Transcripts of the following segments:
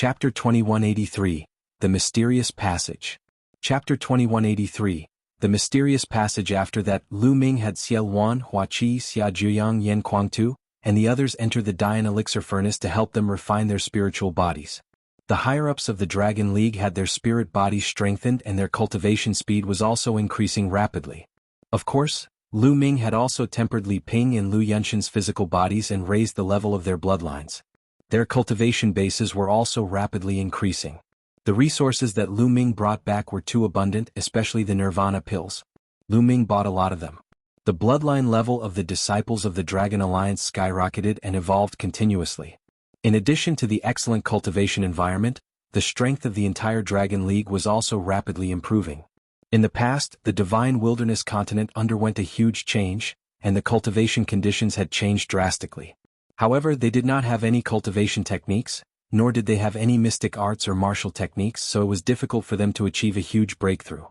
Chapter 2183, The Mysterious Passage. Chapter 2183, The Mysterious Passage. After that, Lu Ming had Xiao Wan, Hua Qi, Xia Zhiyang, Yan Kuangtu, and the others enter the Dian Elixir Furnace to help them refine their spiritual bodies. The higher-ups of the Dragon League had their spirit bodies strengthened and their cultivation speed was also increasing rapidly. Of course, Lu Ming had also tempered Li Ping and Lu Yunshan's physical bodies and raised the level of their bloodlines. Their cultivation bases were also rapidly increasing. The resources that Lu Ming brought back were too abundant, especially the Nirvana pills. Lu Ming bought a lot of them. The bloodline level of the disciples of the Dragon Alliance skyrocketed and evolved continuously. In addition to the excellent cultivation environment, the strength of the entire Dragon League was also rapidly improving. In the past, the Divine Wilderness continent underwent a huge change, and the cultivation conditions had changed drastically. However, they did not have any cultivation techniques, nor did they have any mystic arts or martial techniques, so it was difficult for them to achieve a huge breakthrough.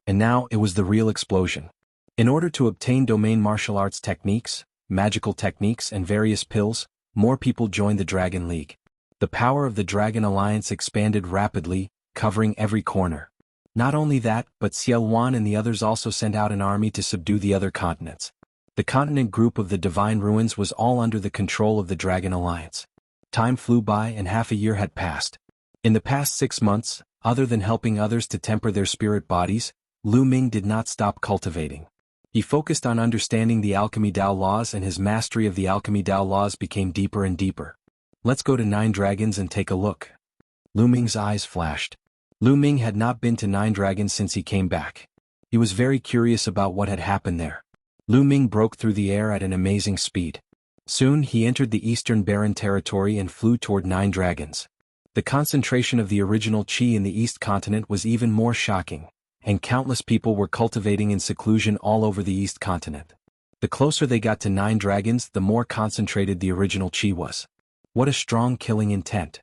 And now it was the real explosion. In order to obtain domain martial arts techniques, magical techniques and various pills, more people joined the Dragon League. The power of the Dragon Alliance expanded rapidly, covering every corner. Not only that, but Xiao Wan and the others also sent out an army to subdue the other continents. The continent group of the Divine Ruins was all under the control of the Dragon Alliance. Time flew by and half a year had passed. In the past 6 months, other than helping others to temper their spirit bodies, Lu Ming did not stop cultivating. He focused on understanding the Alchemy Dao laws and his mastery of the Alchemy Dao laws became deeper and deeper. Let's go to 9 Dragons and take a look. Lu Ming's eyes flashed. Lu Ming had not been to 9 Dragons since he came back. He was very curious about what had happened there. Lu Ming broke through the air at an amazing speed. Soon he entered the Eastern Barren territory and flew toward 9 Dragons. The concentration of the original Qi in the East continent was even more shocking, and countless people were cultivating in seclusion all over the East continent. The closer they got to 9 Dragons, the more concentrated the original Qi was. What a strong killing intent.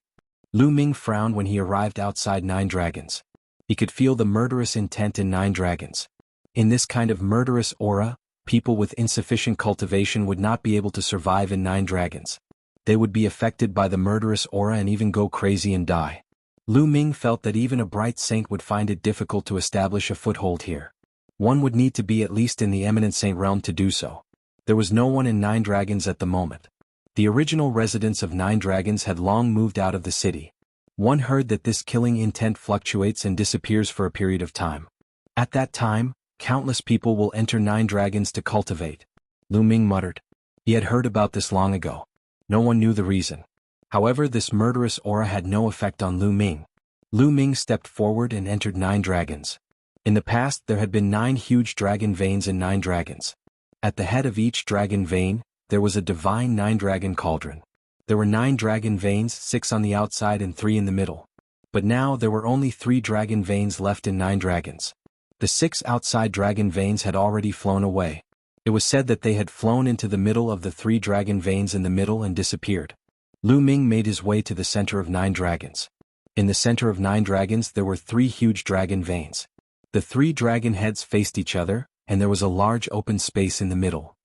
Lu Ming frowned when he arrived outside 9 Dragons. He could feel the murderous intent in 9 Dragons. In this kind of murderous aura, people with insufficient cultivation would not be able to survive in 9 Dragons. They would be affected by the murderous aura and even go crazy and die. Lu Ming felt that even a bright saint would find it difficult to establish a foothold here. One would need to be at least in the eminent saint realm to do so. There was no one in 9 Dragons at the moment. The original residents of 9 Dragons had long moved out of the city. One heard that this killing intent fluctuates and disappears for a period of time. At that time, countless people will enter 9 Dragons to cultivate. Lu Ming muttered. He had heard about this long ago. No one knew the reason. However, this murderous aura had no effect on Lu Ming. Lu Ming stepped forward and entered 9 Dragons. In the past, there had been 9 huge dragon veins in 9 Dragons. At the head of each dragon vein, there was a divine 9-dragon cauldron. There were 9 dragon veins, 6 on the outside and 3 in the middle. But now there were only 3 dragon veins left in 9 Dragons. The 6 outside dragon veins had already flown away. It was said that they had flown into the middle of the 3 dragon veins in the middle and disappeared. Lu Ming made his way to the center of 9 Dragons. In the center of 9 Dragons there were 3 huge dragon veins. The 3 dragon heads faced each other, and there was a large open space in the middle.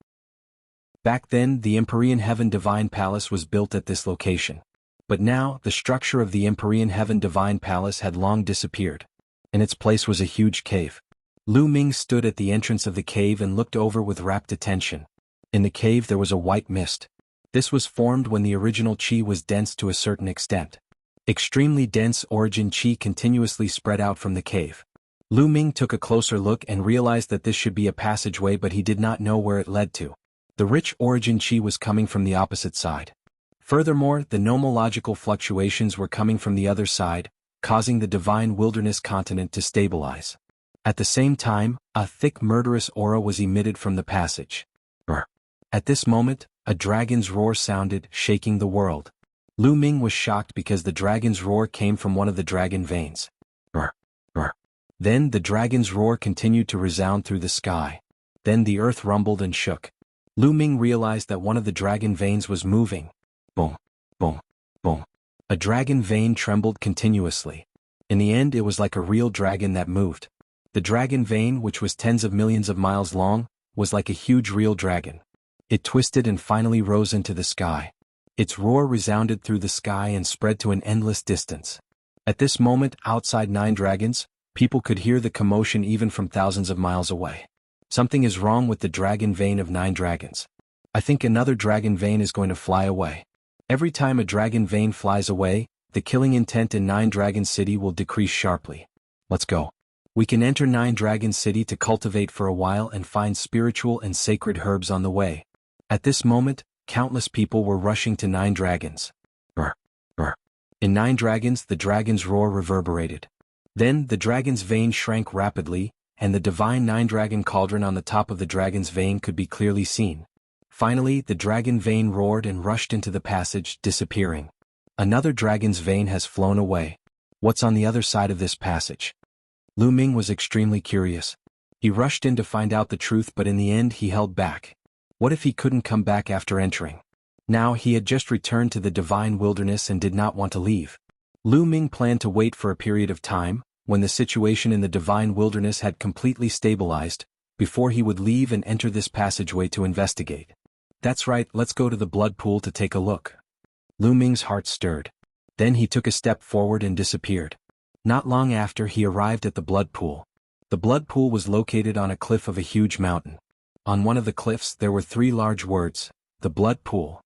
Back then, the Empyrean Heaven Divine Palace was built at this location. But now, the structure of the Empyrean Heaven Divine Palace had long disappeared. In its place was a huge cave. Lu Ming stood at the entrance of the cave and looked over with rapt attention. In the cave there was a white mist. This was formed when the original Qi was dense to a certain extent. Extremely dense origin Qi continuously spread out from the cave. Lu Ming took a closer look and realized that this should be a passageway, but he did not know where it led to. The rich origin Qi was coming from the opposite side. Furthermore, the nomological fluctuations were coming from the other side, causing the Divine Wilderness continent to stabilize. At the same time, a thick murderous aura was emitted from the passage. At this moment, a dragon's roar sounded, shaking the world. Lu Ming was shocked because the dragon's roar came from one of the dragon veins. Then the dragon's roar continued to resound through the sky. Then the earth rumbled and shook. Lu Ming realized that one of the dragon veins was moving. Boom, boom, boom. A dragon vein trembled continuously. In the end, it was like a real dragon that moved. The dragon vein, which was tens of millions of miles long, was like a huge real dragon. It twisted and finally rose into the sky. Its roar resounded through the sky and spread to an endless distance. At this moment, outside Nine Dragons, people could hear the commotion even from thousands of miles away. Something is wrong with the dragon vein of Nine Dragons. I think another dragon vein is going to fly away. Every time a dragon vein flies away, the killing intent in Nine Dragons City will decrease sharply. Let's go. We can enter Nine Dragons City to cultivate for a while and find spiritual and sacred herbs on the way. At this moment, countless people were rushing to Nine Dragons. Brr, brr. In Nine Dragons, the dragon's roar reverberated. Then, the dragon's vein shrank rapidly, and the divine Nine-Dragon cauldron on the top of the dragon's vein could be clearly seen. Finally, the dragon vein roared and rushed into the passage, disappearing. Another dragon's vein has flown away. What's on the other side of this passage? Lu Ming was extremely curious. He rushed in to find out the truth, but in the end he held back. What if he couldn't come back after entering? Now he had just returned to the divine wilderness and did not want to leave. Lu Ming planned to wait for a period of time, when the situation in the divine wilderness had completely stabilized, before he would leave and enter this passageway to investigate. That's right, let's go to the blood pool to take a look. Lu Ming's heart stirred. Then he took a step forward and disappeared. Not long after, he arrived at the blood pool. The blood pool was located on a cliff of a huge mountain. On one of the cliffs there were 3 large words, the blood pool.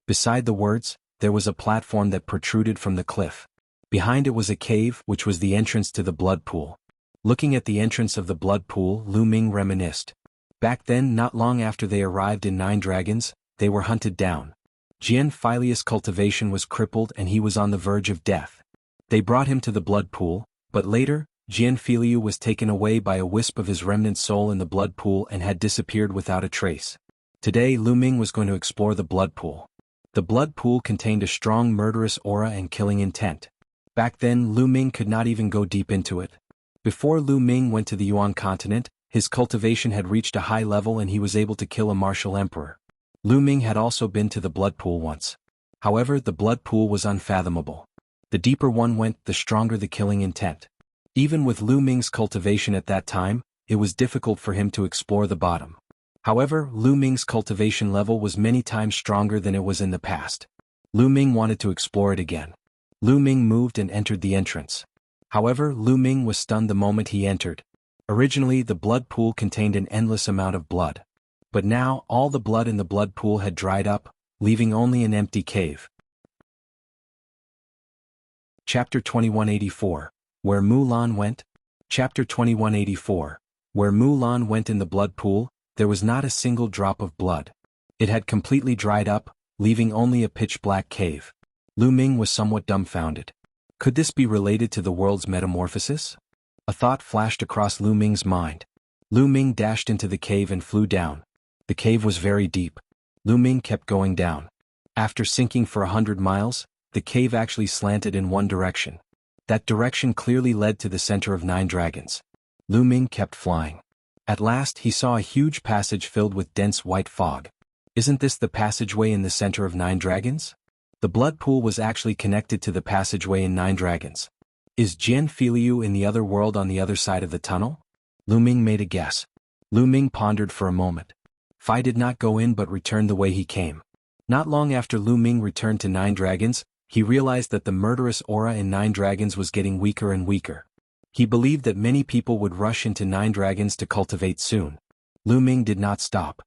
Beside the words, there was a platform that protruded from the cliff. Behind it was a cave, which was the entrance to the blood pool. Looking at the entrance of the blood pool, Lu Ming reminisced. Back then, not long after they arrived in Nine Dragons, they were hunted down. Jian Filius' cultivation was crippled and he was on the verge of death. They brought him to the blood pool, but later, Jian Filiu was taken away by a wisp of his remnant soul in the blood pool and had disappeared without a trace. Today, Lu Ming was going to explore the blood pool. The blood pool contained a strong murderous aura and killing intent. Back then, Lu Ming could not even go deep into it. Before Lu Ming went to the Yuan continent, his cultivation had reached a high level and he was able to kill a martial emperor. Lu Ming had also been to the blood pool once. However, the blood pool was unfathomable. The deeper one went, the stronger the killing intent. Even with Lu Ming's cultivation at that time, it was difficult for him to explore the bottom. However, Lu Ming's cultivation level was many times stronger than it was in the past. Lu Ming wanted to explore it again. Lu Ming moved and entered the entrance. However, Lu Ming was stunned the moment he entered. Originally, the blood pool contained an endless amount of blood. But now, all the blood in the blood pool had dried up, leaving only an empty cave. Chapter 2184. Where Mu Lan went? Chapter 2184. Where Mu Lan went in the blood pool, there was not a single drop of blood. It had completely dried up, leaving only a pitch-black cave. Lu Ming was somewhat dumbfounded. Could this be related to the world's metamorphosis? A thought flashed across Lu Ming's mind. Lu Ming dashed into the cave and flew down. The cave was very deep. Lu Ming kept going down. After sinking for 100 miles, the cave actually slanted in one direction. That direction clearly led to the center of Nine Dragons. Lu Ming kept flying. At last he saw a huge passage filled with dense white fog. Isn't this the passageway in the center of Nine Dragons? The blood pool was actually connected to the passageway in Nine Dragons. Is Jian Filiu in the other world on the other side of the tunnel? Lu Ming made a guess. Lu Ming pondered for a moment. Fi did not go in but returned the way he came. Not long after Lu Ming returned to Nine Dragons, he realized that the murderous aura in Nine Dragons was getting weaker and weaker. He believed that many people would rush into Nine Dragons to cultivate soon. Lu Ming did not stop.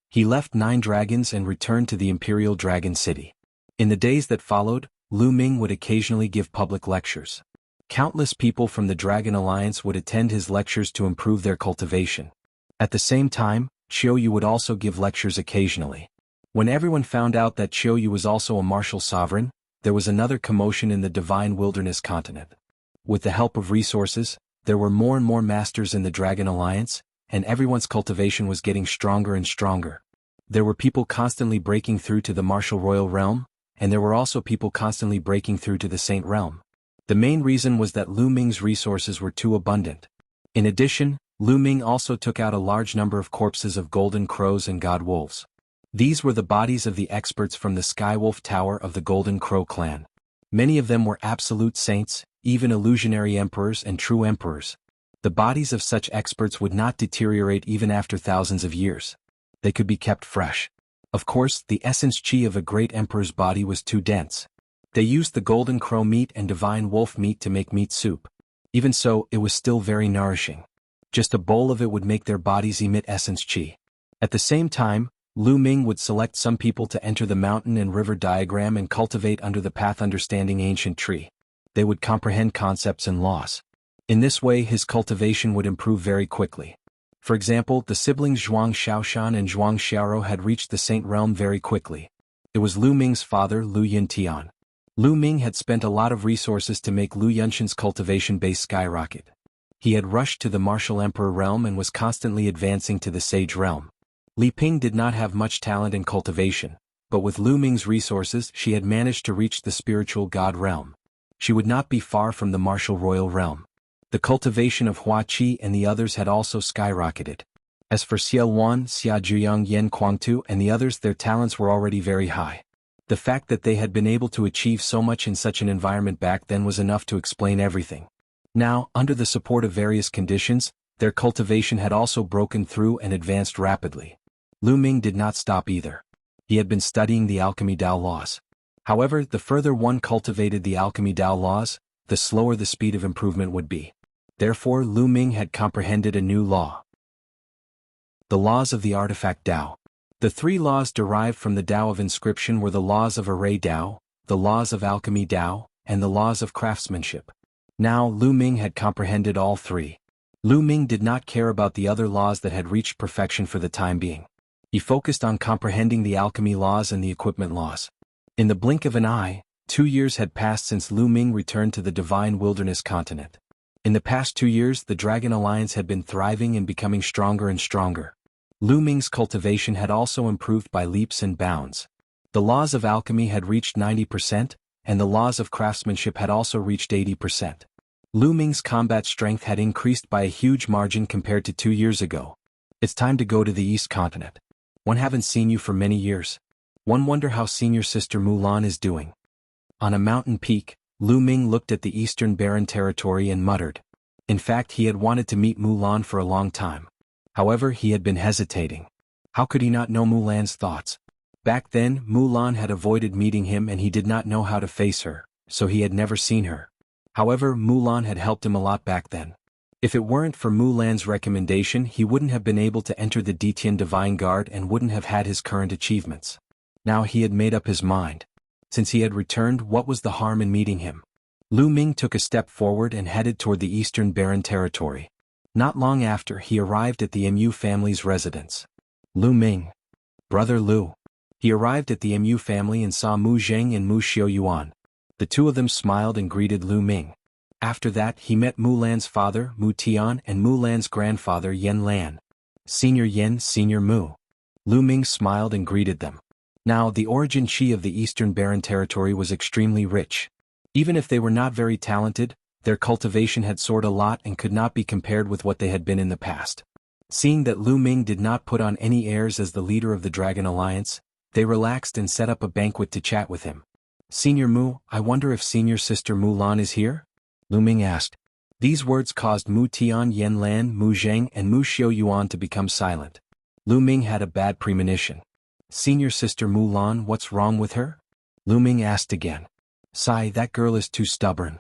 He left Nine Dragons and returned to the Imperial Dragon City. In the days that followed, Lu Ming would occasionally give public lectures. Countless people from the Dragon Alliance would attend his lectures to improve their cultivation. At the same time, Qiuyu would also give lectures occasionally. When everyone found out that Qiuyu was also a martial sovereign, there was another commotion in the Divine Wilderness continent. With the help of resources, there were more and more masters in the Dragon Alliance, and everyone's cultivation was getting stronger and stronger. There were people constantly breaking through to the Martial Royal Realm, and there were also people constantly breaking through to the Saint Realm. The main reason was that Lu Ming's resources were too abundant. In addition, Lu Ming also took out a large number of corpses of golden crows and god wolves. These were the bodies of the experts from the Skywolf Tower of the Golden Crow clan. Many of them were absolute saints, even illusionary emperors and true emperors. The bodies of such experts would not deteriorate even after thousands of years. They could be kept fresh. Of course, the essence qi of a great emperor's body was too dense. They used the golden crow meat and divine wolf meat to make meat soup. Even so, it was still very nourishing. Just a bowl of it would make their bodies emit essence qi. At the same time, Lu Ming would select some people to enter the mountain and river diagram and cultivate under the path understanding ancient tree. They would comprehend concepts and laws. In this way his cultivation would improve very quickly. For example, the siblings Zhuang Xiaoshan and Zhuang Xiaoro had reached the Saint Realm very quickly. It was Lu Ming's father, Lu Yuntian. Lu Ming had spent a lot of resources to make Lu Yunshan's cultivation base skyrocket. He had rushed to the martial emperor realm and was constantly advancing to the sage realm. Li Ping did not have much talent in cultivation, but with Lu Ming's resources she had managed to reach the spiritual god realm. She would not be far from the martial royal realm. The cultivation of Hua Qi and the others had also skyrocketed. As for Xia Wan, Xia Zhiyang, Yan Kuangtu and the others, their talents were already very high. The fact that they had been able to achieve so much in such an environment back then was enough to explain everything. Now, under the support of various conditions, their cultivation had also broken through and advanced rapidly. Lu Ming did not stop either. He had been studying the alchemy Dao laws. However, the further one cultivated the alchemy Dao laws, the slower the speed of improvement would be. Therefore, Lu Ming had comprehended a new law. The laws of the artifact Dao. The three laws derived from the Dao of inscription were the laws of array Dao, the laws of alchemy Dao, and the laws of craftsmanship. Now Lu Ming had comprehended all three. Lu Ming did not care about the other laws that had reached perfection for the time being. He focused on comprehending the alchemy laws and the equipment laws. In the blink of an eye, 2 years had passed since Lu Ming returned to the divine wilderness continent. In the past 2 years the Dragon Alliance had been thriving and becoming stronger and stronger. Lu Ming's cultivation had also improved by leaps and bounds. The laws of alchemy had reached 90%, and the laws of craftsmanship had also reached 80%. Lu Ming's combat strength had increased by a huge margin compared to 2 years ago. It's time to go to the East Continent. One haven't seen you for many years. One wonder how senior sister Mu Lan is doing. On a mountain peak, Lu Ming looked at the eastern barren territory and muttered. In fact, he had wanted to meet Mu Lan for a long time. However, he had been hesitating. How could he not know Mu Lan's thoughts? Back then, Mu Lan had avoided meeting him and he did not know how to face her, so he had never seen her. However, Mu Lan had helped him a lot back then. If it weren't for Mu Lan's recommendation, he wouldn't have been able to enter the Detian Divine Guard and wouldn't have had his current achievements. Now he had made up his mind. Since he had returned, what was the harm in meeting him? Lu Ming took a step forward and headed toward the eastern barren territory. Not long after, he arrived at the Mu family's residence. Lu Ming. Brother Lu. He arrived at the Mu family and saw Mu Zheng and Mu Xiaoyuan. The two of them smiled and greeted Lu Ming. After that, he met Mu Lan's father, Mu Tian, and Mu Lan's grandfather, Yan Lan. Senior Yan, Senior Mu. Lu Ming smiled and greeted them. Now, the origin qi of the Eastern Barren Territory was extremely rich. Even if they were not very talented, their cultivation had soared a lot and could not be compared with what they had been in the past. Seeing that Lu Ming did not put on any airs as the leader of the Dragon Alliance, they relaxed and set up a banquet to chat with him. Senior Mu, I wonder if senior sister Mu Lan is here? Lu Ming asked. These words caused Mu Tian, Yan Lan, Mu Zheng, and Mu Xiaoyuan to become silent. Lu Ming had a bad premonition. Senior sister Mu Lan, what's wrong with her? Lu Ming asked again. Sigh, that girl is too stubborn.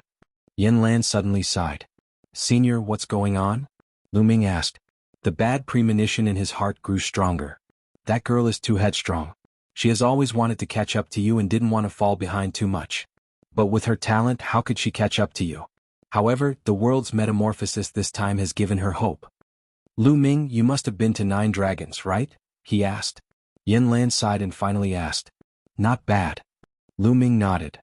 Yan Lan suddenly sighed. Senior, what's going on? Lu Ming asked. The bad premonition in his heart grew stronger. That girl is too headstrong. She has always wanted to catch up to you and didn't want to fall behind too much. But with her talent, how could she catch up to you? However, the world's metamorphosis this time has given her hope. Lu Ming, you must have been to 9 dragons, right? He asked. Yan Lan sighed and finally asked. Not bad. Lu Ming nodded.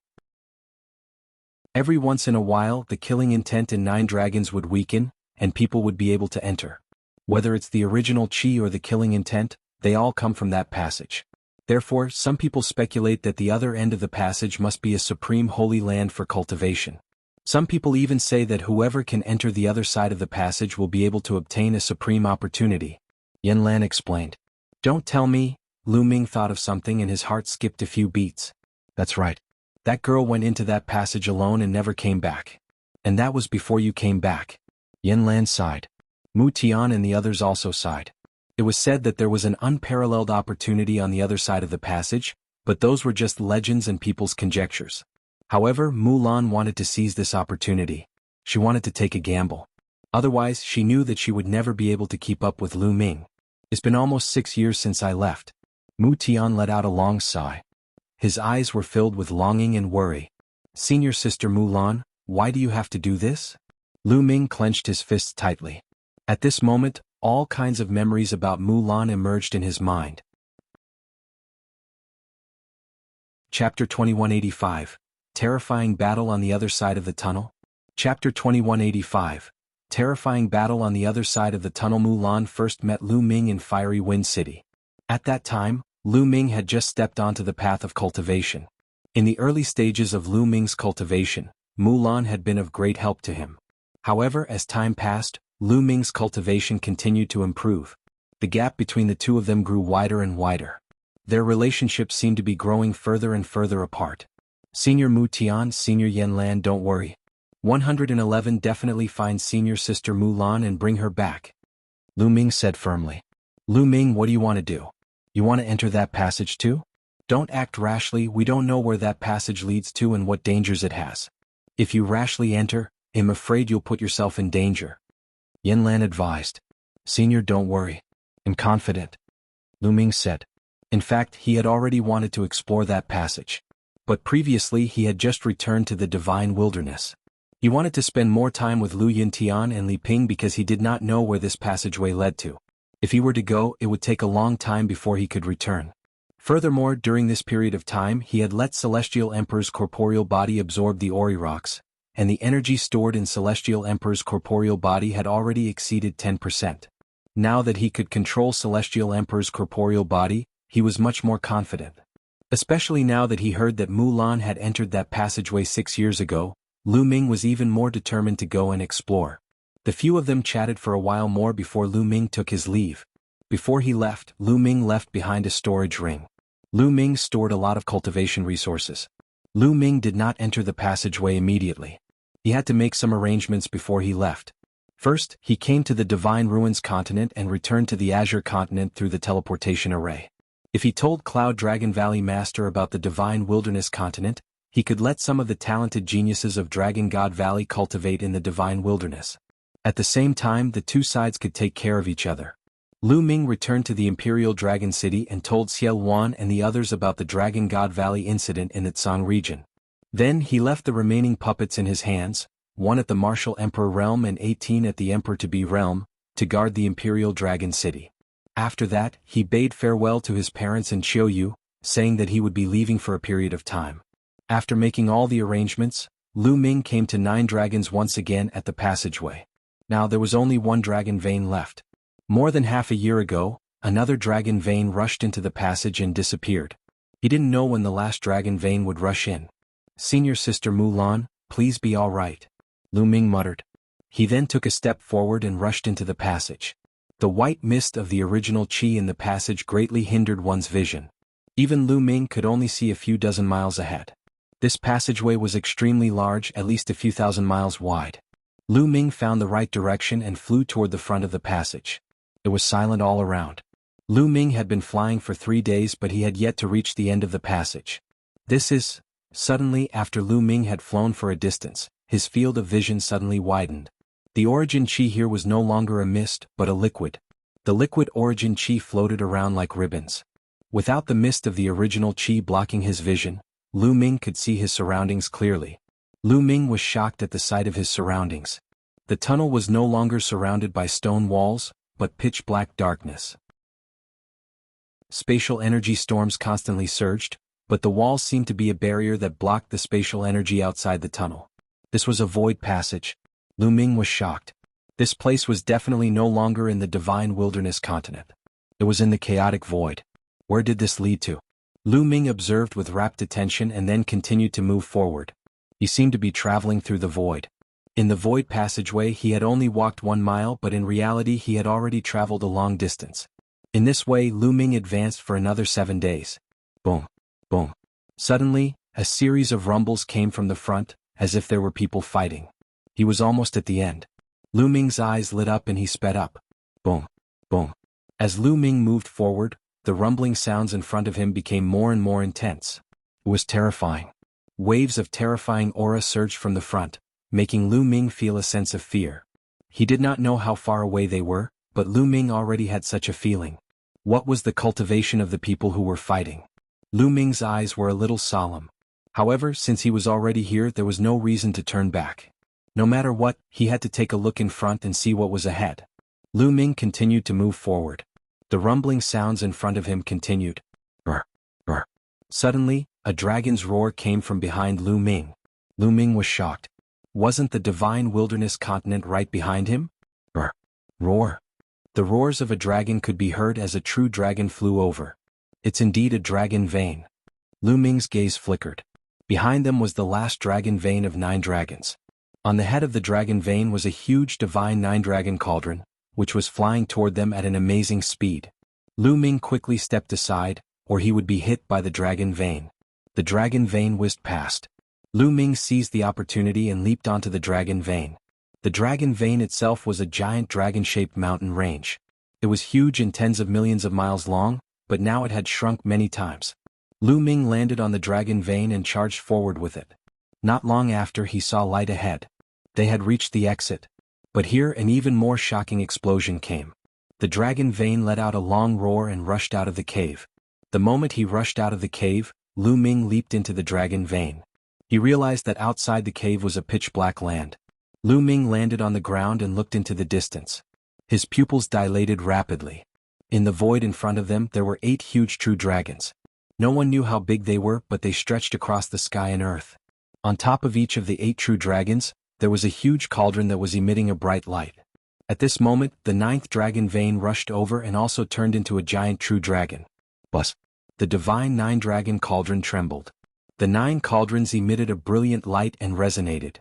Every once in a while, the killing intent in 9 dragons would weaken, and people would be able to enter. Whether it's the original qi or the killing intent, they all come from that passage. Therefore, some people speculate that the other end of the passage must be a supreme holy land for cultivation. Some people even say that whoever can enter the other side of the passage will be able to obtain a supreme opportunity. Yan Lan explained. Don't tell me. Lu Ming thought of something and his heart skipped a few beats. That's right. That girl went into that passage alone and never came back. And that was before you came back. Yan Lan sighed. Mu Tian and the others also sighed. It was said that there was an unparalleled opportunity on the other side of the passage, but those were just legends and people's conjectures. However, Mu Lan wanted to seize this opportunity. She wanted to take a gamble. Otherwise, she knew that she would never be able to keep up with Lu Ming. It's been almost 6 years since I left. Mu Tian let out a long sigh. His eyes were filled with longing and worry. Senior Sister Mu Lan, why do you have to do this? Lu Ming clenched his fists tightly. At this moment, all kinds of memories about Mu Lan emerged in his mind. Chapter 2185. Terrifying Battle on the Other Side of the Tunnel? Chapter 2185. Terrifying Battle on the Other Side of the Tunnel. Mu Lan first met Lu Ming in Fiery Wind City. At that time, Lu Ming had just stepped onto the path of cultivation. In the early stages of Lu Ming's cultivation, Mu Lan had been of great help to him. However, as time passed, Lu Ming's cultivation continued to improve. The gap between the two of them grew wider and wider. Their relationship seemed to be growing further and further apart. Senior Mu Tian, Senior Yen Lan, don't worry. 111 definitely find Senior Sister Mu Lan and bring her back. Lu Ming said firmly. Lu Ming, what do you want to do? You want to enter that passage too? Don't act rashly, we don't know where that passage leads to and what dangers it has. If you rashly enter, I'm afraid you'll put yourself in danger. Yen Lan advised. Senior, don't worry. I'm confident. Lu Ming said. In fact, he had already wanted to explore that passage. But previously he had just returned to the Divine Wilderness. He wanted to spend more time with Lu Yintian and Li Ping because he did not know where this passageway led to. If he were to go, it would take a long time before he could return. Furthermore, during this period of time he had let Celestial Emperor's corporeal body absorb the Ori rocks, and the energy stored in Celestial Emperor's corporeal body had already exceeded 10%. Now that he could control Celestial Emperor's corporeal body, he was much more confident. Especially now that he heard that Mu Lan had entered that passageway 6 years ago, Lu Ming was even more determined to go and explore. The few of them chatted for a while more before Lu Ming took his leave. Before he left, Lu Ming left behind a storage ring. Lu Ming stored a lot of cultivation resources. Lu Ming did not enter the passageway immediately. He had to make some arrangements before he left. First, he came to the Divine Ruins continent and returned to the Azure continent through the teleportation array. If he told Cloud Dragon Valley Master about the Divine Wilderness continent, he could let some of the talented geniuses of Dragon God Valley cultivate in the Divine Wilderness. At the same time, the two sides could take care of each other. Lu Ming returned to the Imperial Dragon City and told Xiao Wan and the others about the Dragon God Valley incident in the Tsang region. Then he left the remaining puppets in his hands, 1 at the Martial Emperor realm and 18 at the Emperor-to-be realm, to guard the Imperial Dragon City. After that, he bade farewell to his parents and Qiuyu, saying that he would be leaving for a period of time. After making all the arrangements, Lu Ming came to 9 dragons once again at the passageway. Now there was only 1 dragon vein left. More than half a year ago, another dragon vein rushed into the passage and disappeared. He didn't know when the last dragon vein would rush in. Senior Sister Mu Lan, please be all right. Lu Ming muttered. He then took a step forward and rushed into the passage. The white mist of the original qi in the passage greatly hindered one's vision. Even Lu Ming could only see a few dozen miles ahead. This passageway was extremely large, at least a few thousand miles wide. Lu Ming found the right direction and flew toward the front of the passage. It was silent all around. Lu Ming had been flying for 3 days, but he had yet to reach the end of the passage. Suddenly, after Lu Ming had flown for a distance, his field of vision suddenly widened. The origin qi here was no longer a mist, but a liquid. The liquid origin qi floated around like ribbons. Without the mist of the original qi blocking his vision, Lu Ming could see his surroundings clearly. Lu Ming was shocked at the sight of his surroundings. The tunnel was no longer surrounded by stone walls, but pitch-black darkness. Spatial energy storms constantly surged, but the walls seemed to be a barrier that blocked the spatial energy outside the tunnel. This was a void passage. Lu Ming was shocked. This place was definitely no longer in the Divine Wilderness continent. It was in the chaotic void. Where did this lead to? Lu Ming observed with rapt attention and then continued to move forward. He seemed to be traveling through the void. In the void passageway he had only walked 1 mile, but in reality he had already traveled a long distance. In this way Lu Ming advanced for another 7 days. Boom. Boom. Suddenly, a series of rumbles came from the front, as if there were people fighting. He was almost at the end. Lu Ming's eyes lit up and he sped up. Boom. Boom. As Lu Ming moved forward, the rumbling sounds in front of him became more and more intense. It was terrifying. Waves of terrifying aura surged from the front, making Lu Ming feel a sense of fear. He did not know how far away they were, but Lu Ming already had such a feeling. What was the cultivation of the people who were fighting? Lu Ming's eyes were a little solemn. However, since he was already here, there was no reason to turn back. No matter what, he had to take a look in front and see what was ahead. Lu Ming continued to move forward. The rumbling sounds in front of him continued. Brr, brr. Suddenly, a dragon's roar came from behind Lu Ming. Lu Ming was shocked. Wasn't the divine wilderness continent right behind him? Brr. Roar. The roars of a dragon could be heard as a true dragon flew over. It's indeed a dragon vein. Lu Ming's gaze flickered. Behind them was the last dragon vein of 9 dragons. On the head of the dragon vein was a huge divine 9-dragon cauldron, which was flying toward them at an amazing speed. Lu Ming quickly stepped aside, or he would be hit by the dragon vein. The dragon vein whizzed past. Lu Ming seized the opportunity and leaped onto the dragon vein. The dragon vein itself was a giant dragon-shaped mountain range. It was huge and tens of millions of miles long, but now it had shrunk many times. Lu Ming landed on the dragon vein and charged forward with it. Not long after, he saw light ahead. They had reached the exit. But here an even more shocking explosion came. The dragon vein let out a long roar and rushed out of the cave. The moment he rushed out of the cave, Lu Ming leaped into the dragon vein. He realized that outside the cave was a pitch-black land. Lu Ming landed on the ground and looked into the distance. His pupils dilated rapidly. In the void in front of them there were 8 huge true dragons. No one knew how big they were, but they stretched across the sky and earth. On top of each of the 8 true dragons, there was a huge cauldron that was emitting a bright light. At this moment, the 9th dragon vein rushed over and also turned into a giant true dragon. Buzz! The divine 9-dragon cauldron trembled. The 9 cauldrons emitted a brilliant light and resonated.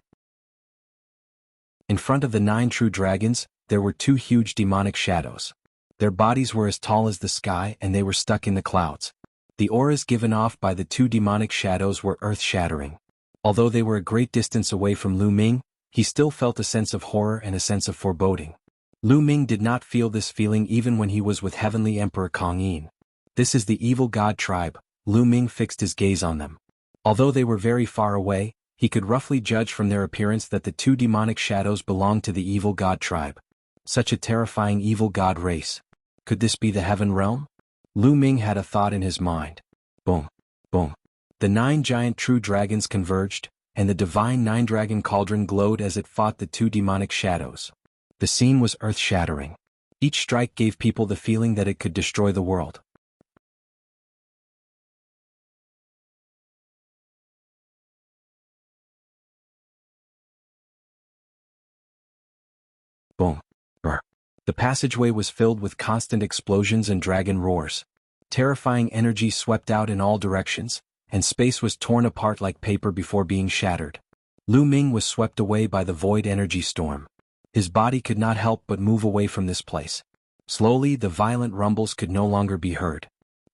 In front of the 9 true dragons, there were 2 huge demonic shadows. Their bodies were as tall as the sky and they were stuck in the clouds. The auras given off by the 2 demonic shadows were earth-shattering. Although they were a great distance away from Lu Ming, he still felt a sense of horror and a sense of foreboding. Lu Ming did not feel this feeling even when he was with Heavenly Emperor Kong Yin. This is the evil god tribe. Lu Ming fixed his gaze on them. Although they were very far away, he could roughly judge from their appearance that the 2 demonic shadows belonged to the evil god tribe. Such a terrifying evil god race. Could this be the heaven realm? Lu Ming had a thought in his mind. Boom, boom. The 9 giant true dragons converged, and the divine 9-dragon cauldron glowed as it fought the 2 demonic shadows. The scene was earth-shattering. Each strike gave people the feeling that it could destroy the world. Boom. Brr. The passageway was filled with constant explosions and dragon roars. Terrifying energy swept out in all directions, and space was torn apart like paper before being shattered. Lu Ming was swept away by the void energy storm. His body could not help but move away from this place. Slowly, the violent rumbles could no longer be heard.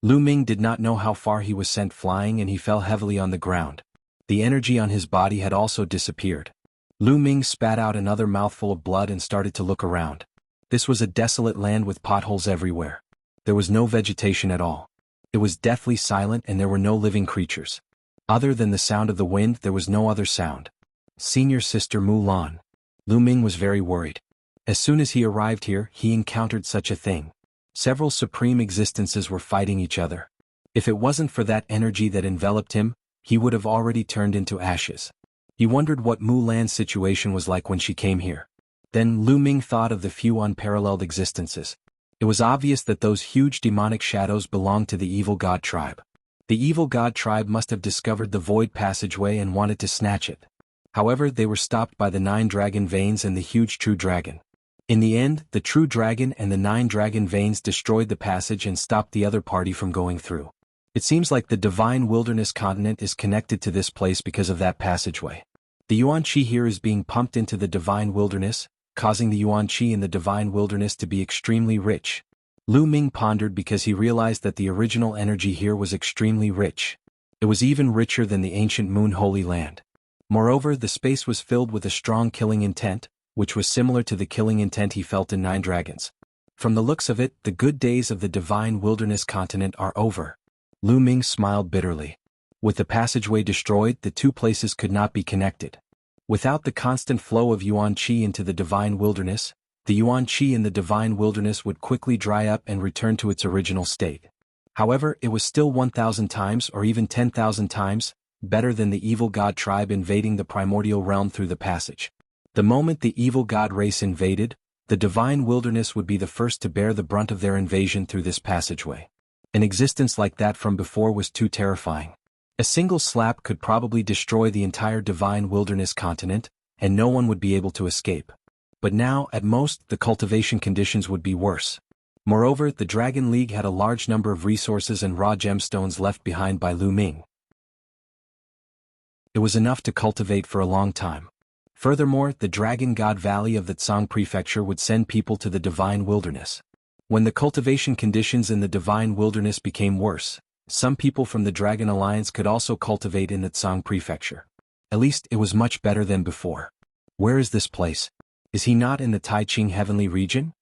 Lu Ming did not know how far he was sent flying and he fell heavily on the ground. The energy on his body had also disappeared. Lu Ming spat out another mouthful of blood and started to look around. This was a desolate land with potholes everywhere. There was no vegetation at all. It was deathly silent and there were no living creatures. Other than the sound of the wind, there was no other sound. Senior sister Mu Lan. Lu Ming was very worried. As soon as he arrived here, he encountered such a thing. Several supreme existences were fighting each other. If it wasn't for that energy that enveloped him, he would have already turned into ashes. He wondered what Mu Lan's situation was like when she came here. Then Lu Ming thought of the few unparalleled existences. It was obvious that those huge demonic shadows belonged to the evil god tribe. The evil god tribe must have discovered the void passageway and wanted to snatch it. However, they were stopped by the 9 dragon veins and the huge true dragon. In the end, the true dragon and the 9 dragon veins destroyed the passage and stopped the other party from going through. It seems like the divine wilderness continent is connected to this place because of that passageway. The yuan qi here is being pumped into the divine wilderness, causing the yuan qi in the divine wilderness to be extremely rich. Lu Ming pondered because he realized that the original energy here was extremely rich. It was even richer than the ancient Moon Holy Land. Moreover, the space was filled with a strong killing intent, which was similar to the killing intent he felt in 9 dragons. From the looks of it, the good days of the divine wilderness continent are over. Lu Ming smiled bitterly. With the passageway destroyed, the two places could not be connected. Without the constant flow of Yuan Qi into the divine wilderness, the Yuan Qi in the divine wilderness would quickly dry up and return to its original state. However, it was still 1,000 times or even 10,000 times better than the evil god tribe invading the primordial realm through the passage. The moment the evil god race invaded, the divine wilderness would be the first to bear the brunt of their invasion through this passageway. An existence like that from before was too terrifying. A single slap could probably destroy the entire divine wilderness continent, and no one would be able to escape. But now, at most, the cultivation conditions would be worse. Moreover, the Dragon League had a large number of resources and raw gemstones left behind by Lu Ming. It was enough to cultivate for a long time. Furthermore, the Dragon God Valley of the Tsang Prefecture would send people to the divine wilderness. When the cultivation conditions in the divine wilderness became worse, some people from the Dragon Alliance could also cultivate in the Tsang Prefecture. At least it was much better than before. Where is this place? Is he not in the Taiqing Heavenly Region?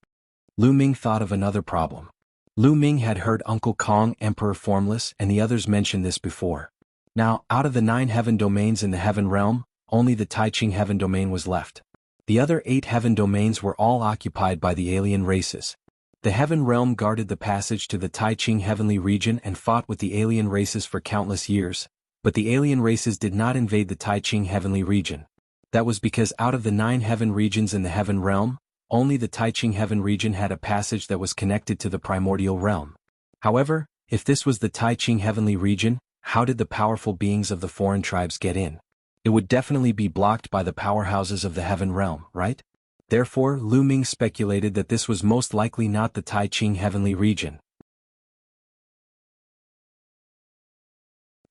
Lu Ming thought of another problem. Lu Ming had heard Uncle Kong, Emperor Formless, and the others mention this before. Now, out of the 9 heaven domains in the heaven realm, only the Taiqing heaven domain was left. The other 8 heaven domains were all occupied by the alien races. The heaven realm guarded the passage to the Taiqing heavenly region and fought with the alien races for countless years, but the alien races did not invade the Taiqing heavenly region. That was because out of the 9 heaven regions in the heaven realm, only the Taiqing heaven region had a passage that was connected to the primordial realm. However, if this was the Taiqing heavenly region, how did the powerful beings of the foreign tribes get in? It would definitely be blocked by the powerhouses of the heaven realm, right? Therefore, Lu Ming speculated that this was most likely not the Taiqing heavenly region.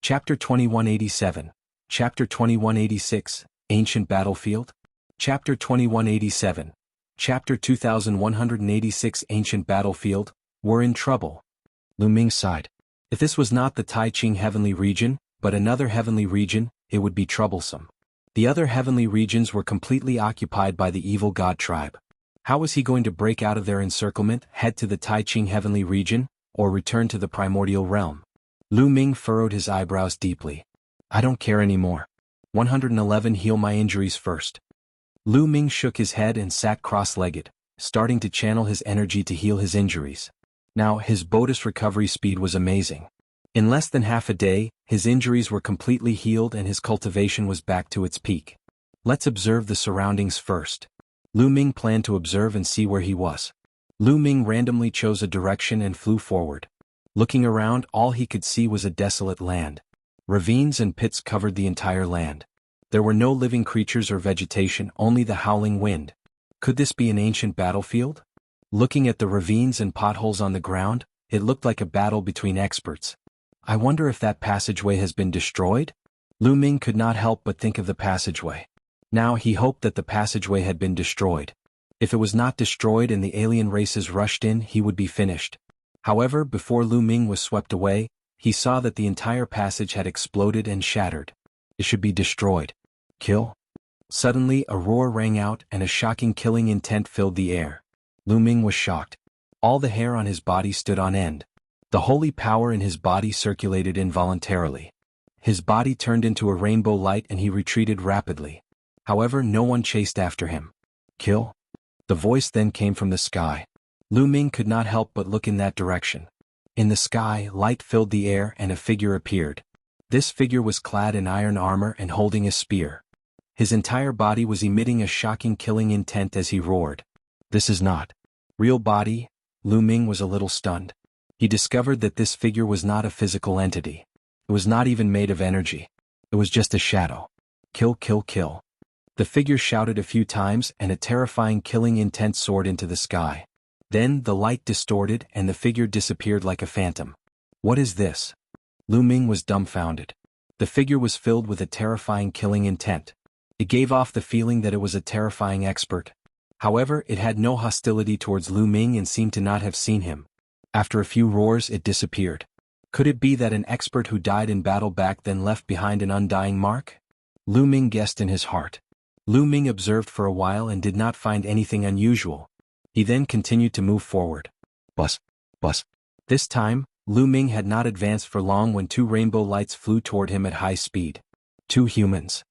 Chapter 2187. Chapter 2186, Ancient Battlefield. Chapter 2187. Chapter 2186 Ancient Battlefield. We're in trouble. Lu Ming sighed. If this was not the Taiqing heavenly region, but another heavenly region, it would be troublesome. The other heavenly regions were completely occupied by the evil god tribe. How was he going to break out of their encirclement, head to the Taiqing heavenly region, or return to the primordial realm? Lu Ming furrowed his eyebrows deeply. I don't care anymore. 111 Heal my injuries first. Lu Ming shook his head and sat cross-legged, starting to channel his energy to heal his injuries. Now, his bonus recovery speed was amazing. In less than half a day, his injuries were completely healed and his cultivation was back to its peak. Let's observe the surroundings first. Lu Ming planned to observe and see where he was. Lu Ming randomly chose a direction and flew forward. Looking around, all he could see was a desolate land. Ravines and pits covered the entire land. There were no living creatures or vegetation, only the howling wind. Could this be an ancient battlefield? Looking at the ravines and potholes on the ground, it looked like a battle between experts. I wonder if that passageway has been destroyed? Lu Ming could not help but think of the passageway. Now he hoped that the passageway had been destroyed. If it was not destroyed and the alien races rushed in, he would be finished. However, before Lu Ming was swept away, he saw that the entire passage had exploded and shattered. It should be destroyed. Kill? Suddenly, a roar rang out and a shocking killing intent filled the air. Lu Ming was shocked. All the hair on his body stood on end. The holy power in his body circulated involuntarily. His body turned into a rainbow light and he retreated rapidly. However, no one chased after him. Kill? The voice then came from the sky. Lu Ming could not help but look in that direction. In the sky, light filled the air and a figure appeared. This figure was clad in iron armor and holding a spear. His entire body was emitting a shocking killing intent as he roared. This is not real body. Lu Ming was a little stunned. He discovered that this figure was not a physical entity. It was not even made of energy. It was just a shadow. Kill, kill, kill. The figure shouted a few times and a terrifying killing intent soared into the sky. Then the light distorted and the figure disappeared like a phantom. What is this? Lu Ming was dumbfounded. The figure was filled with a terrifying killing intent. It gave off the feeling that it was a terrifying expert. However, it had no hostility towards Lu Ming and seemed to not have seen him. After a few roars, it disappeared. Could it be that an expert who died in battle back then left behind an undying mark? Lu Ming guessed in his heart. Lu Ming observed for a while and did not find anything unusual. He then continued to move forward. Bus. Bus. This time, Lu Ming had not advanced for long when two rainbow lights flew toward him at high speed. Two humans.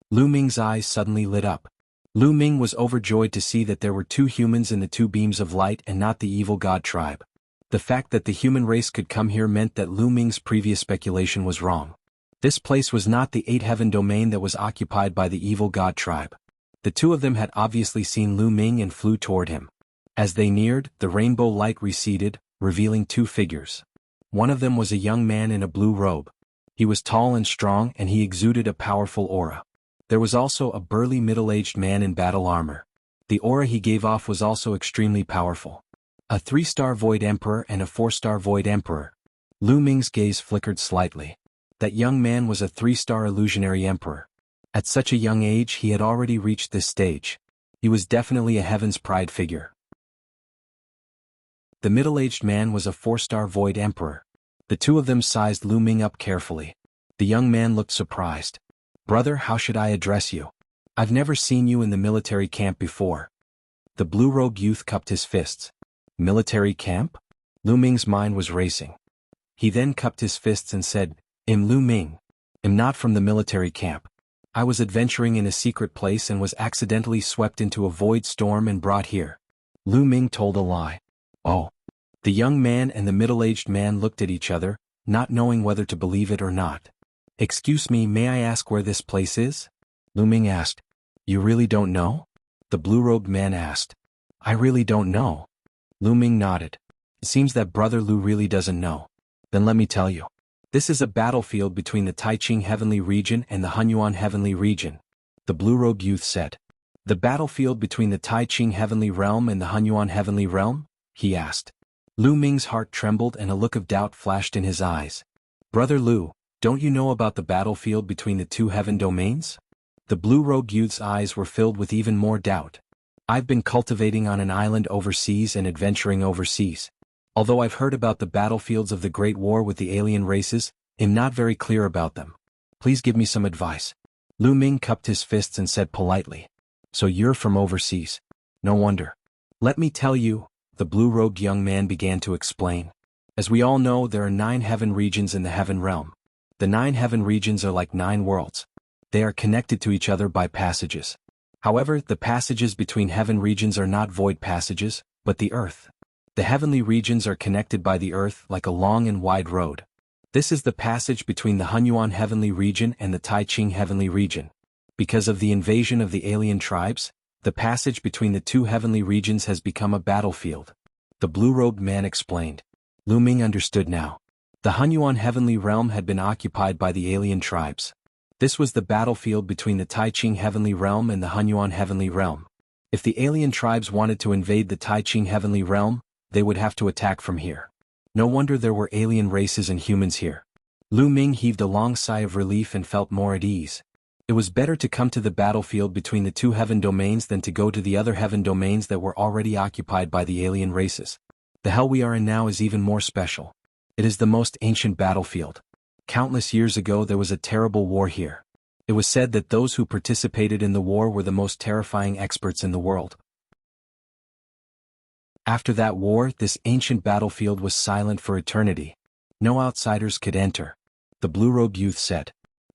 Lu Ming's eyes suddenly lit up. Lu Ming was overjoyed to see that there were two humans in the two beams of light and not the evil god tribe. The fact that the human race could come here meant that Lu Ming's previous speculation was wrong. This place was not the eight heaven domain that was occupied by the evil god tribe. The two of them had obviously seen Lu Ming and flew toward him. As they neared, the rainbow light receded, revealing two figures. One of them was a young man in a blue robe. He was tall and strong and he exuded a powerful aura. There was also a burly middle-aged man in battle armor. The aura he gave off was also extremely powerful. A 3-star Void Emperor and a 4-star Void Emperor. Lu Ming's gaze flickered slightly. That young man was a 3-star Illusionary Emperor. At such a young age he had already reached this stage. He was definitely a Heaven's Pride figure. The middle-aged man was a 4-star Void Emperor. The two of them sized Lu Ming up carefully. The young man looked surprised. "Brother, how should I address you? I've never seen you in the military camp before." The blue-robed youth cupped his fists. Military camp? Lu Ming's mind was racing. He then cupped his fists and said, "I'm Lu Ming. I'm not from the military camp. I was adventuring in a secret place and was accidentally swept into a void storm and brought here." Lu Ming told a lie. "Oh." The young man and the middle-aged man looked at each other, not knowing whether to believe it or not. "Excuse me, may I ask where this place is?" Lu Ming asked. "You really don't know?" The blue-robed man asked. "I really don't know." Lu Ming nodded. "It seems that Brother Lu really doesn't know. Then let me tell you. This is a battlefield between the Taiching Heavenly Region and the Hunyuan Heavenly Region," the blue-robed youth said. "The battlefield between the Taiching Heavenly Realm and the Hunyuan Heavenly Realm?" he asked. Lu Ming's heart trembled and a look of doubt flashed in his eyes. "Brother Lu, don't you know about the battlefield between the two heaven domains?" The blue-robed youth's eyes were filled with even more doubt. "I've been cultivating on an island overseas and adventuring overseas. Although I've heard about the battlefields of the Great War with the alien races, I'm not very clear about them. Please give me some advice." Lu Ming cupped his fists and said politely. "So you're from overseas. No wonder. Let me tell you," the blue-robed young man began to explain. "As we all know, there are 9 heaven regions in the heaven realm. The 9 heaven regions are like 9 worlds. They are connected to each other by passages. However, the passages between heaven regions are not void passages, but the earth. The heavenly regions are connected by the earth like a long and wide road. This is the passage between the Hunyuan Heavenly Region and the Taiching Heavenly Region. Because of the invasion of the alien tribes, the passage between the two heavenly regions has become a battlefield," the blue-robed man explained. Lu Ming understood now. The Hunyuan Heavenly Realm had been occupied by the alien tribes. This was the battlefield between the Taiching Heavenly Realm and the Hunyuan Heavenly Realm. If the alien tribes wanted to invade the Taiching Heavenly Realm, they would have to attack from here. No wonder there were alien races and humans here. Lu Ming heaved a long sigh of relief and felt more at ease. It was better to come to the battlefield between the two heaven domains than to go to the other heaven domains that were already occupied by the alien races. The hell we are in now is even more special. It is the most ancient battlefield. Countless years ago there was a terrible war here. It was said that those who participated in the war were the most terrifying experts in the world. After that war, this ancient battlefield was silent for eternity. No outsiders could enter. The blue-robed youth said.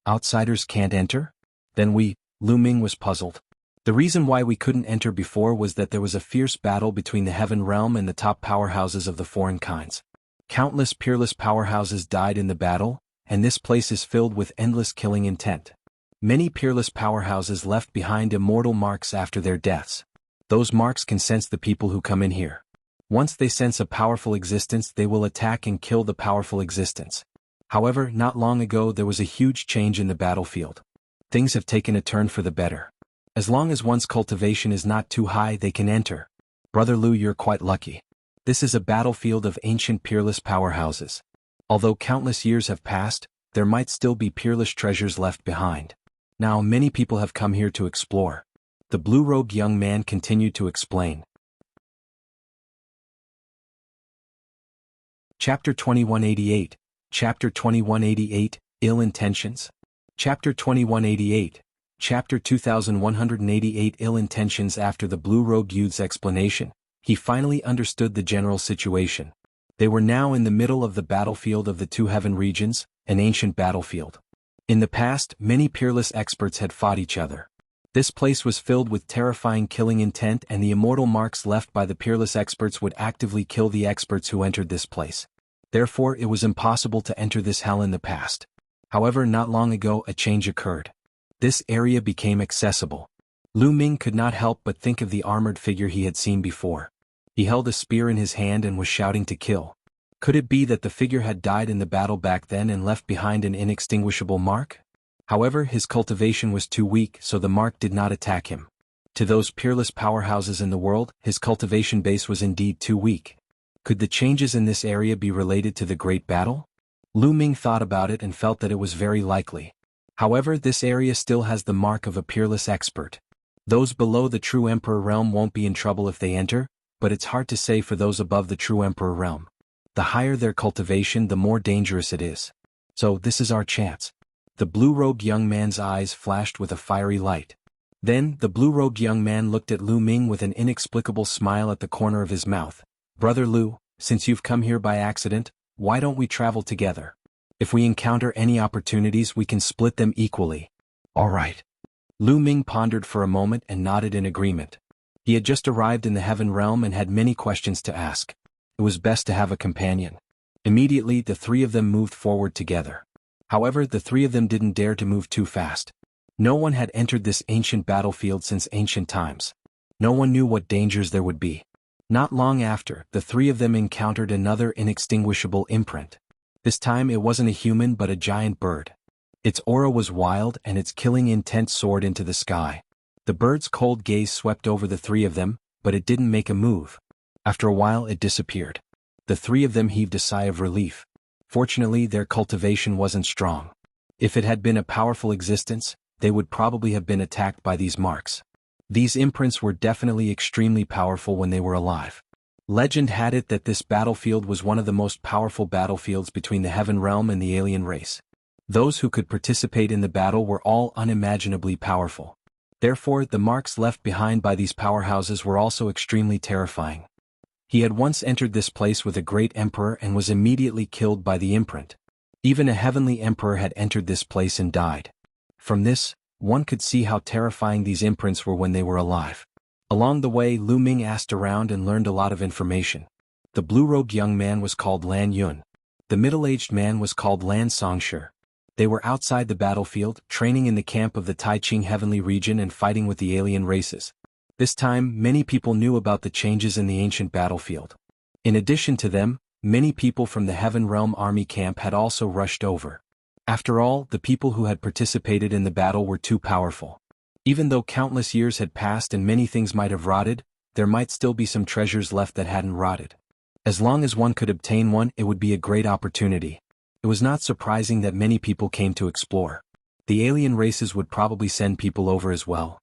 "Outsiders can't enter?" Then Lu Ming was puzzled. The reason why we couldn't enter before was that there was a fierce battle between the heaven realm and the top powerhouses of the foreign kinds. Countless peerless powerhouses died in the battle, and this place is filled with endless killing intent. Many peerless powerhouses left behind immortal marks after their deaths. Those marks can sense the people who come in here. Once they sense a powerful existence, they will attack and kill the powerful existence. However, not long ago there was a huge change in the battlefield. Things have taken a turn for the better. As long as one's cultivation is not too high, they can enter. Brother Lu, you're quite lucky. This is a battlefield of ancient peerless powerhouses. Although countless years have passed, there might still be peerless treasures left behind. Now many people have come here to explore. The blue-robed young man continued to explain. Chapter 2188, Chapter 2188, Ill Intentions. Chapter 2188, Chapter 2188 Ill Intentions. After the blue-robed youth's explanation, He finally understood the general situation. They were now in the middle of the battlefield of the two heaven regions, an ancient battlefield. In the past, many peerless experts had fought each other. This place was filled with terrifying killing intent, and the immortal marks left by the peerless experts would actively kill the experts who entered this place. Therefore, it was impossible to enter this hell in the past. However, not long ago a change occurred. This area became accessible. Lu Ming could not help but think of the armored figure he had seen before. He held a spear in his hand and was shouting to kill. Could it be that the figure had died in the battle back then and left behind an inextinguishable mark? However, his cultivation was too weak, so the mark did not attack him. To those peerless powerhouses in the world, his cultivation base was indeed too weak. Could the changes in this area be related to the Great Battle? Lu Ming thought about it and felt that it was very likely. However, this area still has the mark of a peerless expert. Those below the true Emperor realm won't be in trouble if they enter, but it's hard to say for those above the true Emperor realm. The higher their cultivation, the more dangerous it is. So this is our chance. The blue-robed young man's eyes flashed with a fiery light. Then, the blue-robed young man looked at Lu Ming with an inexplicable smile at the corner of his mouth. Brother Lu, since you've come here by accident, why don't we travel together? If we encounter any opportunities, we can split them equally. All right. Lu Ming pondered for a moment and nodded in agreement. He had just arrived in the heaven realm and had many questions to ask. It was best to have a companion. Immediately, the three of them moved forward together. However, the three of them didn't dare to move too fast. No one had entered this ancient battlefield since ancient times. No one knew what dangers there would be. Not long after, the three of them encountered another inextinguishable imprint. This time it wasn't a human but a giant bird. Its aura was wild and its killing intent soared into the sky. The bird's cold gaze swept over the three of them, but it didn't make a move. After a while it disappeared. The three of them heaved a sigh of relief. Fortunately, their cultivation wasn't strong. If it had been a powerful existence, they would probably have been attacked by these marks. These imprints were definitely extremely powerful when they were alive. Legend had it that this battlefield was one of the most powerful battlefields between the heaven realm and the alien race. Those who could participate in the battle were all unimaginably powerful. Therefore, the marks left behind by these powerhouses were also extremely terrifying. He had once entered this place with a great emperor and was immediately killed by the imprint. Even a heavenly emperor had entered this place and died. From this, one could see how terrifying these imprints were when they were alive. Along the way, Lu Ming asked around and learned a lot of information. The blue-robed young man was called LAN Yun. The middle-aged man was called LAN Songshi. They were outside the battlefield, training in the camp of the Taiqing heavenly region and fighting with the alien races. This time, many people knew about the changes in the ancient battlefield. In addition to them, many people from the Heaven Realm army camp had also rushed over. After all, the people who had participated in the battle were too powerful. Even though countless years had passed and many things might have rotted, there might still be some treasures left that hadn't rotted. As long as one could obtain one, it would be a great opportunity. It was not surprising that many people came to explore. The alien races would probably send people over as well.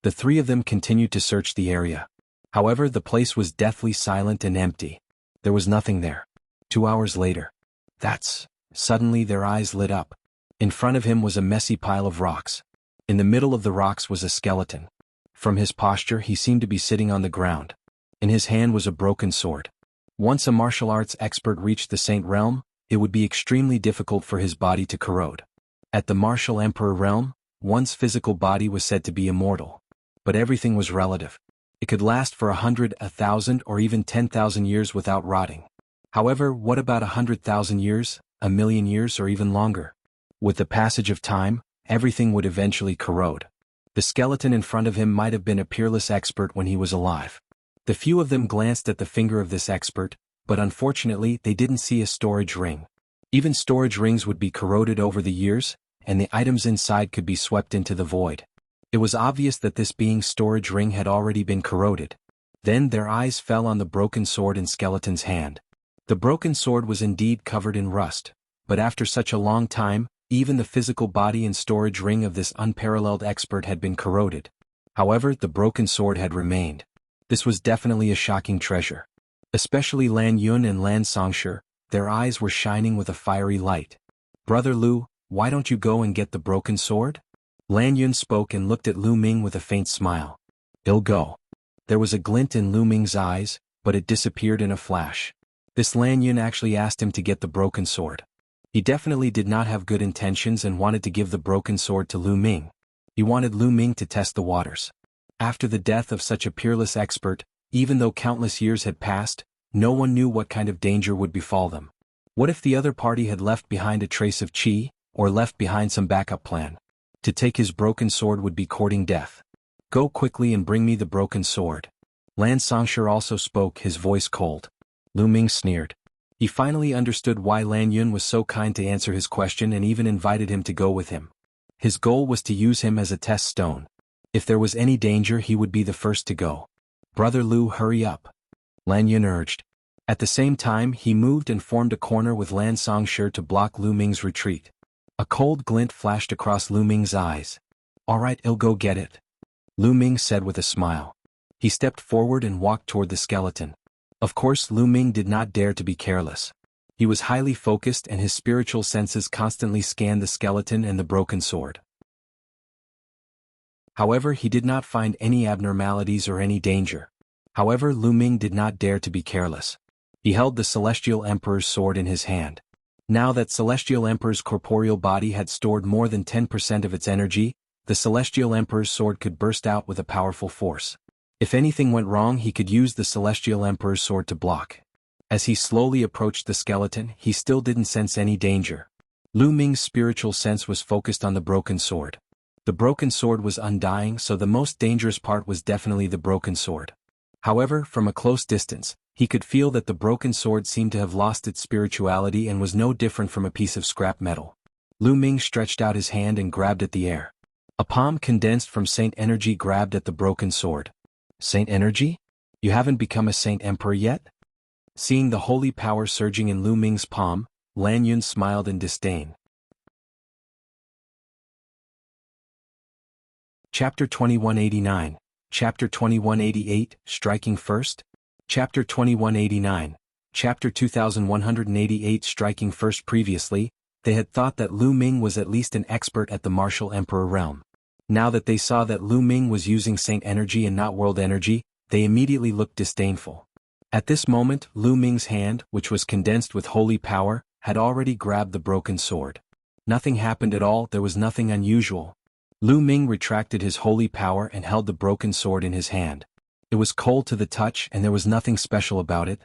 The three of them continued to search the area. However, the place was deathly silent and empty. There was nothing there. 2 hours later. Suddenly their eyes lit up. In front of him was a messy pile of rocks. In the middle of the rocks was a skeleton. From his posture, he seemed to be sitting on the ground. In his hand was a broken sword. Once a martial arts expert reached the Saint Realm, it would be extremely difficult for his body to corrode. At the Martial Emperor Realm, one's physical body was said to be immortal. But everything was relative. It could last for 100, 1,000, or even 10,000 years without rotting. However, what about 100,000 years, 1,000,000 years, or even longer? With the passage of time, everything would eventually corrode. The skeleton in front of him might have been a peerless expert when he was alive. The few of them glanced at the finger of this expert, but unfortunately they didn't see a storage ring. Even storage rings would be corroded over the years, and the items inside could be swept into the void. It was obvious that this being's storage ring had already been corroded. Then their eyes fell on the broken sword in skeleton's hand. The broken sword was indeed covered in rust, but after such a long time, even the physical body and storage ring of this unparalleled expert had been corroded. However, the broken sword had remained. This was definitely a shocking treasure. Especially LAN Yun and LAN Songshi, their eyes were shining with a fiery light. Brother Lu, why don't you go and get the broken sword? LAN Yun spoke and looked at Lu Ming with a faint smile. I'll go. There was a glint in Lu Ming's eyes, but it disappeared in a flash. This LAN Yun actually asked him to get the broken sword. He definitely did not have good intentions and wanted to give the broken sword to Lu Ming. He wanted Lu Ming to test the waters. After the death of such a peerless expert, even though countless years had passed, no one knew what kind of danger would befall them. What if the other party had left behind a trace of qi, or left behind some backup plan? To take his broken sword would be courting death. Go quickly and bring me the broken sword. Lan Songshi also spoke, his voice cold. Lu Ming sneered. He finally understood why LAN Yun was so kind to answer his question and even invited him to go with him. His goal was to use him as a test stone. If there was any danger, he would be the first to go. Brother Lu, hurry up. LAN Yun urged. At the same time, he moved and formed a corner with Lan Songshi to block Lu Ming's retreat. A cold glint flashed across Lu Ming's eyes. All right, I'll go get it. Lu Ming said with a smile. He stepped forward and walked toward the skeleton. Of course, Lu Ming did not dare to be careless. He was highly focused and his spiritual senses constantly scanned the skeleton and the broken sword. However, he did not find any abnormalities or any danger. However, Lu Ming did not dare to be careless. He held the Celestial Emperor's sword in his hand. Now that Celestial Emperor's corporeal body had stored more than 10% of its energy, the Celestial Emperor's sword could burst out with a powerful force. If anything went wrong, he could use the Celestial Emperor's sword to block. As he slowly approached the skeleton, he still didn't sense any danger. Lu Ming's spiritual sense was focused on the broken sword. The broken sword was undying, so the most dangerous part was definitely the broken sword. However, from a close distance, he could feel that the broken sword seemed to have lost its spirituality and was no different from a piece of scrap metal. Lu Ming stretched out his hand and grabbed at the air. A palm condensed from Saint Energy grabbed at the broken sword. Saint Energy? You haven't become a Saint Emperor yet? Seeing the holy power surging in Lu Ming's palm, LAN Yun smiled in disdain. Chapter 2189, Chapter 2188, Striking First? Chapter 2189, Chapter 2188 Striking First. Previously, they had thought that Lu Ming was at least an expert at the martial emperor realm. Now that they saw that Lu Ming was using Saint Energy and not World Energy, they immediately looked disdainful. At this moment, Lu Ming's hand, which was condensed with holy power, had already grabbed the broken sword. Nothing happened at all, there was nothing unusual. Lu Ming retracted his holy power and held the broken sword in his hand. It was cold to the touch and there was nothing special about it.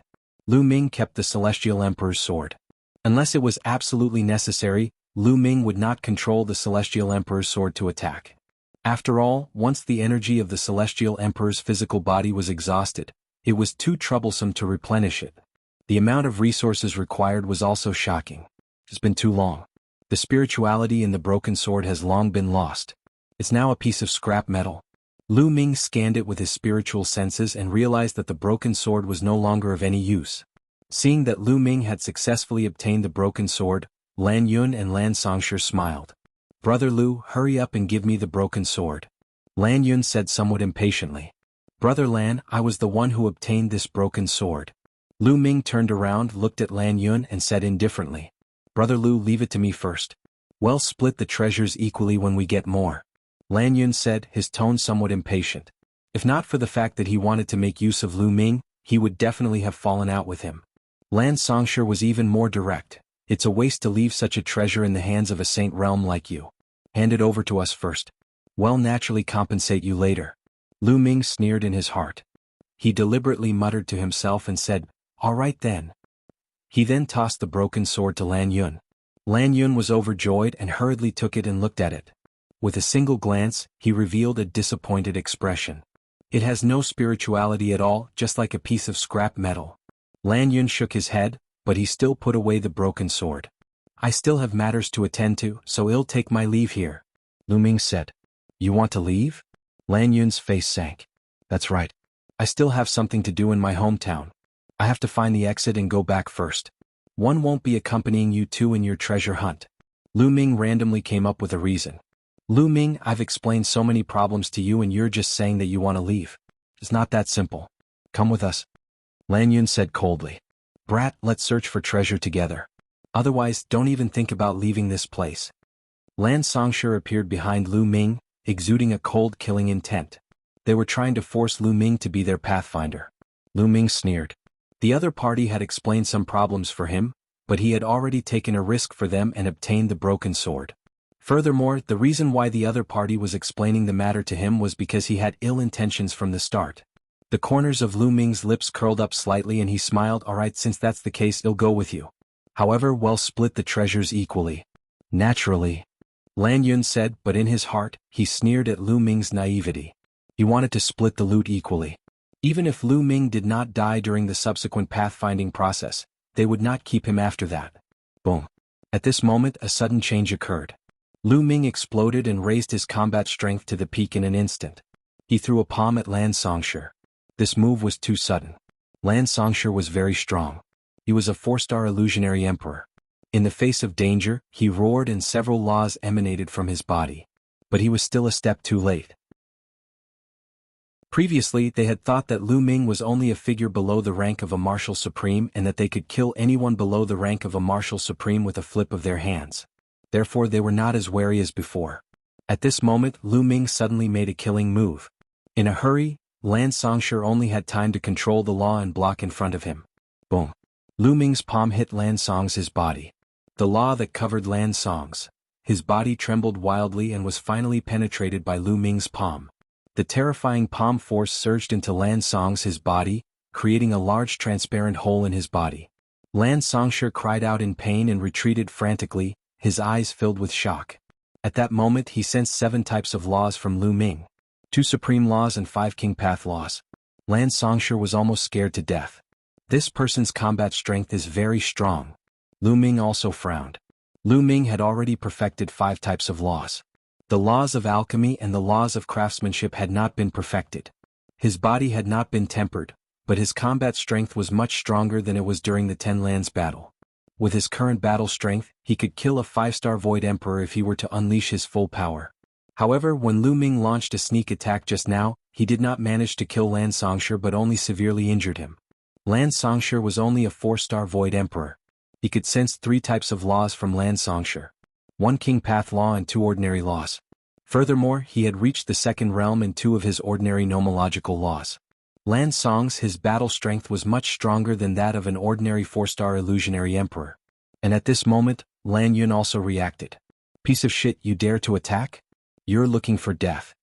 Lu Ming kept the Celestial Emperor's sword. Unless it was absolutely necessary, Lu Ming would not control the Celestial Emperor's sword to attack. After all, once the energy of the Celestial Emperor's physical body was exhausted, it was too troublesome to replenish it. The amount of resources required was also shocking. It's been too long. The spirituality in the broken sword has long been lost. It's now a piece of scrap metal. Lu Ming scanned it with his spiritual senses and realized that the broken sword was no longer of any use. Seeing that Lu Ming had successfully obtained the broken sword, LAN Yun and Lan Songshi smiled. Brother Lu, hurry up and give me the broken sword. LAN Yun said somewhat impatiently. Brother Lan, I was the one who obtained this broken sword. Lu Ming turned around, looked at LAN Yun and said indifferently. Brother Lu, leave it to me first. We'll split the treasures equally when we get more. LAN Yun said, his tone somewhat impatient. If not for the fact that he wanted to make use of Lu Ming, he would definitely have fallen out with him. Lan Songshi was even more direct. It's a waste to leave such a treasure in the hands of a saint realm like you. Hand it over to us first. We'll naturally compensate you later. Lu Ming sneered in his heart. He deliberately muttered to himself and said, all right then. He then tossed the broken sword to LAN Yun. LAN Yun was overjoyed and hurriedly took it and looked at it. With a single glance, he revealed a disappointed expression. It has no spirituality at all, just like a piece of scrap metal. LAN Yun shook his head, but he still put away the broken sword. I still have matters to attend to, so I'll take my leave here. Lu Ming said. You want to leave? LAN Yun's face sank. That's right. I still have something to do in my hometown. I have to find the exit and go back first. One won't be accompanying you two in your treasure hunt. Lu Ming randomly came up with a reason. Lu Ming, I've explained so many problems to you and you're just saying that you want to leave. It's not that simple. Come with us. LAN Yun said coldly. Brat, let's search for treasure together. Otherwise, don't even think about leaving this place. Lan Songshi appeared behind Lu Ming, exuding a cold killing intent. They were trying to force Lu Ming to be their pathfinder. Lu Ming sneered. The other party had explained some problems for him, but he had already taken a risk for them and obtained the broken sword. Furthermore, the reason why the other party was explaining the matter to him was because he had ill intentions from the start. The corners of Lu Ming's lips curled up slightly and he smiled. Alright, since that's the case, I'll go with you. However, we'll split the treasures equally. Naturally. LAN Yun said, but in his heart, he sneered at Lu Ming's naivety. He wanted to split the loot equally. Even if Lu Ming did not die during the subsequent pathfinding process, they would not keep him after that. Boom. At this moment, a sudden change occurred. Lu Ming exploded and raised his combat strength to the peak in an instant. He threw a palm at Lan Songshi. This move was too sudden. Lan Songshi was very strong. He was a 4-star illusionary emperor. In the face of danger, he roared and several laws emanated from his body. But he was still a step too late. Previously, they had thought that Lu Ming was only a figure below the rank of a martial supreme and that they could kill anyone below the rank of a martial supreme with a flip of their hands. Therefore, they were not as wary as before. At this moment, Lu Ming suddenly made a killing move. In a hurry, Lan Songshi only had time to control the law and block in front of him. Boom. Lu Ming's palm hit Lan Song's body. The law that covered Lan Song's. His body trembled wildly and was finally penetrated by Lu Ming's palm. The terrifying palm force surged into Lan Song's body, creating a large transparent hole in his body. Lan Songshi cried out in pain and retreated frantically, his eyes filled with shock. At that moment he sensed 7 types of laws from Lu Ming. 2 supreme laws and 5 king path laws. Lan Songshi was almost scared to death. This person's combat strength is very strong. Lu Ming also frowned. Lu Ming had already perfected 5 types of laws. The laws of alchemy and the laws of craftsmanship had not been perfected. His body had not been tempered, but his combat strength was much stronger than it was during the 10 lands battle. With his current battle strength, he could kill a 5-star Void Emperor if he were to unleash his full power. However, when Lu Ming launched a sneak attack just now, he did not manage to kill Lan Songshi but only severely injured him. Lan Songshi was only a 4-star Void Emperor. He could sense 3 types of laws from Lan Songshi. 1 king path law and 2 ordinary laws. Furthermore, he had reached the 2nd realm and 2 of his ordinary nomological laws. Lan Song's battle strength was much stronger than that of an ordinary 4-star illusionary emperor. And at this moment, LAN Yun also reacted. Piece of shit, you dare to attack? You're looking for death.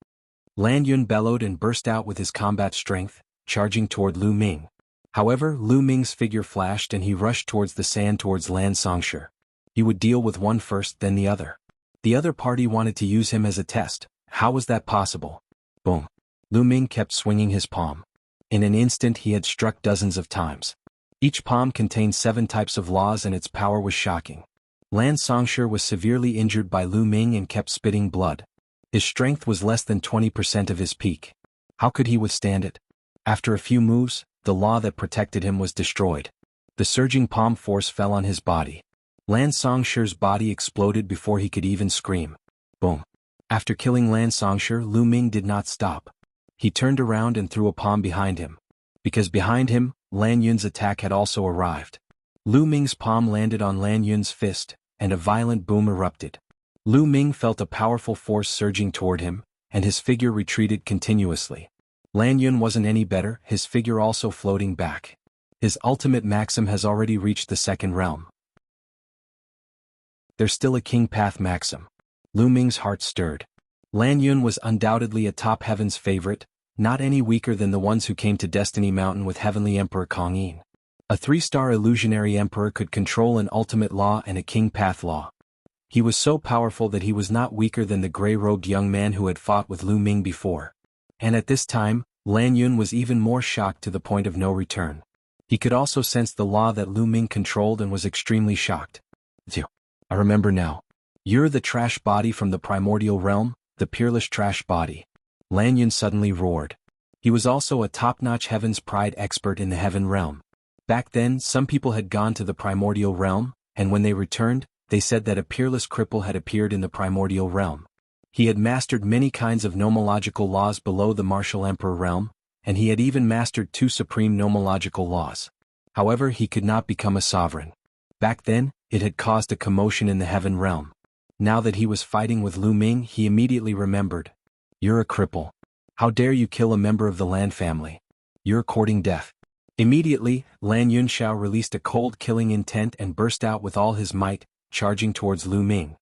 LAN Yun bellowed and burst out with his combat strength, charging toward Lu Ming. However, Lu Ming's figure flashed and he rushed towards the sand towards Lan Songshi. He would deal with one first, then the other. The other party wanted to use him as a test. How was that possible? Boom. Lu Ming kept swinging his palm. In an instant he had struck dozens of times. Each palm contained 7 types of laws and its power was shocking. Lan Songshi was severely injured by Lu Ming and kept spitting blood. His strength was less than 20% of his peak. How could he withstand it? After a few moves, the law that protected him was destroyed. The surging palm force fell on his body. Lan Songshi's body exploded before he could even scream. Boom. After killing Lan Songshi, Lu Ming did not stop. He turned around and threw a palm behind him. Because behind him, LAN Yun's attack had also arrived. Lu Ming's palm landed on LAN Yun's fist, and a violent boom erupted. Lu Ming felt a powerful force surging toward him, and his figure retreated continuously. LAN Yun wasn't any better, his figure also floating back. His ultimate maxim has already reached the 2nd realm. There's still a king path maxim. Lu Ming's heart stirred. LAN Yun was undoubtedly a top heaven's favorite, not any weaker than the ones who came to Destiny Mountain with Heavenly Emperor Kong Yin. A 3-star illusionary emperor could control an ultimate law and a king path law. He was so powerful that he was not weaker than the gray-robed young man who had fought with Lu Ming before. And at this time, LAN Yun was even more shocked to the point of no return. He could also sense the law that Lu Ming controlled and was extremely shocked. I remember now. You're the trash body from the primordial realm, the peerless trash body. LAN Yun suddenly roared. He was also a top-notch Heaven's Pride expert in the Heaven realm. Back then, some people had gone to the primordial realm, and when they returned, they said that a peerless cripple had appeared in the primordial realm. He had mastered many kinds of nomological laws below the martial emperor realm, and he had even mastered 2 supreme nomological laws. However, he could not become a sovereign. Back then, it had caused a commotion in the Heaven realm. Now that he was fighting with Lu Ming, he immediately remembered. You're a cripple. How dare you kill a member of the Lan family? You're courting death. Immediately, LAN Yun released a cold killing intent and burst out with all his might, charging towards Lu Ming.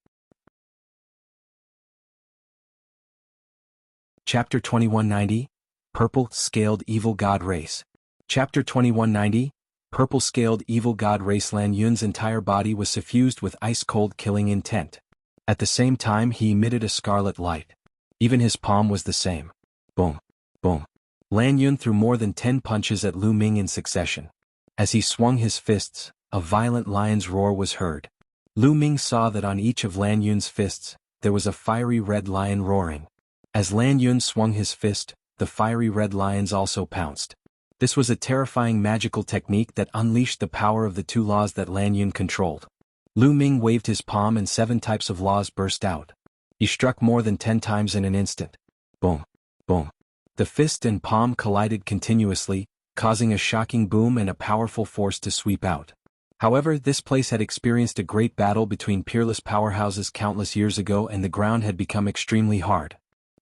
Chapter 2190, Purple-Scaled Evil God Race. Chapter 2190, Purple-Scaled Evil God Race. LAN Yun's entire body was suffused with ice-cold killing intent. At the same time he emitted a scarlet light. Even his palm was the same. Boom. Boom. LAN Yun threw more than 10 punches at Lu Ming in succession. As he swung his fists, a violent lion's roar was heard. Lu Ming saw that on each of LAN Yun's fists, there was a fiery red lion roaring. As LAN Yun swung his fist, the fiery red lions also pounced. This was a terrifying magical technique that unleashed the power of the 2 laws that LAN Yun controlled. Lu Ming waved his palm and 7 types of laws burst out. He struck more than 10 times in an instant. Boom. Boom. The fist and palm collided continuously, causing a shocking boom and a powerful force to sweep out. However, this place had experienced a great battle between peerless powerhouses countless years ago and the ground had become extremely hard.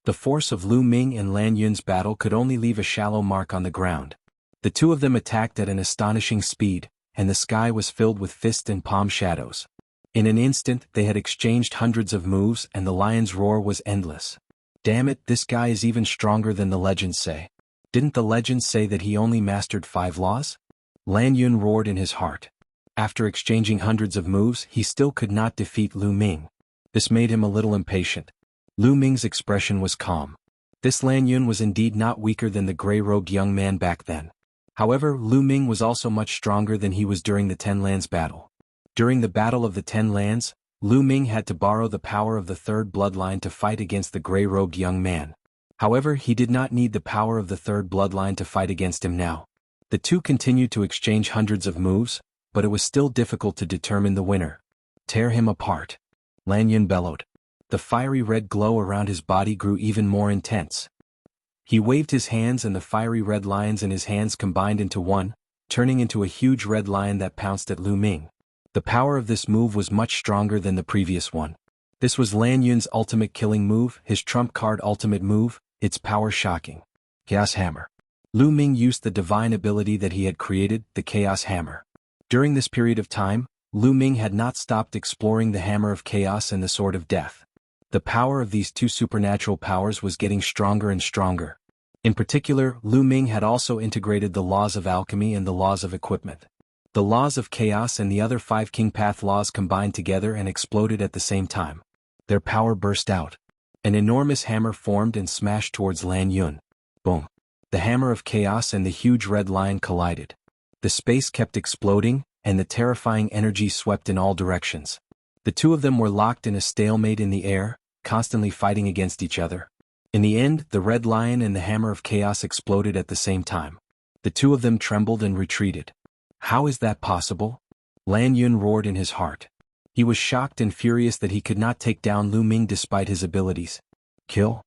The force of Lu Ming and LAN Yun's battle could only leave a shallow mark on the ground. The 2 of them attacked at an astonishing speed, and the sky was filled with fist and palm shadows. In an instant they had exchanged hundreds of moves and the lion's roar was endless. Damn it, this guy is even stronger than the legends say. Didn't the legends say that he only mastered 5 laws? LAN Yun roared in his heart. After exchanging hundreds of moves, he still could not defeat Lu Ming. This made him a little impatient. Lu Ming's expression was calm. This LAN Yun was indeed not weaker than the gray-robed young man back then. However, Lu Ming was also much stronger than he was during the 10 Lands battle. During the Battle of the 10 Lands, Lu Ming had to borrow the power of the 3rd bloodline to fight against the gray-robed young man. However, he did not need the power of the 3rd bloodline to fight against him now. The 2 continued to exchange hundreds of moves, but it was still difficult to determine the winner. Tear him apart. LAN Yun bellowed. The fiery red glow around his body grew even more intense. He waved his hands and the fiery red lions in his hands combined into one, turning into a huge red lion that pounced at Lu Ming. The power of this move was much stronger than the previous one. This was LAN Yun's ultimate killing move, his trump card ultimate move, its power shocking. Chaos Hammer. Lu Ming used the divine ability that he had created, the Chaos Hammer. During this period of time, Lu Ming had not stopped exploring the Hammer of Chaos and the Sword of Death. The power of these 2 supernatural powers was getting stronger and stronger. In particular, Lu Ming had also integrated the laws of alchemy and the laws of equipment. The laws of chaos and the other 5 King Path laws combined together and exploded at the same time. Their power burst out. An enormous hammer formed and smashed towards LAN Yun. Boom. The hammer of chaos and the huge red lion collided. The space kept exploding, and the terrifying energy swept in all directions. The 2 of them were locked in a stalemate in the air, constantly fighting against each other. In the end, the red lion and the hammer of chaos exploded at the same time. The 2 of them trembled and retreated. How is that possible? LAN Yun roared in his heart. He was shocked and furious that he could not take down Lu Ming despite his abilities. Kill?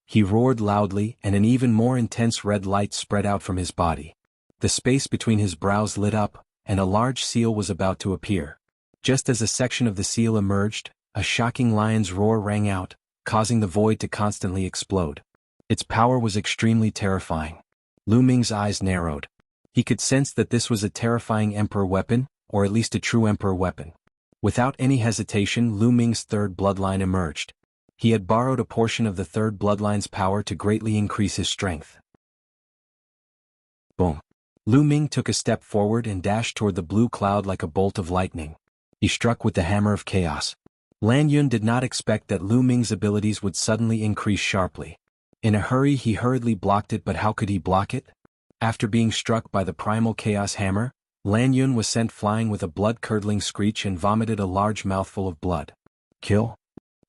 He roared loudly and an even more intense red light spread out from his body. The space between his brows lit up, and a large seal was about to appear. Just as a section of the seal emerged, a shocking lion's roar rang out, causing the void to constantly explode. Its power was extremely terrifying. Lu Ming's eyes narrowed. He could sense that this was a terrifying emperor weapon, or at least a true emperor weapon. Without any hesitation, Lu Ming's 3rd bloodline emerged. He had borrowed a portion of the 3rd bloodline's power to greatly increase his strength. Boom. Lu Ming took a step forward and dashed toward the blue cloud like a bolt of lightning. He struck with the hammer of chaos. LAN Yun did not expect that Lu Ming's abilities would suddenly increase sharply. In a hurry he hurriedly blocked it, but how could he block it? After being struck by the primal chaos hammer, LAN Yun was sent flying with a blood-curdling screech and vomited a large mouthful of blood. Kill?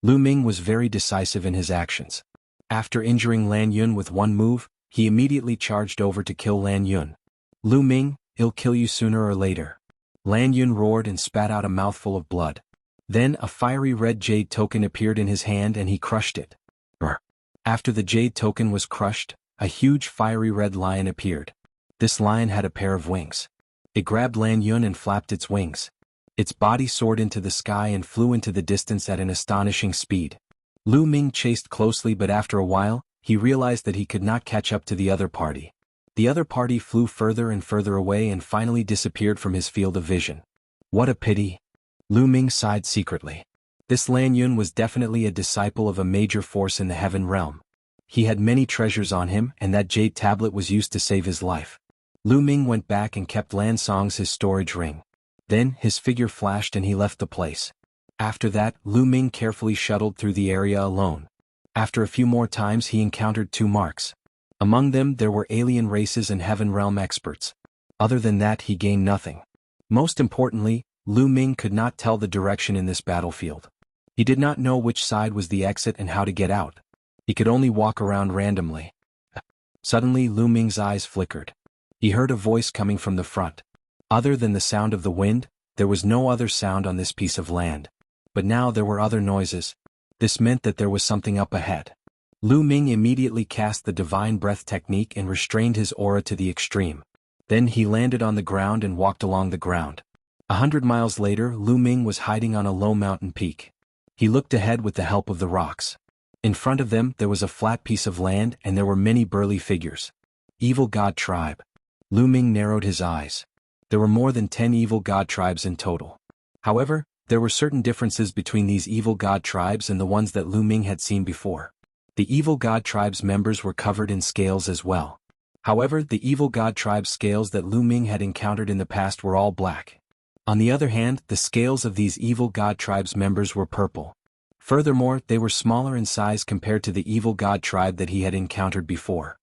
Lu Ming was very decisive in his actions. After injuring LAN Yun with one move, he immediately charged over to kill LAN Yun. Lu Ming, he'll kill you sooner or later. LAN Yun roared and spat out a mouthful of blood. Then a fiery red jade token appeared in his hand and he crushed it. Brr. After the jade token was crushed, a huge fiery red lion appeared. This lion had a pair of wings. It grabbed LAN Yun and flapped its wings. Its body soared into the sky and flew into the distance at an astonishing speed. Lu Ming chased closely, but after a while, he realized that he could not catch up to the other party. The other party flew further and further away and finally disappeared from his field of vision. What a pity. Lu Ming sighed secretly. This LAN Yun was definitely a disciple of a major force in the heaven realm. He had many treasures on him, and that jade tablet was used to save his life. Lu Ming went back and kept Lan Song's his storage ring. Then, his figure flashed and he left the place. After that, Lu Ming carefully shuttled through the area alone. After a few more times he encountered two marks. Among them there were alien races and heaven realm experts. Other than that he gained nothing. Most importantly, Lu Ming could not tell the direction in this battlefield. He did not know which side was the exit and how to get out. He could only walk around randomly. Suddenly Lu Ming's eyes flickered. He heard a voice coming from the front. Other than the sound of the wind, there was no other sound on this piece of land. But now there were other noises. This meant that there was something up ahead. Lu Ming immediately cast the divine breath technique and restrained his aura to the extreme. Then he landed on the ground and walked along the ground. 100 miles later, Lu Ming was hiding on a low mountain peak. He looked ahead with the help of the rocks. In front of them there was a flat piece of land and there were many burly figures. Evil God Tribe. Lu Ming narrowed his eyes. There were more than 10 evil god tribes in total. However, there were certain differences between these evil god tribes and the ones that Lu Ming had seen before. The evil god tribe's members were covered in scales as well. However, the evil god tribe's scales that Lu Ming had encountered in the past were all black. On the other hand, the scales of these evil god tribe's members were purple. Furthermore, they were smaller in size compared to the evil god tribe that he had encountered before.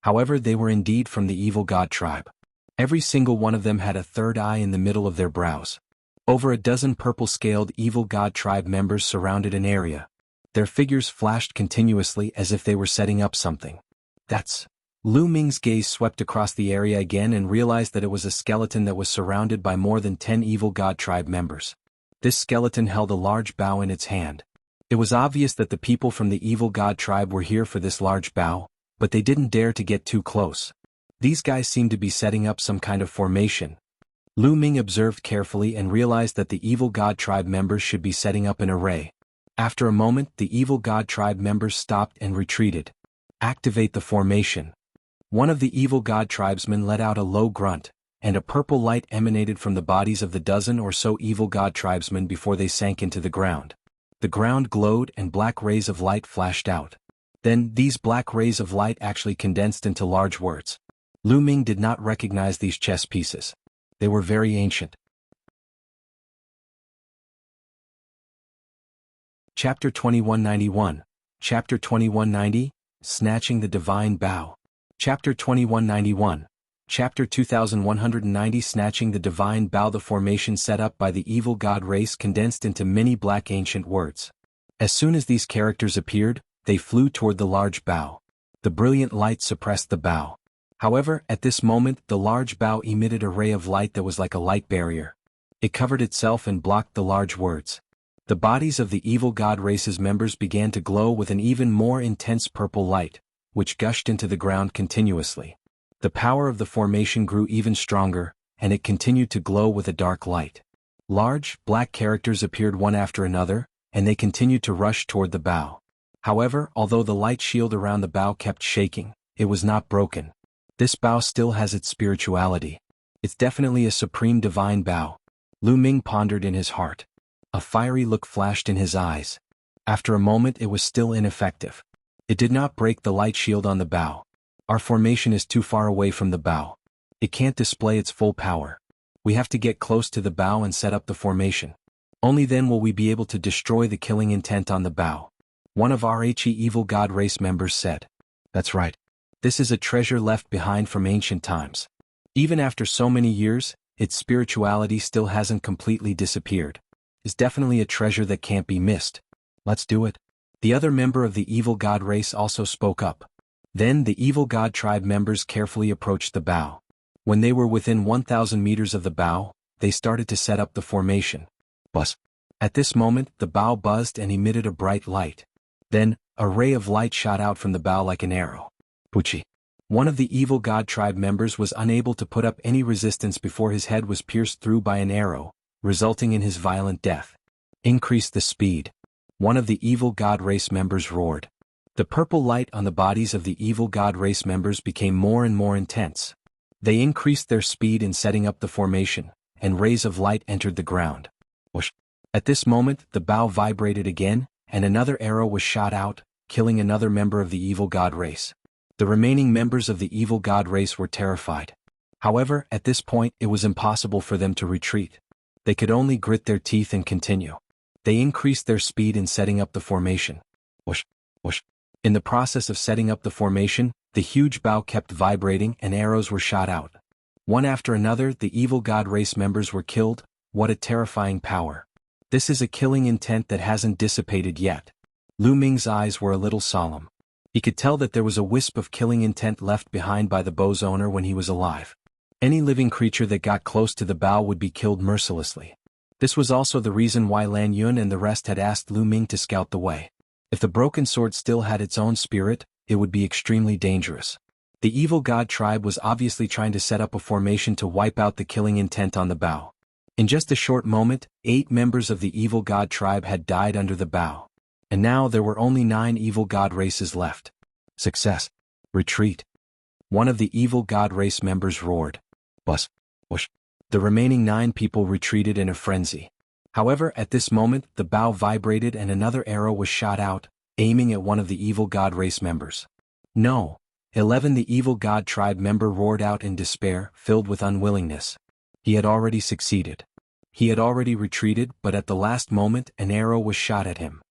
However, they were indeed from the evil god tribe. Every single one of them had a third eye in the middle of their brows. Over a dozen purple-scaled evil god tribe members surrounded an area. Their figures flashed continuously as if they were setting up something. That's... Lu Ming's gaze swept across the area again and realized that it was a skeleton that was surrounded by more than 10 evil god tribe members. This skeleton held a large bow in its hand. It was obvious that the people from the evil god tribe were here for this large bow, but they didn't dare to get too close. These guys seemed to be setting up some kind of formation. Lu Ming observed carefully and realized that the evil god tribe members should be setting up an array. After a moment, the evil god tribe members stopped and retreated. Activate the formation. One of the evil god tribesmen let out a low grunt, and a purple light emanated from the bodies of the dozen or so evil god tribesmen before they sank into the ground. The ground glowed and black rays of light flashed out. Then, these black rays of light actually condensed into large words. Lu Ming did not recognize these chess pieces. They were very ancient. Chapter 2191. Chapter 2190, Snatching the Divine Bow. Chapter 2191. Chapter 2190 Snatching the Divine Bow. The formation set up by the evil god race condensed into many black ancient words. As soon as these characters appeared, they flew toward the large bow. The brilliant light suppressed the bow. However, at this moment the large bow emitted a ray of light that was like a light barrier. It covered itself and blocked the large words. The bodies of the evil god race's members began to glow with an even more intense purple light, which gushed into the ground continuously. The power of the formation grew even stronger, and it continued to glow with a dark light. Large, black characters appeared one after another, and they continued to rush toward the bow. However, although the light shield around the bow kept shaking, it was not broken. This bow still has its spirituality. It's definitely a supreme divine bow. Lu Ming pondered in his heart. A fiery look flashed in his eyes. After a moment it was still ineffective. It did not break the light shield on the bow. Our formation is too far away from the bow. It can't display its full power. We have to get close to the bow and set up the formation. Only then will we be able to destroy the killing intent on the bow. One of our evil god race members said. That's right. This is a treasure left behind from ancient times. Even after so many years, its spirituality still hasn't completely disappeared. It's definitely a treasure that can't be missed. Let's do it. The other member of the evil god race also spoke up. Then the evil god tribe members carefully approached the bow. When they were within 1,000 meters of the bow, they started to set up the formation. Buzz. At this moment, the bow buzzed and emitted a bright light. Then, a ray of light shot out from the bow like an arrow. Pucci. One of the evil god tribe members was unable to put up any resistance before his head was pierced through by an arrow, resulting in his violent death. Increase the speed. One of the evil god race members roared. The purple light on the bodies of the evil god race members became more and more intense. They increased their speed in setting up the formation, and rays of light entered the ground. Whoosh. At this moment, the bow vibrated again, and another arrow was shot out, killing another member of the evil god race. The remaining members of the evil god race were terrified. However, at this point it was impossible for them to retreat. They could only grit their teeth and continue. They increased their speed in setting up the formation. Whoosh, whoosh. In the process of setting up the formation, the huge bow kept vibrating and arrows were shot out. One after another, the evil god race members were killed. What a terrifying power. This is a killing intent that hasn't dissipated yet. Lu Ming's eyes were a little solemn. He could tell that there was a wisp of killing intent left behind by the bow's owner when he was alive. Any living creature that got close to the bow would be killed mercilessly. This was also the reason why LAN Yun and the rest had asked Lu Ming to scout the way. If the broken sword still had its own spirit, it would be extremely dangerous. The evil god tribe was obviously trying to set up a formation to wipe out the killing intent on the bow. In just a short moment, 8 members of the evil god tribe had died under the bow. And now there were only 9 evil god races left. Success. Retreat. One of the evil god race members roared. Bus. Whoosh. The remaining 9 people retreated in a frenzy. However, at this moment, the bow vibrated and another arrow was shot out, aiming at one of the evil god race members. No. 11 The evil god tribe member roared out in despair, filled with unwillingness. He had already succeeded. He had already retreated, but at the last moment an arrow was shot at him.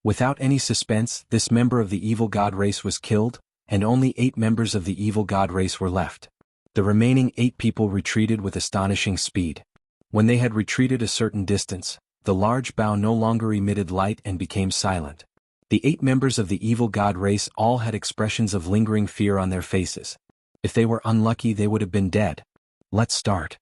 Without any suspense, this member of the evil god race was killed, and only 8 members of the evil god race were left. The remaining 8 people retreated with astonishing speed. When they had retreated a certain distance, the large bow no longer emitted light and became silent. The 8 members of the evil god race all had expressions of lingering fear on their faces. If they were unlucky, they would have been dead. Let's start.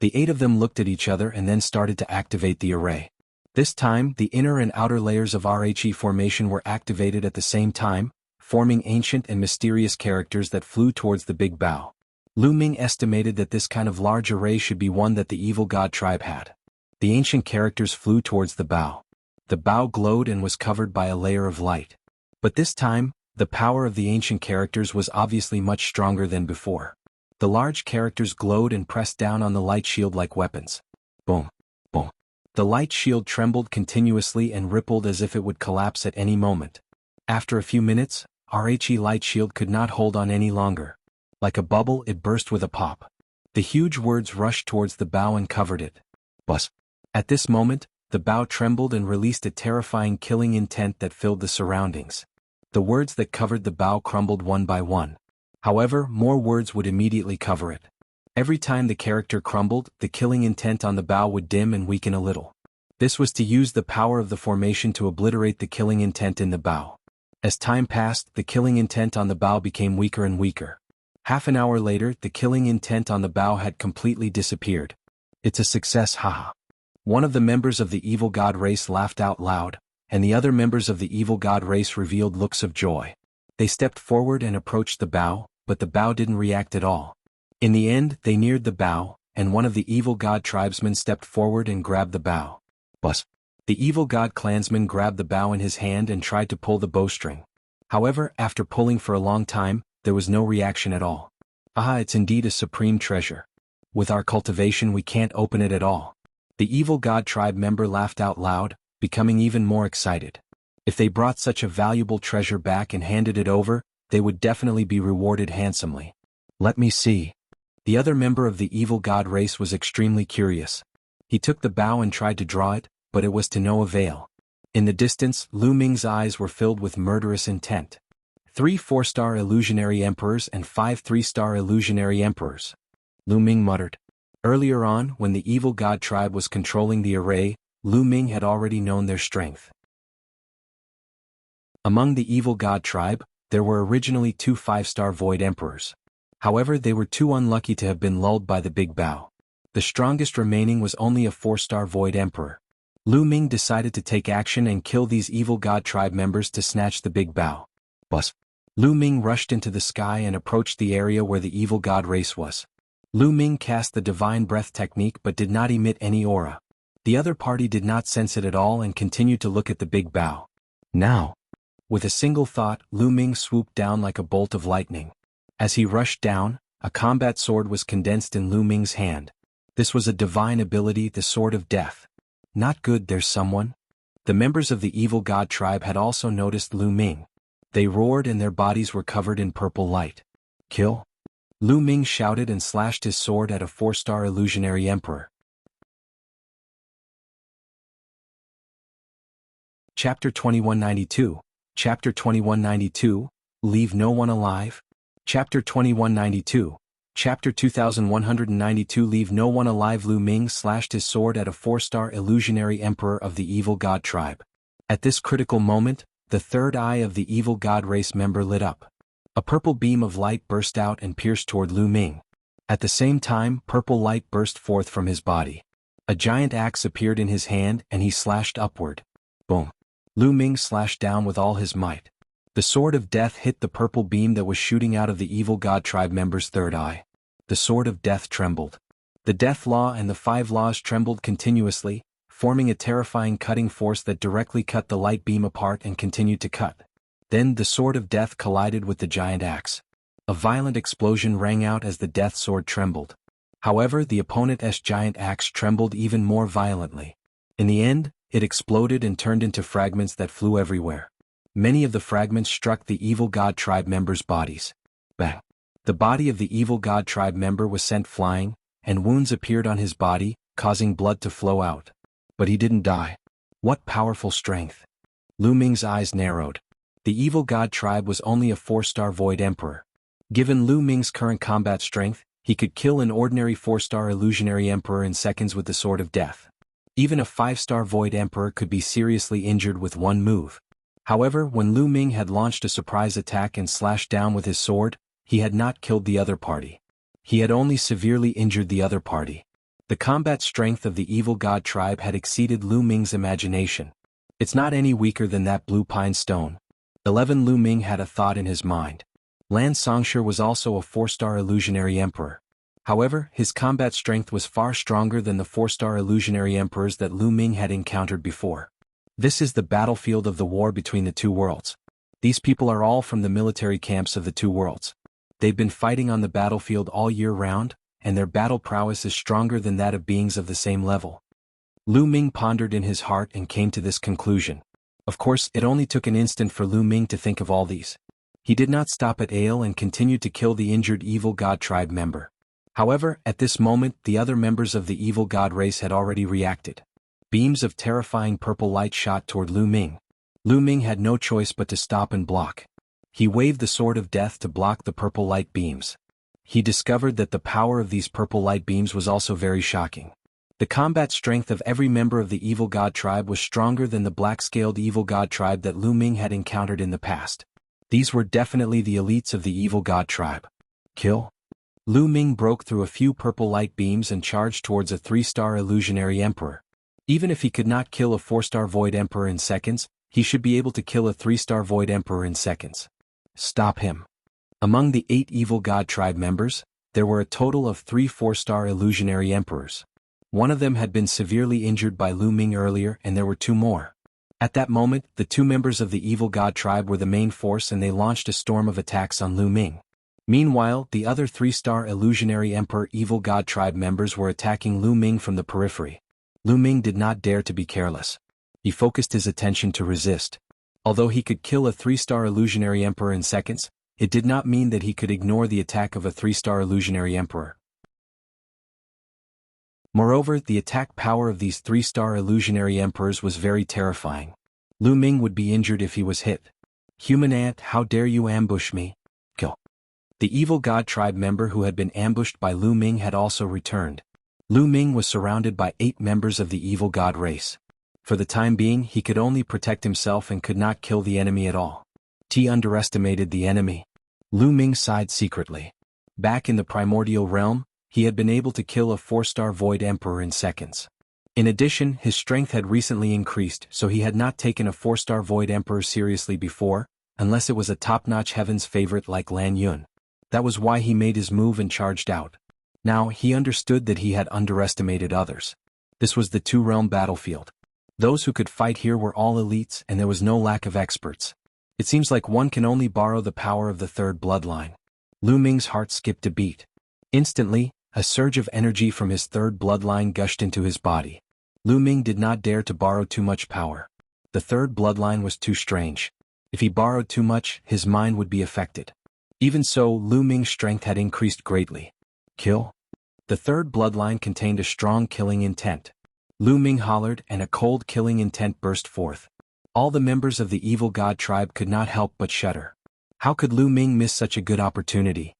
The 8 of them looked at each other and then started to activate the array. This time, the inner and outer layers of RHE formation were activated at the same time, forming ancient and mysterious characters that flew towards the big bow. Lu Ming estimated that this kind of large array should be one that the evil god tribe had. The ancient characters flew towards the bow. The bow glowed and was covered by a layer of light. But this time, the power of the ancient characters was obviously much stronger than before. The large characters glowed and pressed down on the light shield like weapons. Boom, boom. The light shield trembled continuously and rippled as if it would collapse at any moment. After a few minutes, RHE light shield could not hold on any longer. Like a bubble, it burst with a pop. The huge words rushed towards the bow and covered it. Buzz. At this moment, the bow trembled and released a terrifying killing intent that filled the surroundings. The words that covered the bow crumbled one by one. However, more words would immediately cover it. Every time the character crumbled, the killing intent on the bow would dim and weaken a little. This was to use the power of the formation to obliterate the killing intent in the bow. As time passed, the killing intent on the bow became weaker and weaker. Half an hour later, the killing intent on the bow had completely disappeared. It's a success, haha. One of the members of the evil god race laughed out loud, and the other members of the evil god race revealed looks of joy. They stepped forward and approached the bow, but the bow didn't react at all. In the end, they neared the bow, and one of the evil god tribesmen stepped forward and grabbed the bow. Buzz. The evil god clansman grabbed the bow in his hand and tried to pull the bowstring. However, after pulling for a long time, there was no reaction at all. Ah, it's indeed a supreme treasure. With our cultivation we can't open it at all. The evil god tribe member laughed out loud, becoming even more excited. If they brought such a valuable treasure back and handed it over, they would definitely be rewarded handsomely. Let me see. The other member of the evil god race was extremely curious. He took the bow and tried to draw it, but it was to no avail. In the distance, Lu Ming's eyes were filled with murderous intent. 3 4-star illusionary emperors and 5 3-star illusionary emperors. Lu Ming muttered. Earlier on, when the evil god tribe was controlling the array, Lu Ming had already known their strength. Among the evil god tribe, there were originally 2 5-star void emperors. However, they were too unlucky to have been lulled by the big bow. The strongest remaining was only a 4-star void emperor. Lu Ming decided to take action and kill these evil god tribe members to snatch the big bow. Buzz. Lu Ming rushed into the sky and approached the area where the evil god race was. Lu Ming cast the divine breath technique but did not emit any aura. The other party did not sense it at all and continued to look at the big bow. Now, With a single thought, Lu Ming swooped down like a bolt of lightning. As he rushed down, a combat sword was condensed in Lu Ming's hand. This was a divine ability, the Sword of Death. Not good, there's someone. The members of the evil god tribe had also noticed Lu Ming. They roared and their bodies were covered in purple light. Kill? Lu Ming shouted and slashed his sword at a 4-star illusionary emperor. Chapter 2192. Chapter 2192, Leave No One Alive? Chapter 2192. Chapter 2192 Leave No One Alive. Lu Ming slashed his sword at a 4-star illusionary emperor of the evil god tribe. At this critical moment, the third eye of the evil god race member lit up. A purple beam of light burst out and pierced toward Lu Ming. At the same time, purple light burst forth from his body. A giant axe appeared in his hand and he slashed upward. Boom. Lu Ming slashed down with all his might. The Sword of Death hit the purple beam that was shooting out of the evil god tribe member's third eye. The Sword of Death trembled. The Death Law and the 5 laws trembled continuously, forming a terrifying cutting force that directly cut the light beam apart and continued to cut. Then the Sword of Death collided with the giant axe. A violent explosion rang out as the Death Sword trembled. However, the opponent's giant axe trembled even more violently. In the end, it exploded and turned into fragments that flew everywhere. Many of the fragments struck the evil god tribe members' bodies. Bang! The body of the evil god tribe member was sent flying, and wounds appeared on his body, causing blood to flow out. But he didn't die. What powerful strength! Lu Ming's eyes narrowed. The evil god tribe was only a 4-star void emperor. Given Lu Ming's current combat strength, he could kill an ordinary 4-star illusionary emperor in seconds with the Sword of Death. Even a 5-star void emperor could be seriously injured with one move. However, when Lu Ming had launched a surprise attack and slashed down with his sword, he had not killed the other party. He had only severely injured the other party. The combat strength of the evil god tribe had exceeded Lu Ming's imagination. It's not any weaker than that blue pine stone. 11 Lu Ming had a thought in his mind. Lan Songshi was also a 4-star illusionary emperor. However, his combat strength was far stronger than the 4-star illusionary emperors that Lu Ming had encountered before. This is the battlefield of the war between the two worlds. These people are all from the military camps of the two worlds. They've been fighting on the battlefield all year round, and their battle prowess is stronger than that of beings of the same level. Lu Ming pondered in his heart and came to this conclusion. Of course, it only took an instant for Lu Ming to think of all these. He did not stop at Ale and continued to kill the injured evil god tribe member. However, at this moment, the other members of the evil god race had already reacted. Beams of terrifying purple light shot toward Lu Ming. Lu Ming had no choice but to stop and block. He waved the Sword of Death to block the purple light beams. He discovered that the power of these purple light beams was also very shocking. The combat strength of every member of the evil god tribe was stronger than the black-scaled evil god tribe that Lu Ming had encountered in the past. These were definitely the elites of the evil god tribe. Kill? Lu Ming broke through a few purple light beams and charged towards a 3-star illusionary emperor. Even if he could not kill a 4-star void emperor in seconds, he should be able to kill a 3-star void emperor in seconds. Stop him. Among the 8 evil god tribe members, there were a total of 3 4-star illusionary emperors. One of them had been severely injured by Lu Ming earlier and there were 2 more. At that moment, the 2 members of the evil god tribe were the main force and they launched a storm of attacks on Lu Ming. Meanwhile, the other 3-star illusionary emperor evil god tribe members were attacking Lu Ming from the periphery. Lu Ming did not dare to be careless. He focused his attention to resist. Although he could kill a 3-star illusionary emperor in seconds, it did not mean that he could ignore the attack of a 3-star illusionary emperor. Moreover, the attack power of these 3-star illusionary emperors was very terrifying. Lu Ming would be injured if he was hit. Human ant, how dare you ambush me? Kill. The evil god tribe member who had been ambushed by Lu Ming had also returned. Lu Ming was surrounded by 8 members of the evil god race. For the time being, he could only protect himself and could not kill the enemy at all. He underestimated the enemy. Lu Ming sighed secretly. Back in the primordial realm, he had been able to kill a 4-star void emperor in seconds. In addition, his strength had recently increased, so he had not taken a 4-star void emperor seriously before, unless it was a top-notch heaven's favorite like LAN Yun. That was why he made his move and charged out. Now, he understood that he had underestimated others. This was the 2-realm battlefield. Those who could fight here were all elites and there was no lack of experts. It seems like one can only borrow the power of the third bloodline. Lu Ming's heart skipped a beat. Instantly, a surge of energy from his third bloodline gushed into his body. Lu Ming did not dare to borrow too much power. The third bloodline was too strange. If he borrowed too much, his mind would be affected. Even so, Lu Ming's strength had increased greatly. Kill? The third bloodline contained a strong killing intent. Lu Ming hollered, and a cold killing intent burst forth. All the members of the evil god tribe could not help but shudder. How could Lu Ming miss such a good opportunity?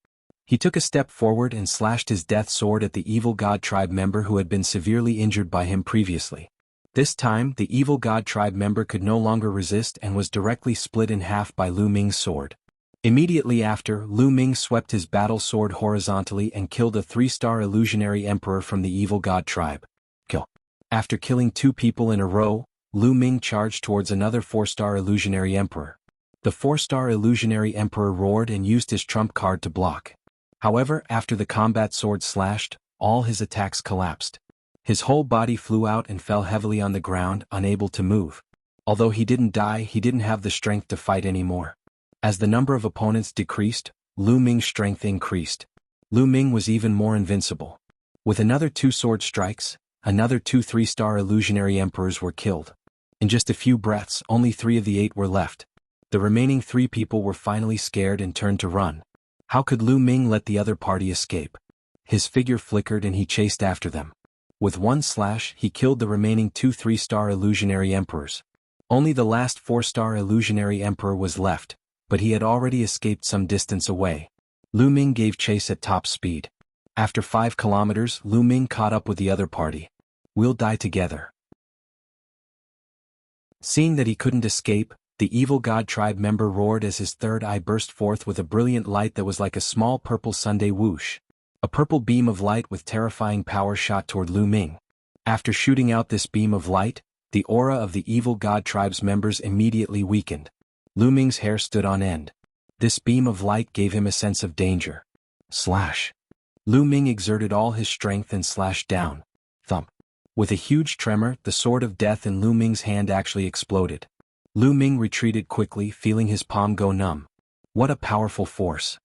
He took a step forward and slashed his death sword at the evil god tribe member who had been severely injured by him previously. This time, the evil god tribe member could no longer resist and was directly split in half by Lu Ming's sword. Immediately after, Lu Ming swept his battle sword horizontally and killed a 3-star illusionary emperor from the evil god tribe. Kill. After killing 2 people in a row, Lu Ming charged towards another 4-star illusionary emperor. The 4-star illusionary emperor roared and used his trump card to block. However, after the combat sword slashed, all his attacks collapsed. His whole body flew out and fell heavily on the ground, unable to move. Although he didn't die, he didn't have the strength to fight anymore. As the number of opponents decreased, Lu Ming's strength increased. Lu Ming was even more invincible. With another 2 sword strikes, another 2 3-star illusionary emperors were killed. In just a few breaths, only 3 of the 8 were left. The remaining 3 people were finally scared and turned to run. How could Lu Ming let the other party escape? His figure flickered and he chased after them. With one slash, he killed the remaining 2 3-star illusionary emperors. Only the last 4-star illusionary emperor was left, but he had already escaped some distance away. Lu Ming gave chase at top speed. After 5 kilometers, Lu Ming caught up with the other party. We'll die together. Seeing that he couldn't escape, the evil god tribe member roared as his third eye burst forth with a brilliant light that was like a small purple Sunday whoosh. A purple beam of light with terrifying power shot toward Lu Ming. After shooting out this beam of light, the aura of the evil god tribe's members immediately weakened. Lu Ming's hair stood on end. This beam of light gave him a sense of danger. Slash. Lu Ming exerted all his strength and slashed down. Thump. With a huge tremor, the sword of death in Lu Ming's hand actually exploded. Lu Ming retreated quickly, feeling his palm go numb. What a powerful force.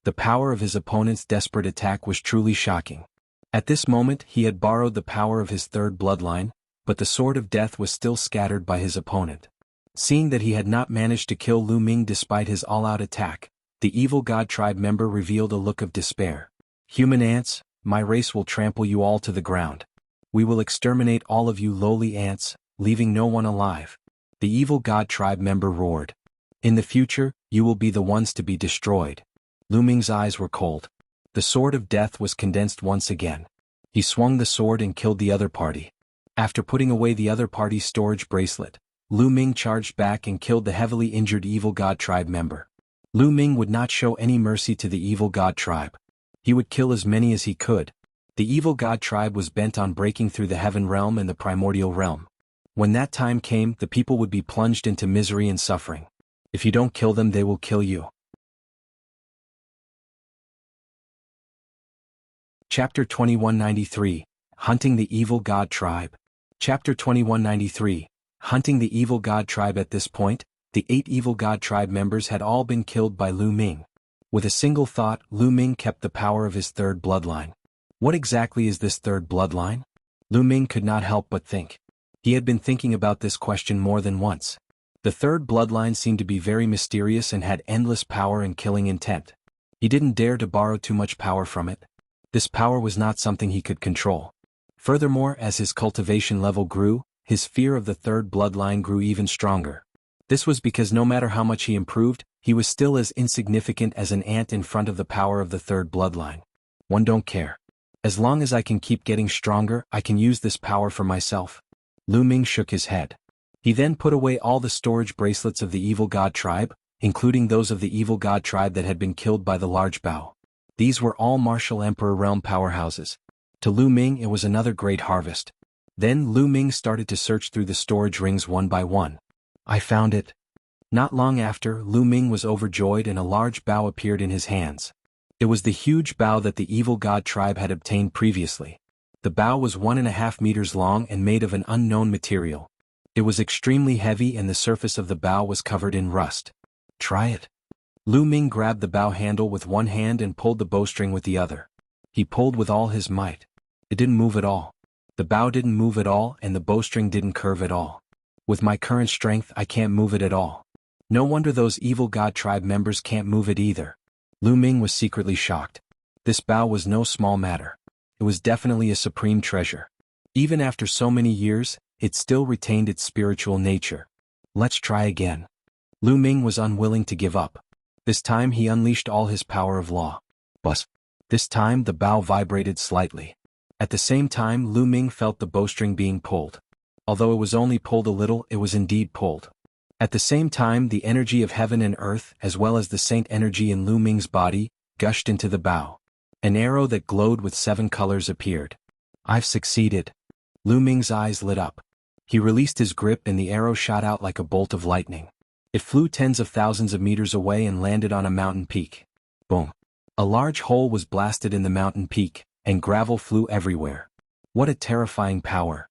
The power of his opponent's desperate attack was truly shocking. At this moment, he had borrowed the power of his third bloodline, but the sword of death was still scattered by his opponent. Seeing that he had not managed to kill Lu Ming despite his all-out attack, the evil god tribe member revealed a look of despair. Human ants, my race will trample you all to the ground. We will exterminate all of you lowly ants, leaving no one alive. The evil god tribe member roared. In the future, you will be the ones to be destroyed. Lu Ming's eyes were cold. The sword of death was condensed once again. He swung the sword and killed the other party. After putting away the other party's storage bracelet, Lu Ming charged back and killed the heavily injured evil god tribe member. Lu Ming would not show any mercy to the evil god tribe. He would kill as many as he could. The evil god tribe was bent on breaking through the heaven realm and the primordial realm. When that time came, the people would be plunged into misery and suffering. If you don't kill them, they will kill you. Chapter 2193, Hunting the Evil God Tribe. Chapter 2193, Hunting the Evil God Tribe. At this point, the 8 evil god tribe members had all been killed by Lu Ming. With a single thought, Lu Ming kept the power of his third bloodline. What exactly is this third bloodline? Lu Ming could not help but think. He had been thinking about this question more than once. The third bloodline seemed to be very mysterious and had endless power and killing intent. He didn't dare to borrow too much power from it. This power was not something he could control. Furthermore, as his cultivation level grew, his fear of the third bloodline grew even stronger. This was because no matter how much he improved, he was still as insignificant as an ant in front of the power of the third bloodline. One don't care. As long as I can keep getting stronger, I can use this power for myself. Lu Ming shook his head. He then put away all the storage bracelets of the evil god tribe, including those of the evil god tribe that had been killed by the large bow. These were all martial emperor realm powerhouses. To Lu Ming it was another great harvest. Then Lu Ming started to search through the storage rings one by one. I found it. Not long after, Lu Ming was overjoyed and a large bow appeared in his hands. It was the huge bow that the evil god tribe had obtained previously. The bow was 1.5 meters long and made of an unknown material. It was extremely heavy and the surface of the bow was covered in rust. Try it. Lu Ming grabbed the bow handle with one hand and pulled the bowstring with the other. He pulled with all his might. It didn't move at all. The bow didn't move at all and the bowstring didn't curve at all. With my current strength I can't move it at all. No wonder those evil god tribe members can't move it either. Lu Ming was secretly shocked. This bow was no small matter. It was definitely a supreme treasure. Even after so many years, it still retained its spiritual nature. Let's try again. Lu Ming was unwilling to give up. This time he unleashed all his power of law. But this time the bow vibrated slightly. At the same time Lu Ming felt the bowstring being pulled. Although it was only pulled a little, it was indeed pulled. At the same time the energy of heaven and earth as well as the saint energy in Lu Ming's body gushed into the bow. An arrow that glowed with 7 colors appeared. I've succeeded. Lu Ming's eyes lit up. He released his grip and the arrow shot out like a bolt of lightning. It flew tens of thousands of meters away and landed on a mountain peak. Boom. A large hole was blasted in the mountain peak, and gravel flew everywhere. What a terrifying power.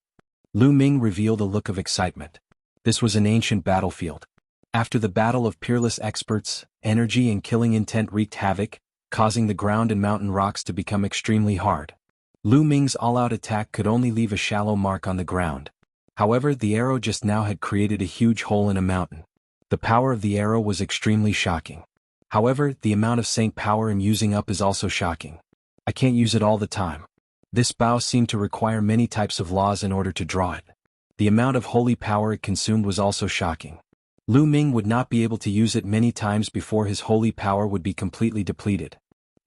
Lu Ming revealed a look of excitement. This was an ancient battlefield. After the battle of peerless experts, energy and killing intent wreaked havoc, causing the ground and mountain rocks to become extremely hard. Lu Ming's all-out attack could only leave a shallow mark on the ground. However, the arrow just now had created a huge hole in a mountain. The power of the arrow was extremely shocking. However, the amount of saint power I'm using up is also shocking. I can't use it all the time. This bow seemed to require many types of laws in order to draw it. The amount of holy power it consumed was also shocking. Lu Ming would not be able to use it many times before his holy power would be completely depleted.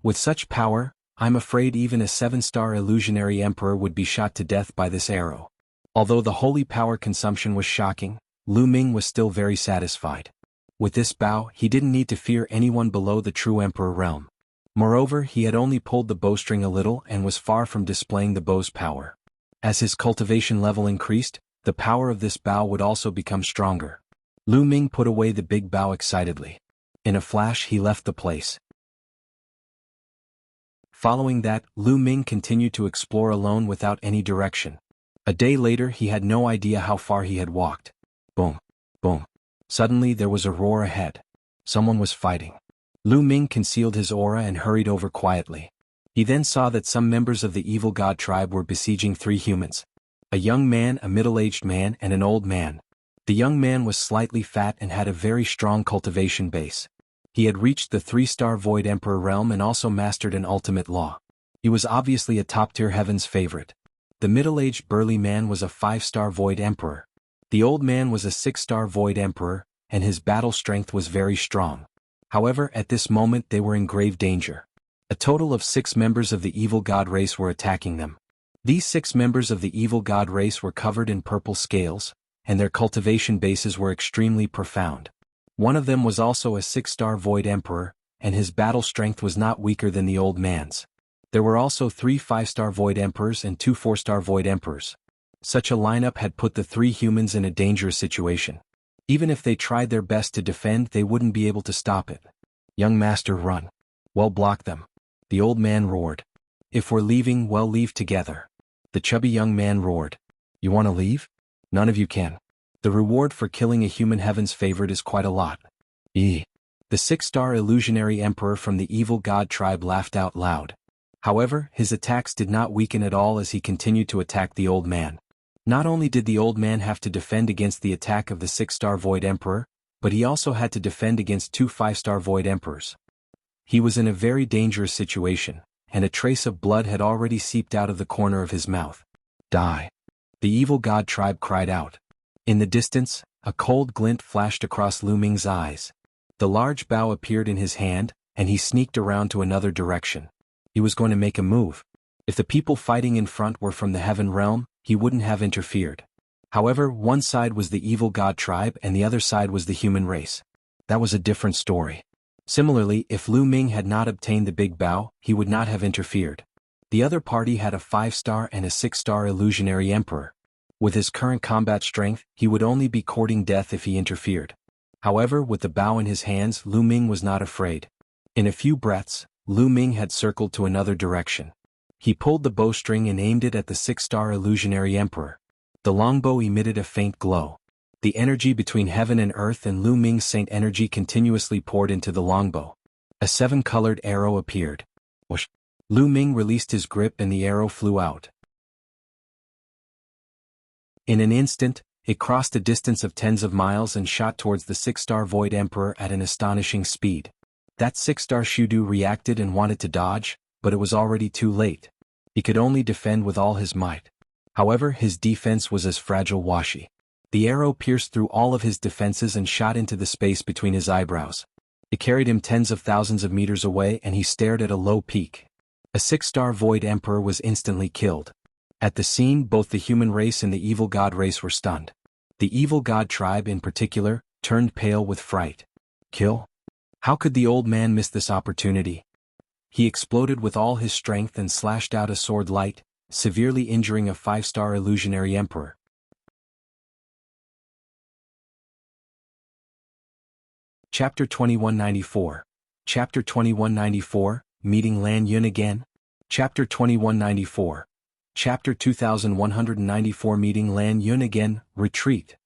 With such power, I'm afraid even a 7-star illusionary emperor would be shot to death by this arrow. Although the holy power consumption was shocking, Lu Ming was still very satisfied. With this bow, he didn't need to fear anyone below the true emperor realm. Moreover, he had only pulled the bowstring a little and was far from displaying the bow's power. As his cultivation level increased, the power of this bow would also become stronger. Lu Ming put away the big bow excitedly. In a flash he left the place. Following that, Lu Ming continued to explore alone without any direction. A day later he had no idea how far he had walked. Boom. Boom. Suddenly there was a roar ahead. Someone was fighting. Lu Ming concealed his aura and hurried over quietly. He then saw that some members of the evil god tribe were besieging 3 humans. A young man, a middle-aged man, and an old man. The young man was slightly fat and had a very strong cultivation base. He had reached the 3-star Void Emperor realm and also mastered an ultimate law. He was obviously a top-tier heaven's favorite. The middle-aged burly man was a 5-star Void Emperor. The old man was a 6-star Void Emperor, and his battle strength was very strong. However, at this moment they were in grave danger. A total of 6 members of the evil god race were attacking them. These 6 members of the evil god race were covered in purple scales, and their cultivation bases were extremely profound. One of them was also a 6-star Void Emperor, and his battle strength was not weaker than the old man's. There were also 3 5-star Void Emperors and 2 4-star Void Emperors. Such a lineup had put the 3 humans in a dangerous situation. Even if they tried their best to defend, they wouldn't be able to stop it. Young master, run. Well, block them. The old man roared. If we're leaving, well, leave together. The chubby young man roared. You want to leave? None of you can. The reward for killing a human heaven's favorite is quite a lot. The 6-star illusionary emperor from the evil god tribe laughed out loud. However, his attacks did not weaken at all as he continued to attack the old man. Not only did the old man have to defend against the attack of the 6-star Void Emperor, but he also had to defend against 2 5-star Void Emperors. He was in a very dangerous situation, and a trace of blood had already seeped out of the corner of his mouth. Die. The evil god tribe cried out. In the distance, a cold glint flashed across Lu Ming's eyes. The large bow appeared in his hand, and he sneaked around to another direction. He was going to make a move. If the people fighting in front were from the heaven realm, he wouldn't have interfered. However, one side was the evil god tribe and the other side was the human race. That was a different story. Similarly, if Lu Ming had not obtained the big bow, he would not have interfered. The other party had a 5-star and a 6-star illusionary emperor. With his current combat strength, he would only be courting death if he interfered. However, with the bow in his hands, Lu Ming was not afraid. In a few breaths, Lu Ming had circled to another direction. He pulled the bowstring and aimed it at the 6-star illusionary emperor. The longbow emitted a faint glow. The energy between heaven and earth and Lu Ming's saint energy continuously poured into the longbow. A 7-colored arrow appeared. Whoosh! Lu Ming released his grip and the arrow flew out. In an instant, it crossed a distance of tens of miles and shot towards the 6-star Void Emperor at an astonishing speed. That 6-star Shudu reacted and wanted to dodge, but it was already too late. He could only defend with all his might. However, his defense was as fragile washi. The arrow pierced through all of his defenses and shot into the space between his eyebrows. It carried him tens of thousands of meters away and he stared at a low peak. A 6-star Void Emperor was instantly killed. At the scene, both the human race and the evil god race were stunned. The evil god tribe in particular turned pale with fright. Kill? How could the old man miss this opportunity? He exploded with all his strength and slashed out a sword light, severely injuring a 5-star illusionary emperor. Chapter 2194. Chapter 2194, Meeting LAN Yun again? Chapter 2194. Chapter 2194 Meeting LAN Yun again, Retreat.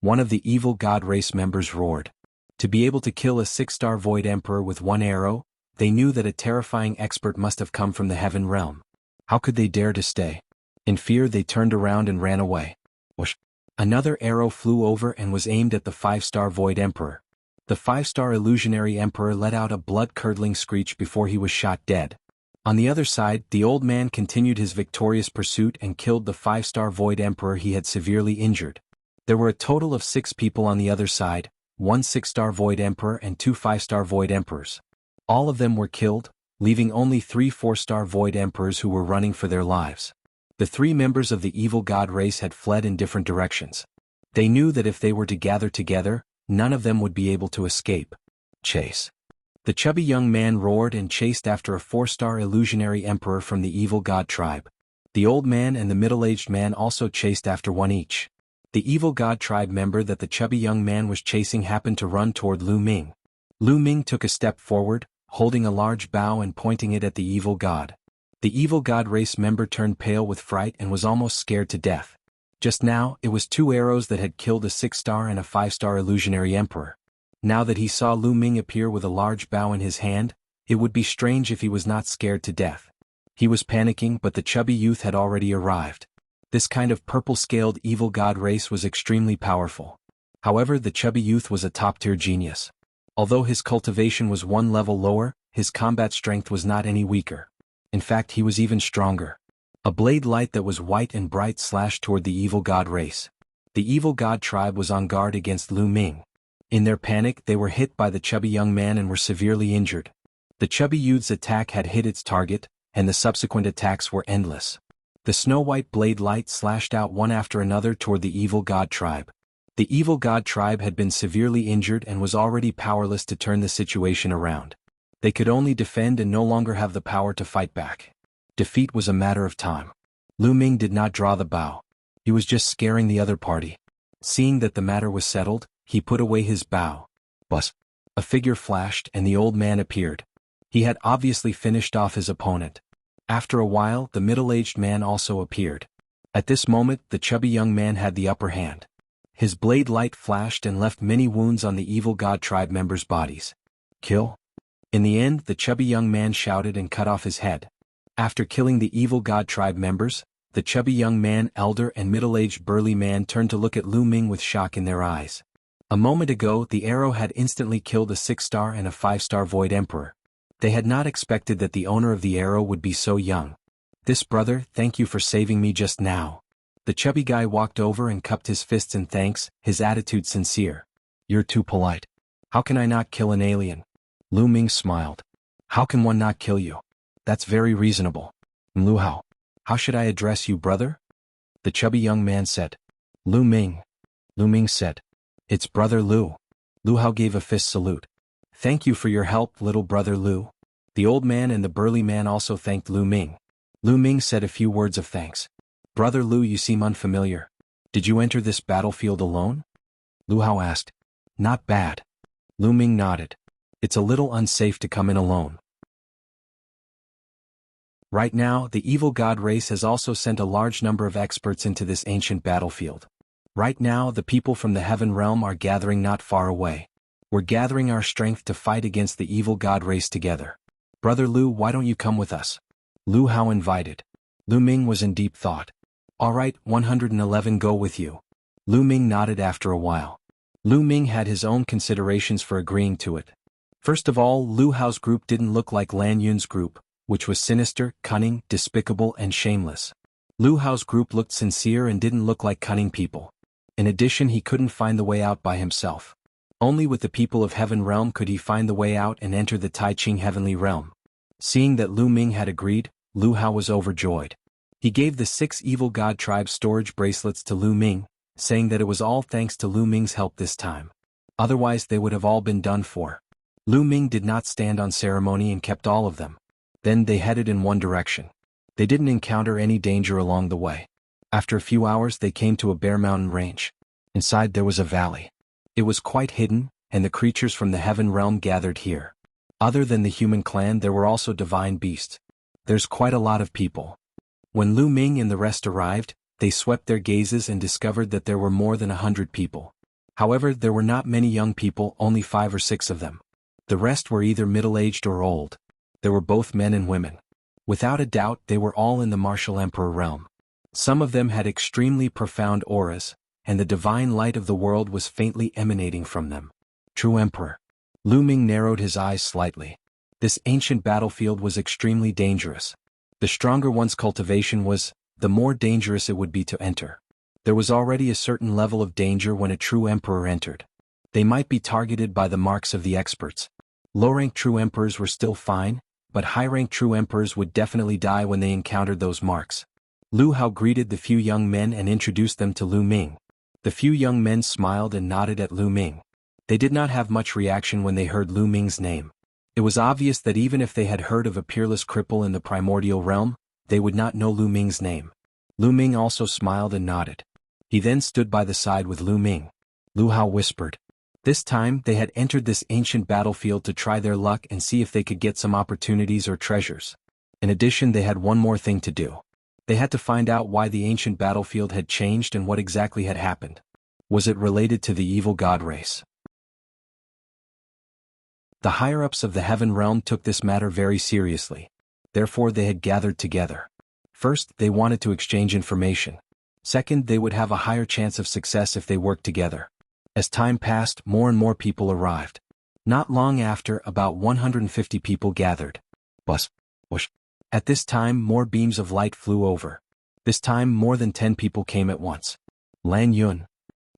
One of the evil god race members roared. To be able to kill a 6-star Void Emperor with one arrow, they knew that a terrifying expert must have come from the heaven realm. How could they dare to stay? In fear they turned around and ran away. Whoosh! Another arrow flew over and was aimed at the 5-star Void Emperor. The 5-star illusionary emperor let out a blood-curdling screech before he was shot dead. On the other side, the old man continued his victorious pursuit and killed the 5-star Void Emperor he had severely injured. There were a total of 6 people on the other side, 1 6-star Void Emperor and 2 5-star Void Emperors. All of them were killed, leaving only 3 4-star Void Emperors who were running for their lives. The 3 members of the evil god race had fled in different directions. They knew that if they were to gather together, none of them would be able to escape. Chase. The chubby young man roared and chased after a 4-star illusionary emperor from the evil god tribe. The old man and the middle-aged man also chased after one each. The evil god tribe member that the chubby young man was chasing happened to run toward Lu Ming. Lu Ming took a step forward, holding a large bow and pointing it at the evil god. The evil god race member turned pale with fright and was almost scared to death. Just now, it was 2 arrows that had killed a 6-star and a 5-star illusionary emperor. Now that he saw Lu Ming appear with a large bow in his hand, it would be strange if he was not scared to death. He was panicking, but the chubby youth had already arrived. This kind of purple-scaled evil god race was extremely powerful. However, the chubby youth was a top-tier genius. Although his cultivation was 1 level lower, his combat strength was not any weaker. In fact, he was even stronger. A blade light that was white and bright slashed toward the evil god race. The evil god tribe was on guard against Lu Ming. In their panic, they were hit by the chubby young man and were severely injured. The chubby youth's attack had hit its target, and the subsequent attacks were endless. The snow-white blade light slashed out one after another toward the evil god tribe. The evil god tribe had been severely injured and was already powerless to turn the situation around. They could only defend and no longer have the power to fight back. Defeat was a matter of time. Lu Ming did not draw the bow. He was just scaring the other party. Seeing that the matter was settled, he put away his bow. Buzz! A figure flashed and the old man appeared. He had obviously finished off his opponent. After a while, the middle-aged man also appeared. At this moment, the chubby young man had the upper hand. His blade light flashed and left many wounds on the evil god tribe members' bodies. Kill? In the end, the chubby young man shouted and cut off his head. After killing the evil god tribe members, the chubby young man, elder and middle-aged burly man turned to look at Lu Ming with shock in their eyes. A moment ago, the arrow had instantly killed a 6-star and a 5-star Void Emperor. They had not expected that the owner of the arrow would be so young. This brother, thank you for saving me just now. The chubby guy walked over and cupped his fists in thanks, his attitude sincere. You're too polite. How can I not kill an alien? Lu Ming smiled. How can one not kill you? That's very reasonable. Lu Hao. How should I address you, brother? The chubby young man said. Lu Ming. Lu Ming said. It's brother Lu. Lu Hao gave a fist salute. Thank you for your help, little brother Lu. The old man and the burly man also thanked Lu Ming. Lu Ming said a few words of thanks. Brother Lu, you seem unfamiliar. Did you enter this battlefield alone? Lu Hao asked. Not bad. Lu Ming nodded. It's a little unsafe to come in alone. Right now, the evil god race has also sent a large number of experts into this ancient battlefield. Right now the people from the heaven realm are gathering not far away. We're gathering our strength to fight against the evil god race together. Brother Lu, why don't you come with us? Lu Hao invited. Lu Ming was in deep thought. Alright, 111 go with you. Lu Ming nodded after a while. Lu Ming had his own considerations for agreeing to it. First of all, Lu Hao's group didn't look like LAN Yun's group, which was sinister, cunning, despicable and shameless. Lu Hao's group looked sincere and didn't look like cunning people. In addition, he couldn't find the way out by himself. Only with the people of Heaven Realm could he find the way out and enter the Tai Ching Heavenly Realm. Seeing that Lu Ming had agreed, Lu Hao was overjoyed. He gave the 6 evil god tribes storage bracelets to Lu Ming, saying that it was all thanks to Lu Ming's help this time. Otherwise they would have all been done for. Lu Ming did not stand on ceremony and kept all of them. Then they headed in one direction. They didn't encounter any danger along the way. After a few hours they came to a bare mountain range. Inside there was a valley. It was quite hidden, and the creatures from the heaven realm gathered here. Other than the human clan there were also divine beasts. There's quite a lot of people. When Lu Ming and the rest arrived, they swept their gazes and discovered that there were more than 100 people. However, there were not many young people, only 5 or 6 of them. The rest were either middle-aged or old. There were both men and women. Without a doubt they were all in the martial emperor realm. Some of them had extremely profound auras, and the divine light of the world was faintly emanating from them. True Emperor. Lu Ming narrowed his eyes slightly. This ancient battlefield was extremely dangerous. The stronger one's cultivation was, the more dangerous it would be to enter. There was already a certain level of danger when a true emperor entered. They might be targeted by the marks of the experts. Low-rank true emperors were still fine, but high-rank true emperors would definitely die when they encountered those marks. Lu Hao greeted the few young men and introduced them to Lu Ming. The few young men smiled and nodded at Lu Ming. They did not have much reaction when they heard Lu Ming's name. It was obvious that even if they had heard of a peerless cripple in the primordial realm, they would not know Lu Ming's name. Lu Ming also smiled and nodded. He then stood by the side with Lu Ming. Lu Hao whispered. This time they had entered this ancient battlefield to try their luck and see if they could get some opportunities or treasures. In addition, they had one more thing to do. They had to find out why the ancient battlefield had changed and what exactly had happened. Was it related to the evil god race? The higher-ups of the heaven realm took this matter very seriously. Therefore they had gathered together. First, they wanted to exchange information. Second, they would have a higher chance of success if they worked together. As time passed, more and more people arrived. Not long after, about 150 people gathered. Bus. Whoosh. At this time, more beams of light flew over. This time, more than 10 people came at once. LAN Yun.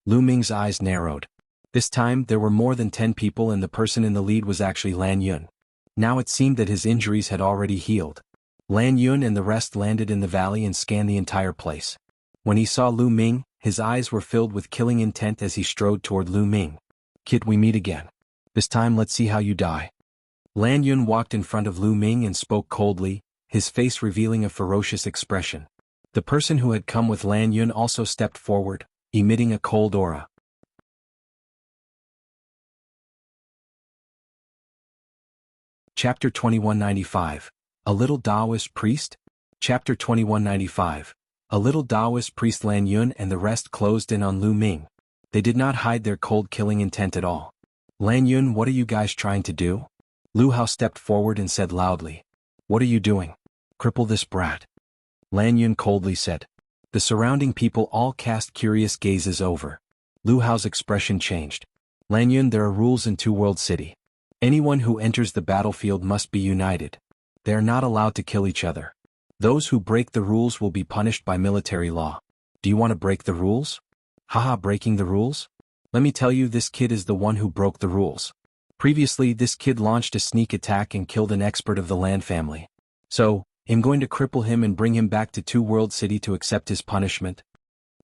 Lu Ming's eyes narrowed. This time, there were more than 10 people and the person in the lead was actually LAN Yun. Now it seemed that his injuries had already healed. LAN Yun and the rest landed in the valley and scanned the entire place. When he saw Lu Ming, his eyes were filled with killing intent as he strode toward Lu Ming. Kid, we meet again. This time let's see how you die. LAN Yun walked in front of Lu Ming and spoke coldly, his face revealing a ferocious expression. The person who had come with LAN Yun also stepped forward, emitting a cold aura. Chapter 2195. A Little Daoist Priest? Chapter 2195. A little Daoist priest LAN Yun and the rest closed in on Lu Ming. They did not hide their cold killing intent at all. LAN Yun, what are you guys trying to do? Lu Hao stepped forward and said loudly. What are you doing? Cripple this brat. LAN Yun coldly said. The surrounding people all cast curious gazes over. Lu Hao's expression changed. LAN Yun, there are rules in Two World City. Anyone who enters the battlefield must be united. They are not allowed to kill each other. Those who break the rules will be punished by military law. Do you want to break the rules? Haha, breaking the rules? Let me tell you, this kid is the one who broke the rules. Previously, this kid launched a sneak attack and killed an expert of the Lan family. So, I'm going to cripple him and bring him back to Two World City to accept his punishment.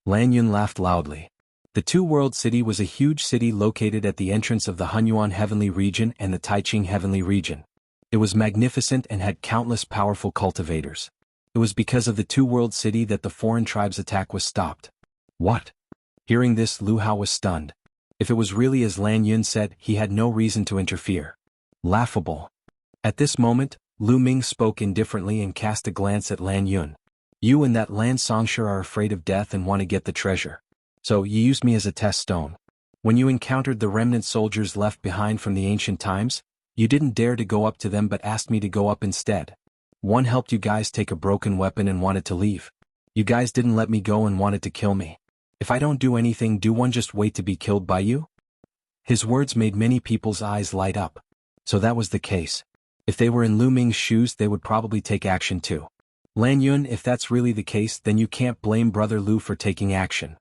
LAN Yun laughed loudly. The Two World City was a huge city located at the entrance of the Hunyuan Heavenly Region and the Taiching Heavenly Region. It was magnificent and had countless powerful cultivators. It was because of the Two World City that the foreign tribe's attack was stopped. What? Hearing this, Lu Hao was stunned. If it was really as LAN Yun said, he had no reason to interfere. Laughable. At this moment, Lu Ming spoke indifferently and cast a glance at LAN Yun. You and that Lan Songsha are afraid of death and want to get the treasure. So, you used me as a test stone. When you encountered the remnant soldiers left behind from the ancient times, you didn't dare to go up to them but asked me to go up instead. One helped you guys take a broken weapon and wanted to leave. You guys didn't let me go and wanted to kill me. If I don't do anything, do one just wait to be killed by you? His words made many people's eyes light up. So that was the case. If they were in Lu Ming's shoes, they would probably take action too. LAN Yun, if that's really the case, then you can't blame Brother Lu for taking action.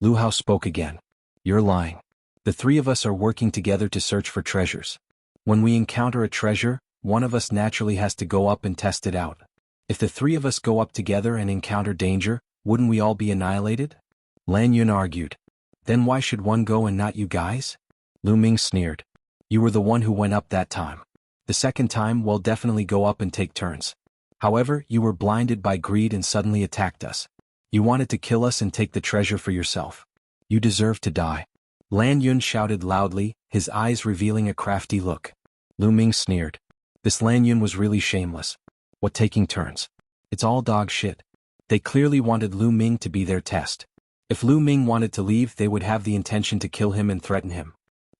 Lu Hao spoke again. You're lying. The three of us are working together to search for treasures. When we encounter a treasure, one of us naturally has to go up and test it out. If the three of us go up together and encounter danger, wouldn't we all be annihilated? LAN Yun argued. Then why should one go and not you guys? Lu Ming sneered. You were the one who went up that time. The second time, we'll definitely go up and take turns. However, you were blinded by greed and suddenly attacked us. You wanted to kill us and take the treasure for yourself. You deserve to die. LAN Yun shouted loudly, his eyes revealing a crafty look. Lu Ming sneered. This LAN Yun was really shameless. What taking turns? It's all dog shit. They clearly wanted Lu Ming to be their test. If Lu Ming wanted to leave, they would have the intention to kill him and threaten him.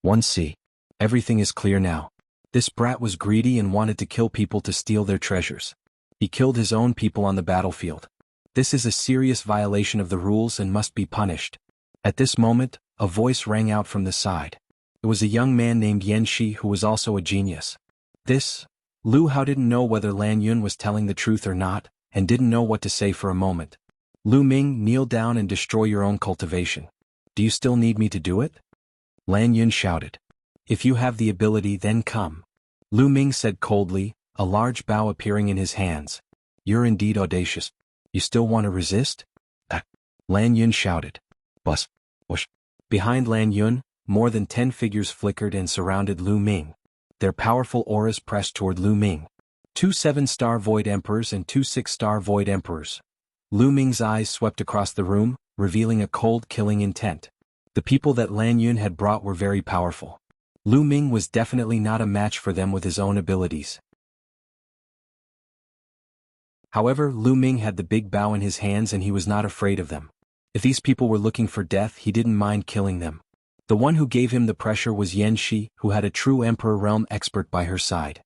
1C. Everything is clear now. This brat was greedy and wanted to kill people to steal their treasures. He killed his own people on the battlefield. This is a serious violation of the rules and must be punished. At this moment, a voice rang out from the side. It was a young man named Yan Shi who was also a genius. Lu Hao didn't know whether LAN Yun was telling the truth or not, and didn't know what to say for a moment. Lu Ming, kneel down and destroy your own cultivation. Do you still need me to do it? LAN Yun shouted. If you have the ability, then come. Lu Ming said coldly, a large bow appearing in his hands. You're indeed audacious. You still want to resist? LAN Yun shouted. Bus. Whoosh. Behind LAN Yun, more than 10 figures flickered and surrounded Lu Ming. Their powerful auras pressed toward Lu Ming. 2 7-star Void Emperors and 2 6-star Void Emperors. Lu Ming's eyes swept across the room, revealing a cold killing intent. The people that LAN Yun had brought were very powerful. Lu Ming was definitely not a match for them with his own abilities. However, Lu Ming had the big bow in his hands and he was not afraid of them. If these people were looking for death, he didn't mind killing them. The one who gave him the pressure was Yan Shi, who had a true Emperor Realm expert by her side.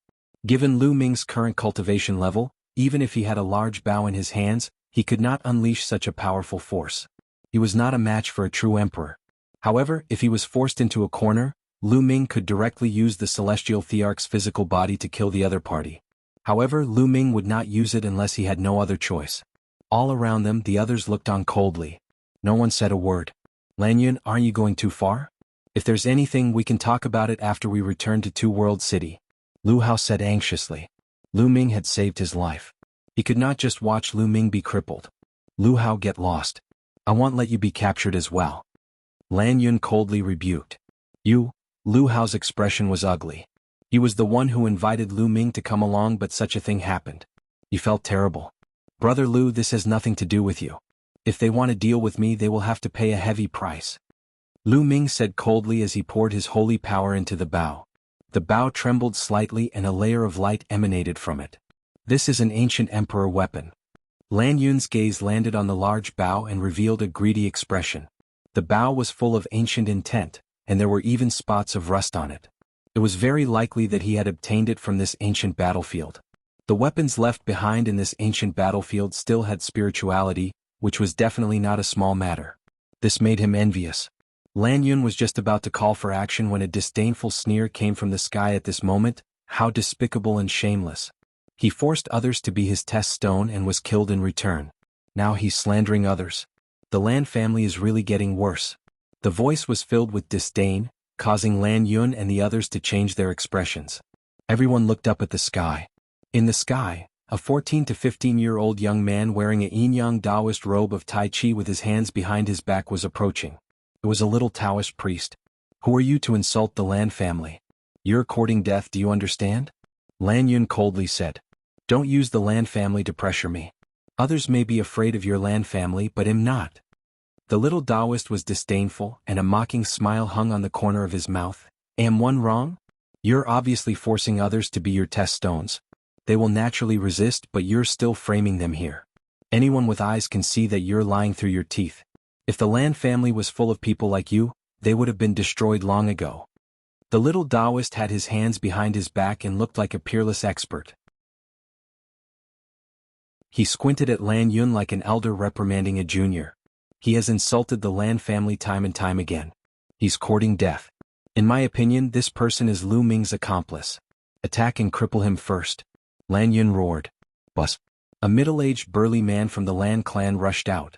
Given Lu Ming's current cultivation level, even if he had a large bow in his hands, he could not unleash such a powerful force. He was not a match for a true Emperor. However, if he was forced into a corner, Lu Ming could directly use the Celestial Thearch's physical body to kill the other party. However, Lu Ming would not use it unless he had no other choice. All around them, the others looked on coldly. No one said a word. LAN Yun, aren't you going too far? If there's anything, we can talk about it after we return to Two World City. Lu Hao said anxiously. Lu Ming had saved his life. He could not just watch Lu Ming be crippled. Lu Hao, get lost. I won't let you be captured as well. LAN Yun coldly rebuked. Lu Hao's expression was ugly. He was the one who invited Lu Ming to come along, but such a thing happened. He felt terrible. Brother Lu, this has nothing to do with you. If they want to deal with me, they will have to pay a heavy price. Lu Ming said coldly as he poured his holy power into the bow. The bow trembled slightly and a layer of light emanated from it. This is an ancient emperor weapon. LAN Yun's gaze landed on the large bow and revealed a greedy expression. The bow was full of ancient intent, and there were even spots of rust on it. It was very likely that he had obtained it from this ancient battlefield. The weapons left behind in this ancient battlefield still had spirituality, which was definitely not a small matter. This made him envious. LAN Yun was just about to call for action when a disdainful sneer came from the sky at this moment. How despicable and shameless. He forced others to be his test stone and was killed in return. Now he's slandering others. The Lan family is really getting worse. The voice was filled with disdain, causing LAN Yun and the others to change their expressions. Everyone looked up at the sky. In the sky, a 14 to 15-year-old young man wearing a yin-yang Daoist robe of Tai Chi with his hands behind his back was approaching. It was a little Taoist priest. Who are you to insult the Lan family? You're courting death, do you understand? LAN Yun coldly said. Don't use the Lan family to pressure me. Others may be afraid of your Lan family, but I'm not. The little Daoist was disdainful, and a mocking smile hung on the corner of his mouth. Am one wrong? You're obviously forcing others to be your test stones. They will naturally resist, but you're still framing them here. Anyone with eyes can see that you're lying through your teeth. If the Lan family was full of people like you, they would have been destroyed long ago. The little Daoist had his hands behind his back and looked like a peerless expert. He squinted at LAN Yun like an elder reprimanding a junior. He has insulted the Lan family time and time again. He's courting death. In my opinion, this person is Lu Ming's accomplice. Attack and cripple him first. LAN Yun roared. Bus. A middle-aged burly man from the Lan clan rushed out.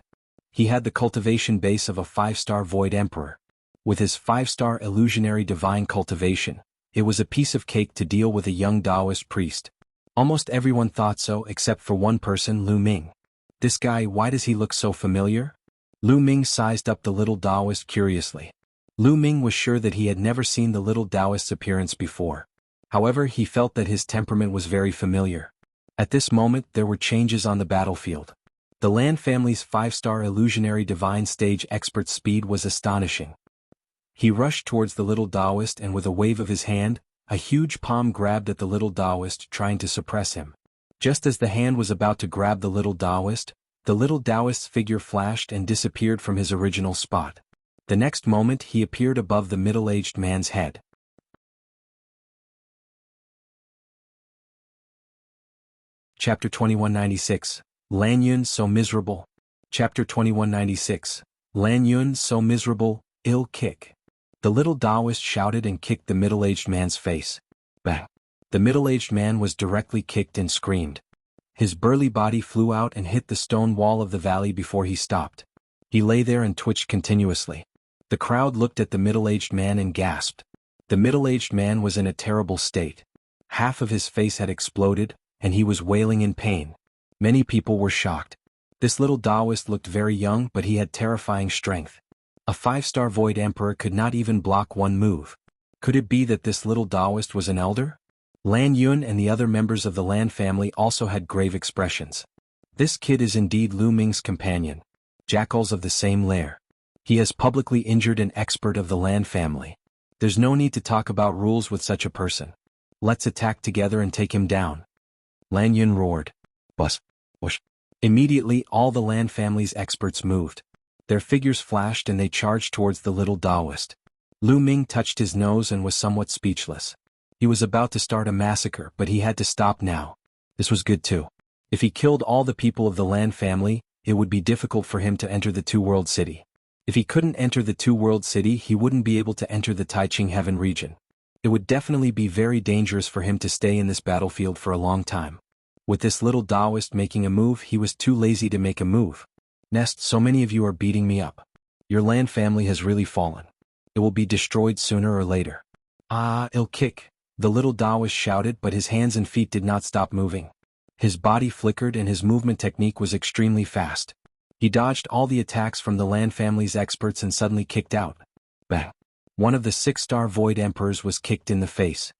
He had the cultivation base of a 5-star Void Emperor. With his 5-star illusionary divine cultivation, it was a piece of cake to deal with a young Daoist priest. Almost everyone thought so except for one person, Lu Ming. This guy, why does he look so familiar? Lu Ming sized up the little Daoist curiously. Lu Ming was sure that he had never seen the little Daoist's appearance before. However, he felt that his temperament was very familiar. At this moment, there were changes on the battlefield. The Lan family's 5-star illusionary divine stage expert's speed was astonishing. He rushed towards the little Daoist and with a wave of his hand, a huge palm grabbed at the little Daoist, trying to suppress him. Just as the hand was about to grab the little Daoist's figure flashed and disappeared from his original spot. The next moment he appeared above the middle-aged man's head. Chapter 2196, LAN Yun so miserable. Chapter 2196, LAN Yun so miserable, ill kick. The little Daoist shouted and kicked the middle-aged man's face. Bang! The middle-aged man was directly kicked and screamed. His burly body flew out and hit the stone wall of the valley before he stopped. He lay there and twitched continuously. The crowd looked at the middle-aged man and gasped. The middle-aged man was in a terrible state. Half of his face had exploded, and he was wailing in pain. Many people were shocked. This little Daoist looked very young, but he had terrifying strength. A 5-star Void Emperor could not even block one move. Could it be that this little Daoist was an elder? LAN Yun and the other members of the Lan family also had grave expressions. This kid is indeed Lu Ming's companion. Jackals of the same lair. He has publicly injured an expert of the Lan family. There's no need to talk about rules with such a person. Let's attack together and take him down. LAN Yun roared. Bus. Whoosh. Immediately all the Lan family's experts moved. Their figures flashed and they charged towards the little Daoist. Lu Ming touched his nose and was somewhat speechless. He was about to start a massacre, but he had to stop now. This was good too. If he killed all the people of the Lan family, it would be difficult for him to enter the Two-World City. If he couldn't enter the Two-World City, he wouldn't be able to enter the Taiching Heaven region. It would definitely be very dangerous for him to stay in this battlefield for a long time. With this little Daoist making a move, he was too lazy to make a move. Nest, so many of you are beating me up. Your Lan family has really fallen. It will be destroyed sooner or later. Ah, ill kick. The little Daoist shouted, but his hands and feet did not stop moving. His body flickered and his movement technique was extremely fast. He dodged all the attacks from the Lan family's experts and suddenly kicked out. Bang! One of the 6-star Void Emperors was kicked in the face.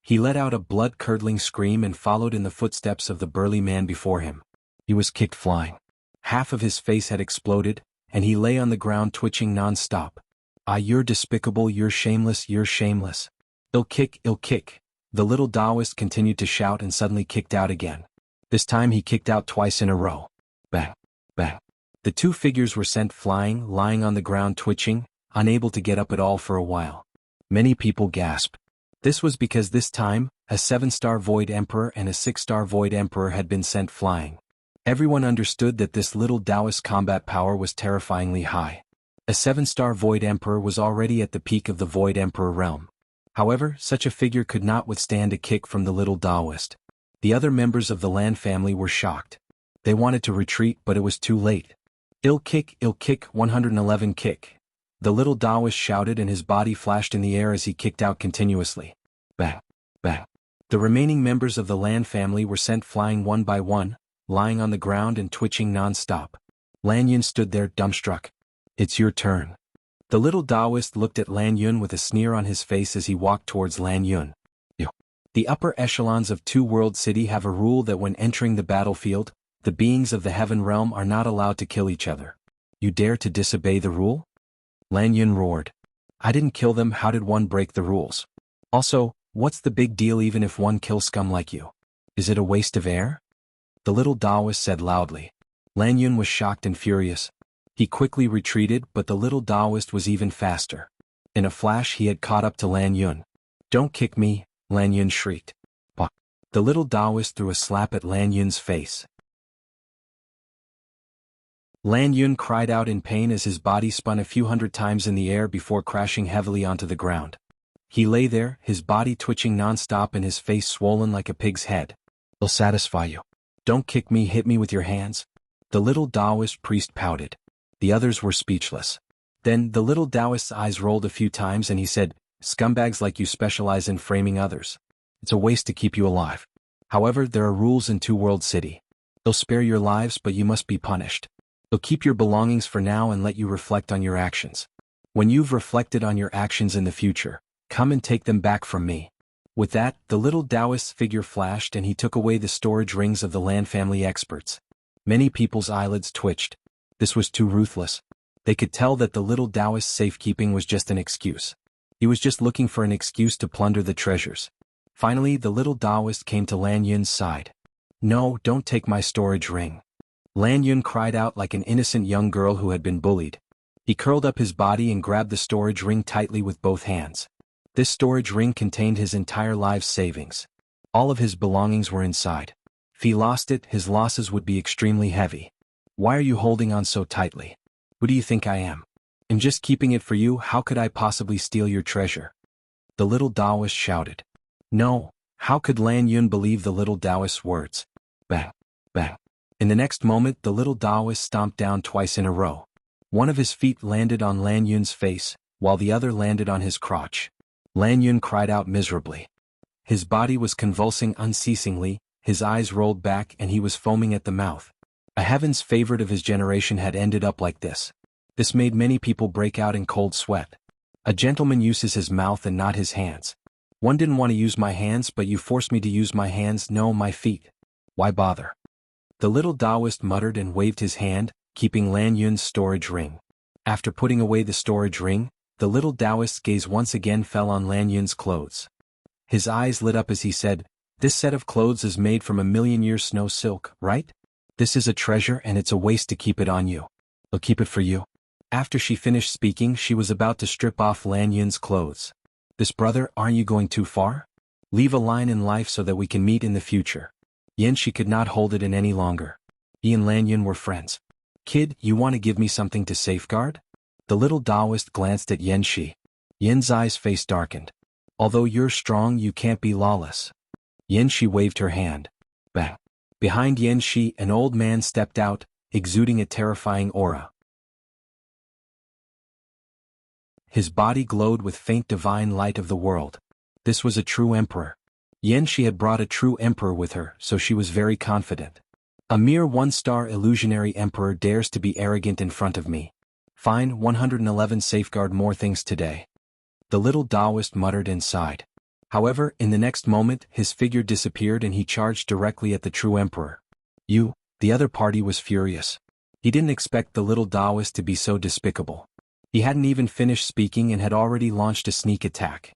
He let out a blood-curdling scream and followed in the footsteps of the burly man before him. He was kicked flying. Half of his face had exploded, and he lay on the ground twitching non-stop. Ah, you're despicable, you're shameless, you're shameless. Ill kick, ill kick. The little Daoist continued to shout and suddenly kicked out again. This time he kicked out twice in a row. Bang, bang. The two figures were sent flying, lying on the ground twitching, unable to get up at all for a while. Many people gasped. This was because this time, a 7-star Void Emperor and a 6-star Void Emperor had been sent flying. Everyone understood that this little Daoist combat power was terrifyingly high. A 7-star Void Emperor was already at the peak of the Void Emperor realm. However, such a figure could not withstand a kick from the little Daoist. The other members of the Lan family were shocked. They wanted to retreat, but it was too late. Ill kick, 111 kick. The little Daoist shouted and his body flashed in the air as he kicked out continuously. Bang, bang. The remaining members of the Lan family were sent flying one by one, lying on the ground and twitching non-stop. LAN Yun stood there dumbstruck. It's your turn. The little Daoist looked at LAN Yun with a sneer on his face as he walked towards LAN Yun. The upper echelons of Two-World City have a rule that when entering the battlefield, the beings of the Heaven Realm are not allowed to kill each other. You dare to disobey the rule? LAN Yun roared. I didn't kill them, how did one break the rules? Also, what's the big deal even if one kills scum like you? Is it a waste of air? The little Daoist said loudly. LAN Yun was shocked and furious. He quickly retreated, but the little Daoist was even faster. In a flash he had caught up to LAN Yun. "Don't kick me," LAN Yun shrieked. Bah! The little Daoist threw a slap at LAN Yun's face. LAN Yun cried out in pain as his body spun a few hundred times in the air before crashing heavily onto the ground. He lay there, his body twitching non-stop and his face swollen like a pig's head. "I'll satisfy you. Don't kick me, hit me with your hands." The little Daoist priest pouted. The others were speechless. Then the little Daoist's eyes rolled a few times and he said, "Scumbags like you specialize in framing others. It's a waste to keep you alive. However, there are rules in Two World City. They'll spare your lives, but you must be punished. They'll keep your belongings for now and let you reflect on your actions. When you've reflected on your actions in the future, come and take them back from me." With that, the little Daoist's figure flashed and he took away the storage rings of the Lan family experts. Many people's eyelids twitched. This was too ruthless. They could tell that the little Daoist's safekeeping was just an excuse. He was just looking for an excuse to plunder the treasures. Finally, the little Daoist came to LAN Yun's side. "No, don't take my storage ring." LAN Yun cried out like an innocent young girl who had been bullied. He curled up his body and grabbed the storage ring tightly with both hands. This storage ring contained his entire life's savings. All of his belongings were inside. If he lost it, his losses would be extremely heavy. "Why are you holding on so tightly? Who do you think I am? I'm just keeping it for you. How could I possibly steal your treasure?" The little Daoist shouted. No, how could LAN Yun believe the little Daoist's words? Bang, bang. In the next moment the little Daoist stomped down twice in a row. One of his feet landed on LAN Yun's face, while the other landed on his crotch. LAN Yun cried out miserably. His body was convulsing unceasingly, his eyes rolled back and he was foaming at the mouth. A heaven's favorite of his generation had ended up like this. This made many people break out in cold sweat. A gentleman uses his mouth and not his hands. One didn't want to use my hands, but you forced me to use my hands. No, my feet. Why bother? The little Daoist muttered and waved his hand, keeping LAN Yun's storage ring. After putting away the storage ring, the little Daoist's gaze once again fell on LAN Yun's clothes. His eyes lit up as he said, "This set of clothes is made from 1,000,000 snow silk, right? This is a treasure and it's a waste to keep it on you. I'll keep it for you." After she finished speaking, she was about to strip off LAN Yun's clothes. "This brother, aren't you going too far? Leave a line in life so that we can meet in the future." She could not hold it in any longer. He and LAN Yun were friends. "Kid, you want to give me something to safeguard?" The little Daoist glanced at Shi. Yen's eyes face darkened. "Although you're strong, you can't be lawless." Shi waved her hand. Bang. Behind Shi, an old man stepped out, exuding a terrifying aura. His body glowed with faint divine light of the world. This was a true emperor. Shi had brought a true emperor with her, so she was very confident. A mere one-star illusionary emperor dares to be arrogant in front of me. Fine, 111 safeguard more things today. The little Daoist muttered inside. However, in the next moment, his figure disappeared and he charged directly at the true emperor. The other party was furious. He didn't expect the little Daoist to be so despicable. He hadn't even finished speaking and had already launched a sneak attack.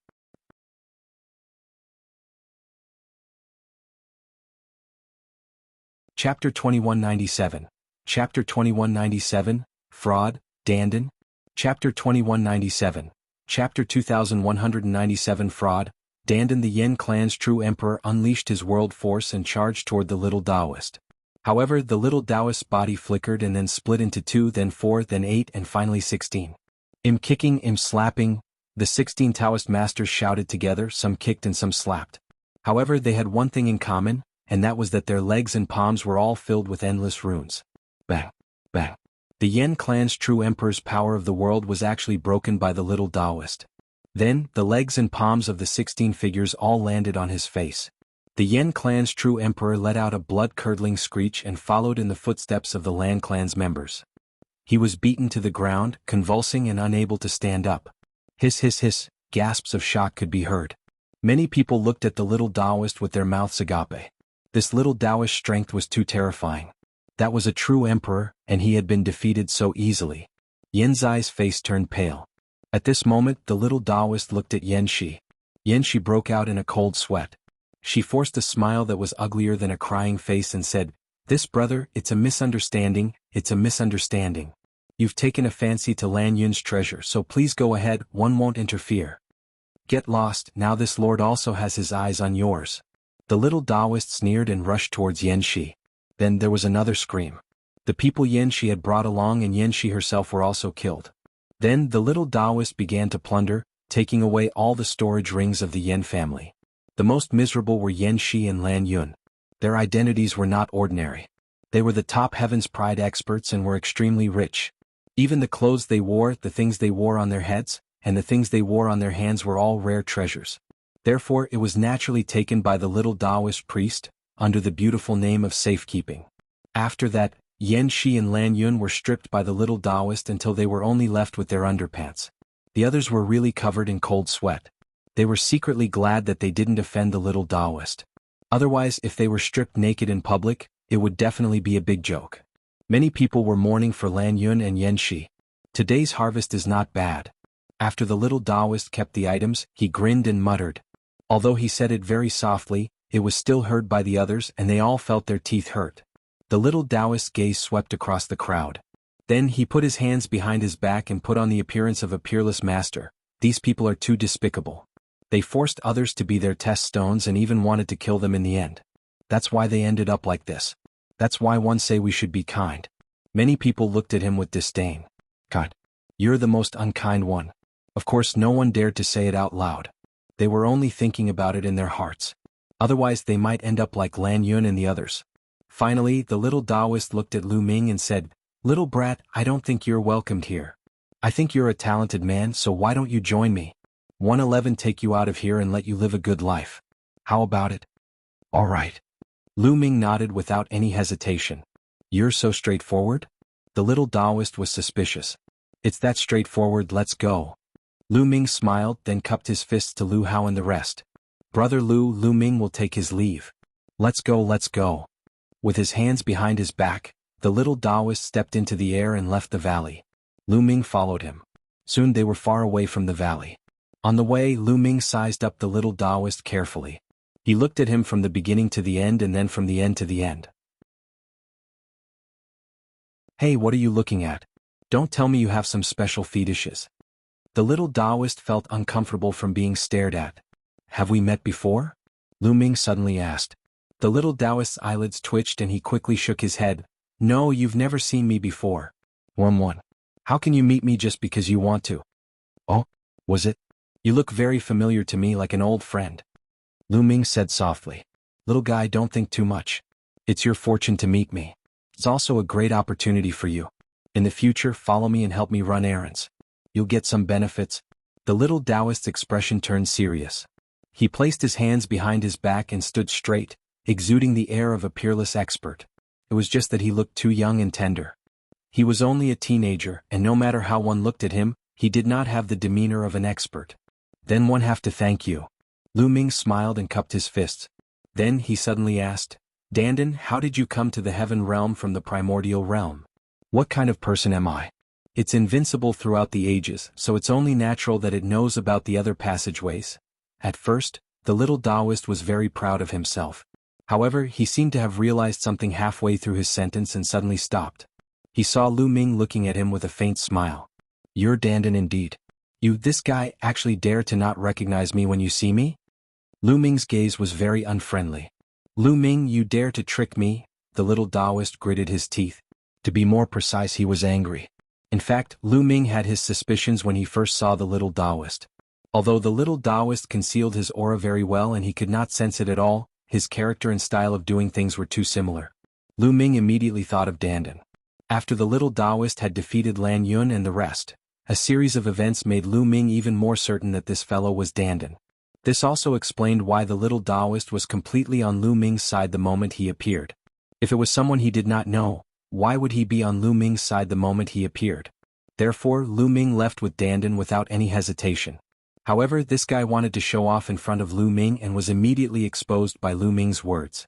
Chapter 2197. Chapter 2197, Fraud, Dandan. Chapter 2197. Chapter 2197 Fraud, Dandan. The Yen clan's true emperor unleashed his world force and charged toward the little Daoist. However, the little Daoist's body flickered and then split into 2, then 4, then 8 and finally 16. Im kicking, im slapping, the 16 Taoist masters shouted together, some kicked and some slapped. However, they had one thing in common, and that was that their legs and palms were all filled with endless runes. Bang, bang. The Yen clan's true emperor's power of the world was actually broken by the little Daoist. Then, the legs and palms of the 16 figures all landed on his face. The Yen clan's true emperor let out a blood-curdling screech and followed in the footsteps of the LAN clan's members. He was beaten to the ground, convulsing and unable to stand up. Hiss hiss hiss, gasps of shock could be heard. Many people looked at the little Daoist with their mouths agape. This little Daoist strength was too terrifying. That was a true emperor, and he had been defeated so easily. Yen's eyes face turned pale. At this moment the little Daoist looked at Shi. Shi broke out in a cold sweat. She forced a smile that was uglier than a crying face and said, "This brother, it's a misunderstanding, it's a misunderstanding." You've taken a fancy to LAN Yun's treasure, so please go ahead, one won't interfere. Get lost, now this lord also has his eyes on yours. The little Daoist sneered and rushed towards Yanxi. Then there was another scream. The people Yanxi had brought along and Yanxi herself were also killed. Then the little Daoist began to plunder, taking away all the storage rings of the Yan family. The most miserable were Yanxi and LAN Yun. Their identities were not ordinary. They were the top Heaven's Pride experts and were extremely rich. Even the clothes they wore, the things they wore on their heads, and the things they wore on their hands were all rare treasures. Therefore it was naturally taken by the little Daoist priest, under the beautiful name of safekeeping. After that, Yanxi and LAN Yun were stripped by the little Daoist until they were only left with their underpants. The others were really covered in cold sweat. They were secretly glad that they didn't offend the little Daoist. Otherwise, if they were stripped naked in public, it would definitely be a big joke. Many people were mourning for LAN Yun and Yanxi. Today's harvest is not bad. After the little Daoist kept the items, he grinned and muttered. Although he said it very softly, it was still heard by the others and they all felt their teeth hurt. The little Daoist's gaze swept across the crowd. Then he put his hands behind his back and put on the appearance of a peerless master. These people are too despicable. They forced others to be their test stones and even wanted to kill them in the end. That's why they ended up like this. That's why one say we should be kind. Many people looked at him with disdain. God, you're the most unkind one. Of course no one dared to say it out loud. They were only thinking about it in their hearts. Otherwise they might end up like LAN Yun and the others. Finally, the little Daoist looked at Lu Ming and said, "Little brat, I don't think you're welcomed here. I think you're a talented man, so why don't you join me? 111 take you out of here and let you live a good life. How about it?" "All right." Lu Ming nodded without any hesitation. "You're so straightforward?" The little Daoist was suspicious. "It's that straightforward, let's go." Lu Ming smiled, then cupped his fists to Lu Hao and the rest. "Brother Lu Ming will take his leave. Let's go, let's go." With his hands behind his back, the little Daoist stepped into the air and left the valley. Lu Ming followed him. Soon they were far away from the valley. On the way, Lu Ming sized up the little Daoist carefully. He looked at him from the beginning to the end and then from the end to the end. "Hey, what are you looking at? Don't tell me you have some special fetishes." The little Daoist felt uncomfortable from being stared at. "Have we met before?" Lu Ming suddenly asked. The little Daoist's eyelids twitched and he quickly shook his head. "No, you've never seen me before." One. "How can you meet me just because you want to?" "Oh, was it? You look very familiar to me, like an old friend." Lu Ming said softly. "Little guy, don't think too much. It's your fortune to meet me. It's also a great opportunity for you. In the future, follow me and help me run errands. You'll get some benefits." The little Daoist's expression turned serious. He placed his hands behind his back and stood straight, exuding the air of a peerless expert. It was just that he looked too young and tender. He was only a teenager, and no matter how one looked at him, he did not have the demeanor of an expert. "Then one have to thank you." Lu Ming smiled and cupped his fists. Then he suddenly asked, "Dandan, how did you come to the heaven realm from the primordial realm? What kind of person am I? It's invincible throughout the ages, so it's only natural that it knows about the other passageways." At first, the little Daoist was very proud of himself. However, he seemed to have realized something halfway through his sentence and suddenly stopped. He saw Lu Ming looking at him with a faint smile. "You're Dandan indeed. This guy actually dare to not recognize me when you see me?" Lu Ming's gaze was very unfriendly. "Lu Ming, you dare to trick me?" The little Daoist gritted his teeth. To be more precise, he was angry. In fact, Lu Ming had his suspicions when he first saw the little Daoist. Although the little Daoist concealed his aura very well and he could not sense it at all, his character and style of doing things were too similar. Lu Ming immediately thought of Dandan. After the little Daoist had defeated LAN Yun and the rest, a series of events made Lu Ming even more certain that this fellow was Dandan. This also explained why the little Daoist was completely on Lu Ming's side the moment he appeared. If it was someone he did not know, why would he be on Lu Ming's side the moment he appeared? Therefore, Lu Ming left with Dandan without any hesitation. However, this guy wanted to show off in front of Lu Ming and was immediately exposed by Lu Ming's words.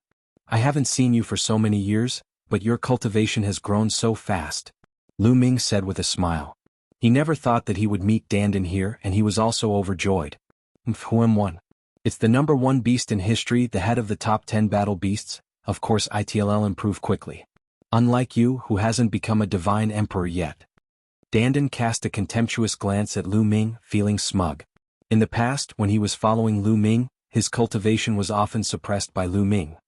"I haven't seen you for so many years, but your cultivation has grown so fast," Lu Ming said with a smile. He never thought that he would meet Dandan here and he was also overjoyed. "1. It's the #1 beast in history, the head of the top 10 battle beasts. Of course ITLL improved quickly. Unlike you, who hasn't become a divine emperor yet." Dandan cast a contemptuous glance at Lu Ming, feeling smug. In the past, when he was following Lu Ming, his cultivation was often suppressed by Lu Ming.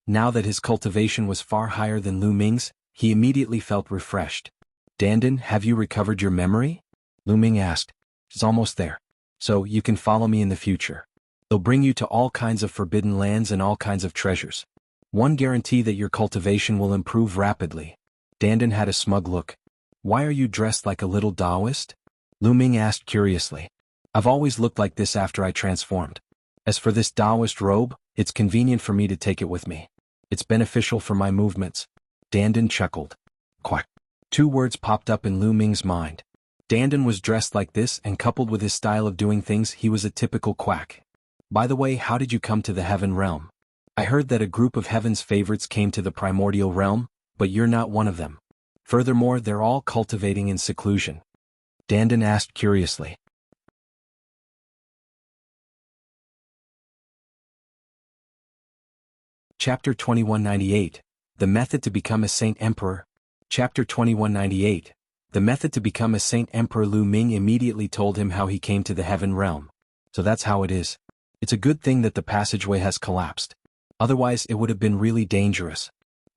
Now that his cultivation was far higher than Lu Ming's, he immediately felt refreshed. Dandan, have you recovered your memory? Lu Ming asked. It's almost there. So, you can follow me in the future. They'll bring you to all kinds of forbidden lands and all kinds of treasures. One guarantee that your cultivation will improve rapidly. Dandan had a smug look. Why are you dressed like a little Daoist? Lu Ming asked curiously. I've always looked like this after I transformed. As for this Daoist robe, it's convenient for me to take it with me. It's beneficial for my movements. Dandan chuckled. Quack. Two words popped up in Lu Ming's mind. Dandan was dressed like this, and coupled with his style of doing things, he was a typical quack. By the way, how did you come to the Heaven Realm? I heard that a group of Heaven's favorites came to the Primordial Realm, but you're not one of them. Furthermore, they're all cultivating in seclusion. Dandan asked curiously. Chapter 2198. The Method to Become a Saint Emperor. Chapter 2198. The Method to Become a Saint Emperor. Lu Ming immediately told him how he came to the Heaven Realm. So that's how it is. It's a good thing that the passageway has collapsed. Otherwise it would have been really dangerous.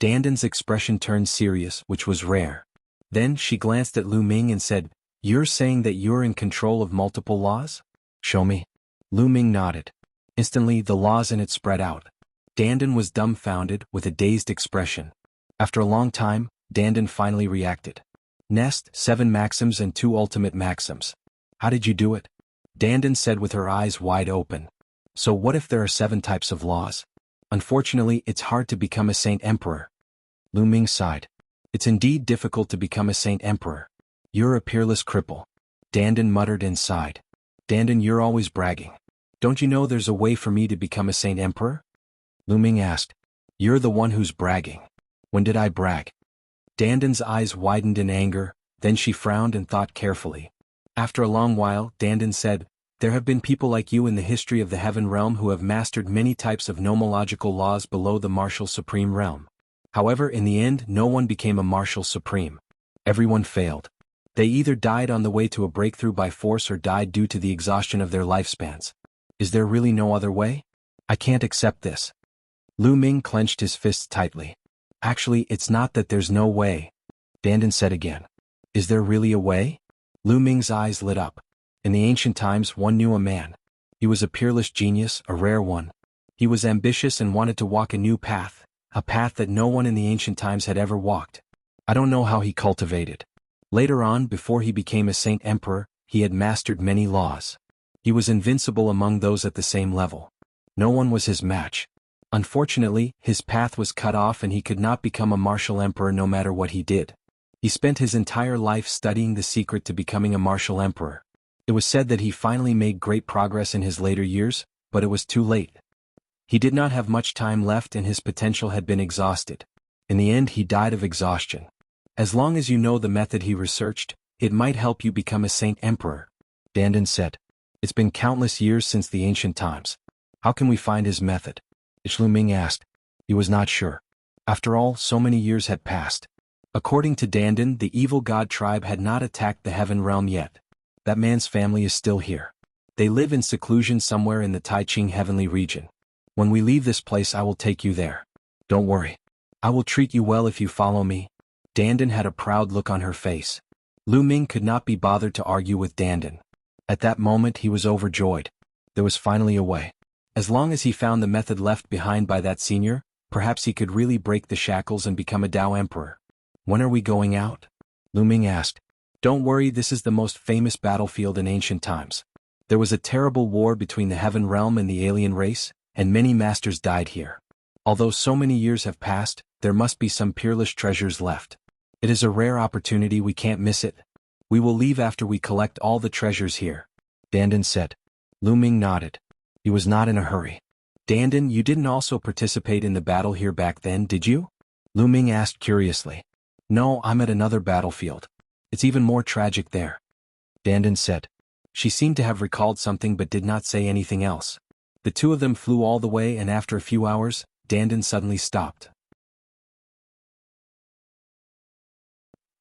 Dandan's expression turned serious, which was rare. Then she glanced at Lu Ming and said, You're saying that you're in control of multiple laws? Show me. Lu Ming nodded. Instantly the laws in it spread out. Dandan was dumbfounded, with a dazed expression. After a long time, Dandan finally reacted. Nest, 7 maxims and 2 ultimate maxims. How did you do it? Dandan said with her eyes wide open. So what if there are 7 types of laws? Unfortunately, it's hard to become a Saint Emperor. Lu Ming sighed. It's indeed difficult to become a Saint Emperor. You're a peerless cripple. Dandan muttered inside. Dandan, you're always bragging. Don't you know there's a way for me to become a Saint Emperor? Lu Ming asked. You're the one who's bragging. When did I brag? Dandan's eyes widened in anger, then she frowned and thought carefully. After a long while, Dandan said, There have been people like you in the history of the Heaven Realm who have mastered many types of nomological laws below the martial supreme realm. However, in the end, no one became a martial supreme. Everyone failed. They either died on the way to a breakthrough by force or died due to the exhaustion of their lifespans. Is there really no other way? I can't accept this. Lu Ming clenched his fists tightly. Actually, it's not that there's no way. Dandan said again. Is there really a way? Lu Ming's eyes lit up. In the ancient times, one knew a man. He was a peerless genius, a rare one. He was ambitious and wanted to walk a new path, a path that no one in the ancient times had ever walked. I don't know how he cultivated. Later on, before he became a Saint Emperor, he had mastered many laws. He was invincible among those at the same level. No one was his match. Unfortunately, his path was cut off and he could not become a martial emperor no matter what he did. He spent his entire life studying the secret to becoming a martial emperor. It was said that he finally made great progress in his later years, but it was too late. He did not have much time left and his potential had been exhausted. In the end, he died of exhaustion. As long as you know the method he researched, it might help you become a Saint Emperor. Dandan said. It's been countless years since the ancient times. How can we find his method? Lu Ming asked. He was not sure. After all, so many years had passed. According to Dandan, the evil god tribe had not attacked the Heaven Realm yet. That man's family is still here. They live in seclusion somewhere in the Taiqing heavenly region. When we leave this place I will take you there. Don't worry. I will treat you well if you follow me. Dandan had a proud look on her face. Lu Ming could not be bothered to argue with Dandan. At that moment he was overjoyed. There was finally a way. As long as he found the method left behind by that senior, perhaps he could really break the shackles and become a Dao Emperor. When are we going out? Lu Ming asked. Don't worry, this is the most famous battlefield in ancient times. There was a terrible war between the Heaven Realm and the alien race, and many masters died here. Although so many years have passed, there must be some peerless treasures left. It is a rare opportunity, we can't miss it. We will leave after we collect all the treasures here. Dandan said. Lu Ming nodded. He was not in a hurry. Dandan, you didn't also participate in the battle here back then, did you? Lu Ming asked curiously. No, I'm at another battlefield. It's even more tragic there. Dandan said. She seemed to have recalled something but did not say anything else. The two of them flew all the way and after a few hours, Dandan suddenly stopped.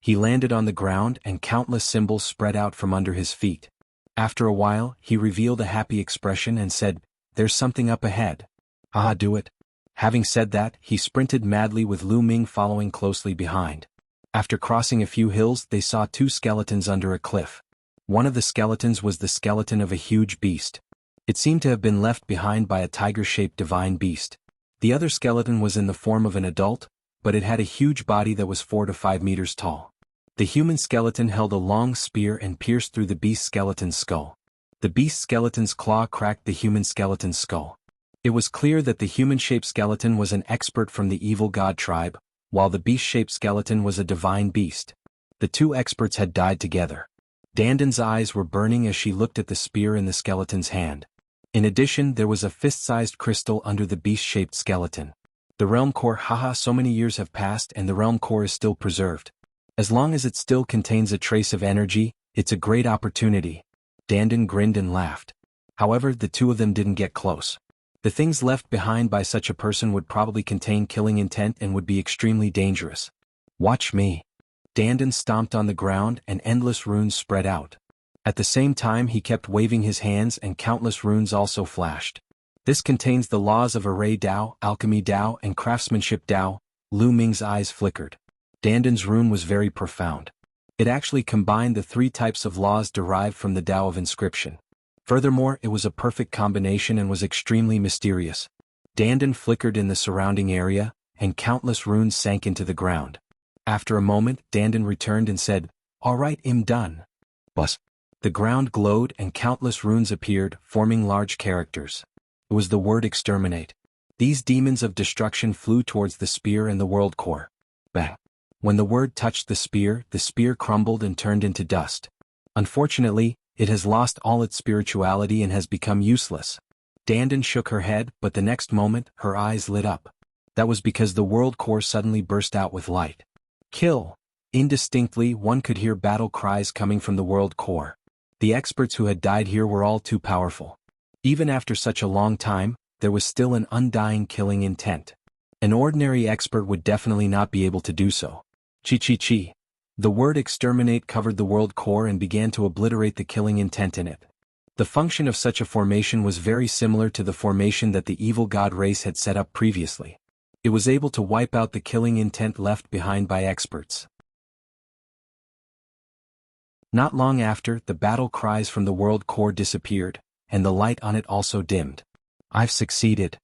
He landed on the ground and countless symbols spread out from under his feet. After a while, he revealed a happy expression and said, "There's something up ahead. Haha, do it." Having said that, he sprinted madly with Lu Ming following closely behind. After crossing a few hills, they saw two skeletons under a cliff. One of the skeletons was the skeleton of a huge beast. It seemed to have been left behind by a tiger-shaped divine beast. The other skeleton was in the form of an adult, but it had a huge body that was 4 to 5 meters tall. The human skeleton held a long spear and pierced through the beast skeleton's skull. The beast skeleton's claw cracked the human skeleton's skull. It was clear that the human-shaped skeleton was an expert from the evil god tribe, while the beast-shaped skeleton was a divine beast. The two experts had died together. Dandan's eyes were burning as she looked at the spear in the skeleton's hand. In addition, there was a fist-sized crystal under the beast-shaped skeleton. The realm core. Haha, so many years have passed and the realm core is still preserved. As long as it still contains a trace of energy, it's a great opportunity. Dandan grinned and laughed. However, the two of them didn't get close. The things left behind by such a person would probably contain killing intent and would be extremely dangerous. Watch me. Dandan stomped on the ground and endless runes spread out. At the same time he kept waving his hands and countless runes also flashed. This contains the laws of array Dao, alchemy Dao and craftsmanship Dao. Lu Ming's eyes flickered. Dandan's rune was very profound. It actually combined the 3 types of laws derived from the Dao of inscription. Furthermore, it was a perfect combination and was extremely mysterious. Dandan flickered in the surrounding area, and countless runes sank into the ground. After a moment, Dandan returned and said, "All right, I'm done." Bus. The ground glowed and countless runes appeared, forming large characters. It was the word exterminate. These demons of destruction flew towards the spear and the world core. Bang. When the word touched the spear crumbled and turned into dust. Unfortunately, it has lost all its spirituality and has become useless. Dandan shook her head, but the next moment, her eyes lit up. That was because the world core suddenly burst out with light. Kill! Indistinctly, one could hear battle cries coming from the world core. The experts who had died here were all too powerful. Even after such a long time, there was still an undying killing intent. An ordinary expert would definitely not be able to do so. Chi. The word exterminate covered the world core and began to obliterate the killing intent in it. The function of such a formation was very similar to the formation that the evil god race had set up previously. It was able to wipe out the killing intent left behind by experts. Not long after, the battle cries from the world core disappeared, and the light on it also dimmed. I've succeeded.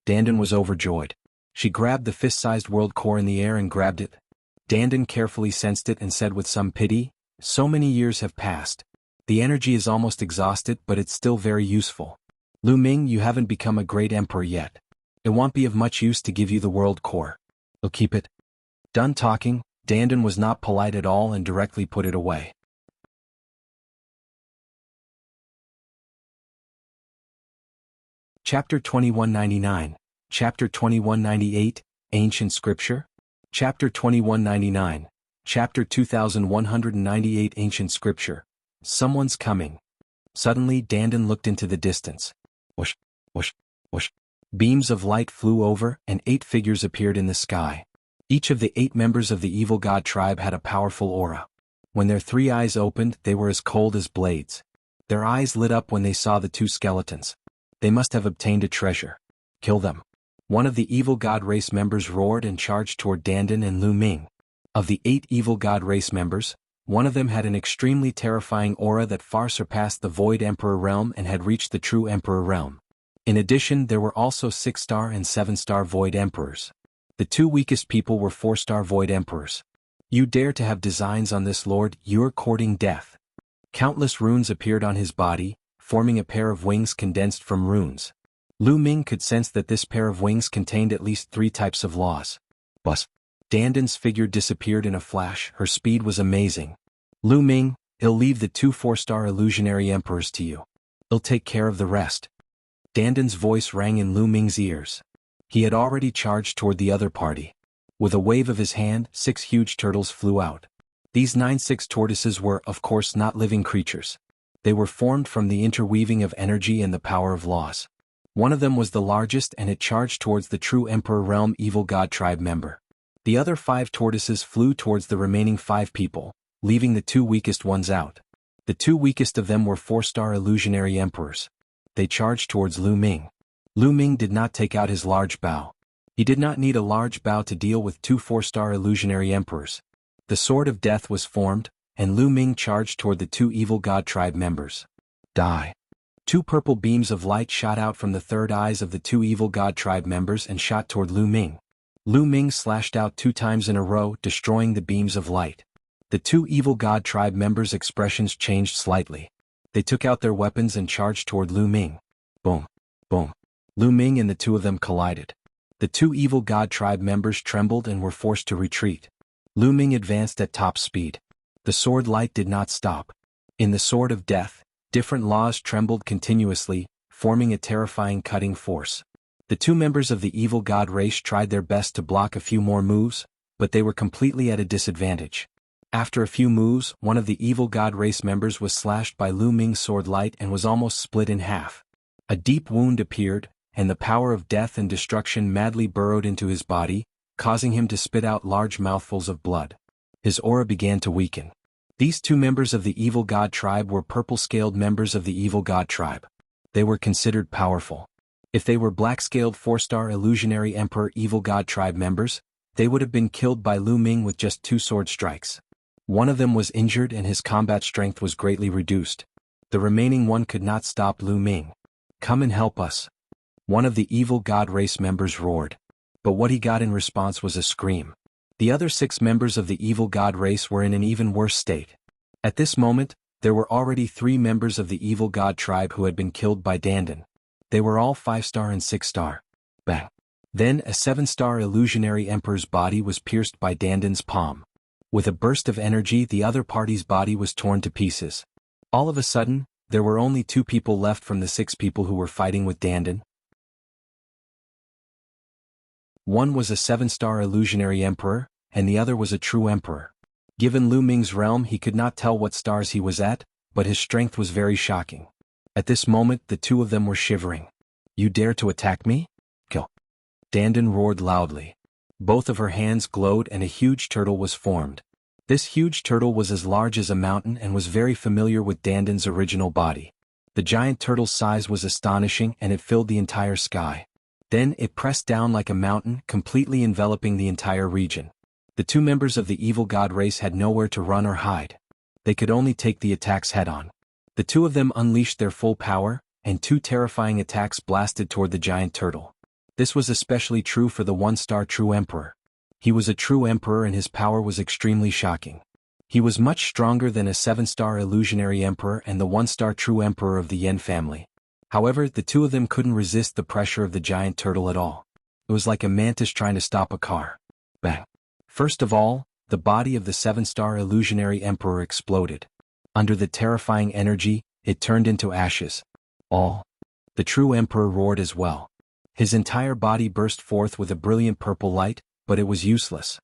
Dandan was overjoyed. She grabbed the fist-sized world core in the air and grabbed it. Dandan carefully sensed it and said with some pity, "So many years have passed. The energy is almost exhausted, but it's still very useful. Lu Ming, you haven't become a great emperor yet. It won't be of much use to give you the world core. I'll keep it." Done talking, Dandan was not polite at all and directly put it away. Chapter 2199, Chapter 2198, Ancient Scripture? Chapter 2199, Chapter 2198 Ancient Scripture. Someone's coming. Suddenly Dandan looked into the distance. Whoosh, whoosh, whoosh. Beams of light flew over and 8 figures appeared in the sky. Each of the 8 members of the evil god tribe had a powerful aura. When their 3 eyes opened, they were as cold as blades. Their eyes lit up when they saw the 2 skeletons. They must have obtained a treasure. Kill them. One of the evil god race members roared and charged toward Dandan and Lu Ming. Of the 8 evil god race members, one of them had an extremely terrifying aura that far surpassed the Void Emperor realm and had reached the true Emperor realm. In addition, there were also 6-star and 7-star Void Emperors. The 2 weakest people were 4-star Void Emperors. You dare to have designs on this lord, you're courting death. Countless runes appeared on his body, forming a pair of wings condensed from runes. Lu Ming could sense that this pair of wings contained at least 3 types of laws. Bus. Dandan's figure disappeared in a flash, her speed was amazing. Lu Ming, I'll leave the 2 4-star illusionary emperors to you. I'll take care of the rest. Dandan's voice rang in Lu Ming's ears. He had already charged toward the other party. With a wave of his hand, 6 huge turtles flew out. These 9-6 tortoises were, of course, not living creatures. They were formed from the interweaving of energy and the power of laws. One of them was the largest and it charged towards the true Emperor Realm evil god tribe member. The other 5 tortoises flew towards the remaining 5 people, leaving the 2 weakest ones out. The 2 weakest of them were 4-star illusionary emperors. They charged towards Lu Ming. Lu Ming did not take out his large bow. He did not need a large bow to deal with 2 4-star illusionary emperors. The Sword of Death was formed, and Lu Ming charged toward the 2 evil god tribe members. Die. 2 purple beams of light shot out from the third eyes of the 2 evil god tribe members and shot toward Lu Ming. Lu Ming slashed out 2 times in a row, destroying the beams of light. The 2 evil god tribe members' expressions changed slightly. They took out their weapons and charged toward Lu Ming. Boom. Boom. Lu Ming and the 2 of them collided. The 2 evil god tribe members trembled and were forced to retreat. Lu Ming advanced at top speed. The sword light did not stop. In the Sword of Death, different laws trembled continuously, forming a terrifying cutting force. The 2 members of the evil god race tried their best to block a few more moves, but they were completely at a disadvantage. After a few moves, one of the evil god race members was slashed by Lu Ming's sword light and was almost split in half. A deep wound appeared, and the power of death and destruction madly burrowed into his body, causing him to spit out large mouthfuls of blood. His aura began to weaken. These 2 members of the evil god tribe were purple-scaled members of the evil god tribe. They were considered powerful. If they were black-scaled 4-star illusionary emperor evil god tribe members, they would have been killed by Lu Ming with just 2 sword strikes. One of them was injured and his combat strength was greatly reduced. The remaining one could not stop Lu Ming. Come and help us. One of the evil god race members roared. But what he got in response was a scream. The other 6 members of the evil god race were in an even worse state. At this moment, there were already 3 members of the evil god tribe who had been killed by dandan. They were all 5-star and 6-star. Bang. Then a 7-star illusionary emperor's body was pierced by dandan's palm. With a burst of energy, the other party's body was torn to pieces. All of a sudden, there were only 2 people left from the 6 people who were fighting with dandan. One was a 7-star illusionary emperor, and the other was a true emperor. Given Lu Ming's realm, he could not tell what stars he was at, but his strength was very shocking. At this moment, the 2 of them were shivering. You dare to attack me? Kill. Dandan roared loudly. Both of her hands glowed and a huge turtle was formed. This huge turtle was as large as a mountain and was very familiar with dandan's original body. The giant turtle's size was astonishing and it filled the entire sky. Then it pressed down like a mountain, completely enveloping the entire region. The 2 members of the evil god race had nowhere to run or hide. They could only take the attacks head-on. The 2 of them unleashed their full power, and 2 terrifying attacks blasted toward the giant turtle. This was especially true for the 1-star true emperor. He was a true emperor and his power was extremely shocking. He was much stronger than a 7-star illusionary emperor and the 1-star true emperor of the Yen family. However, the 2 of them couldn't resist the pressure of the giant turtle at all. It was like a mantis trying to stop a car. Bang. First of all, the body of the 7-star illusionary emperor exploded. Under the terrifying energy, it turned into ashes. All. The true emperor roared as well. His entire body burst forth with a brilliant purple light, but it was useless.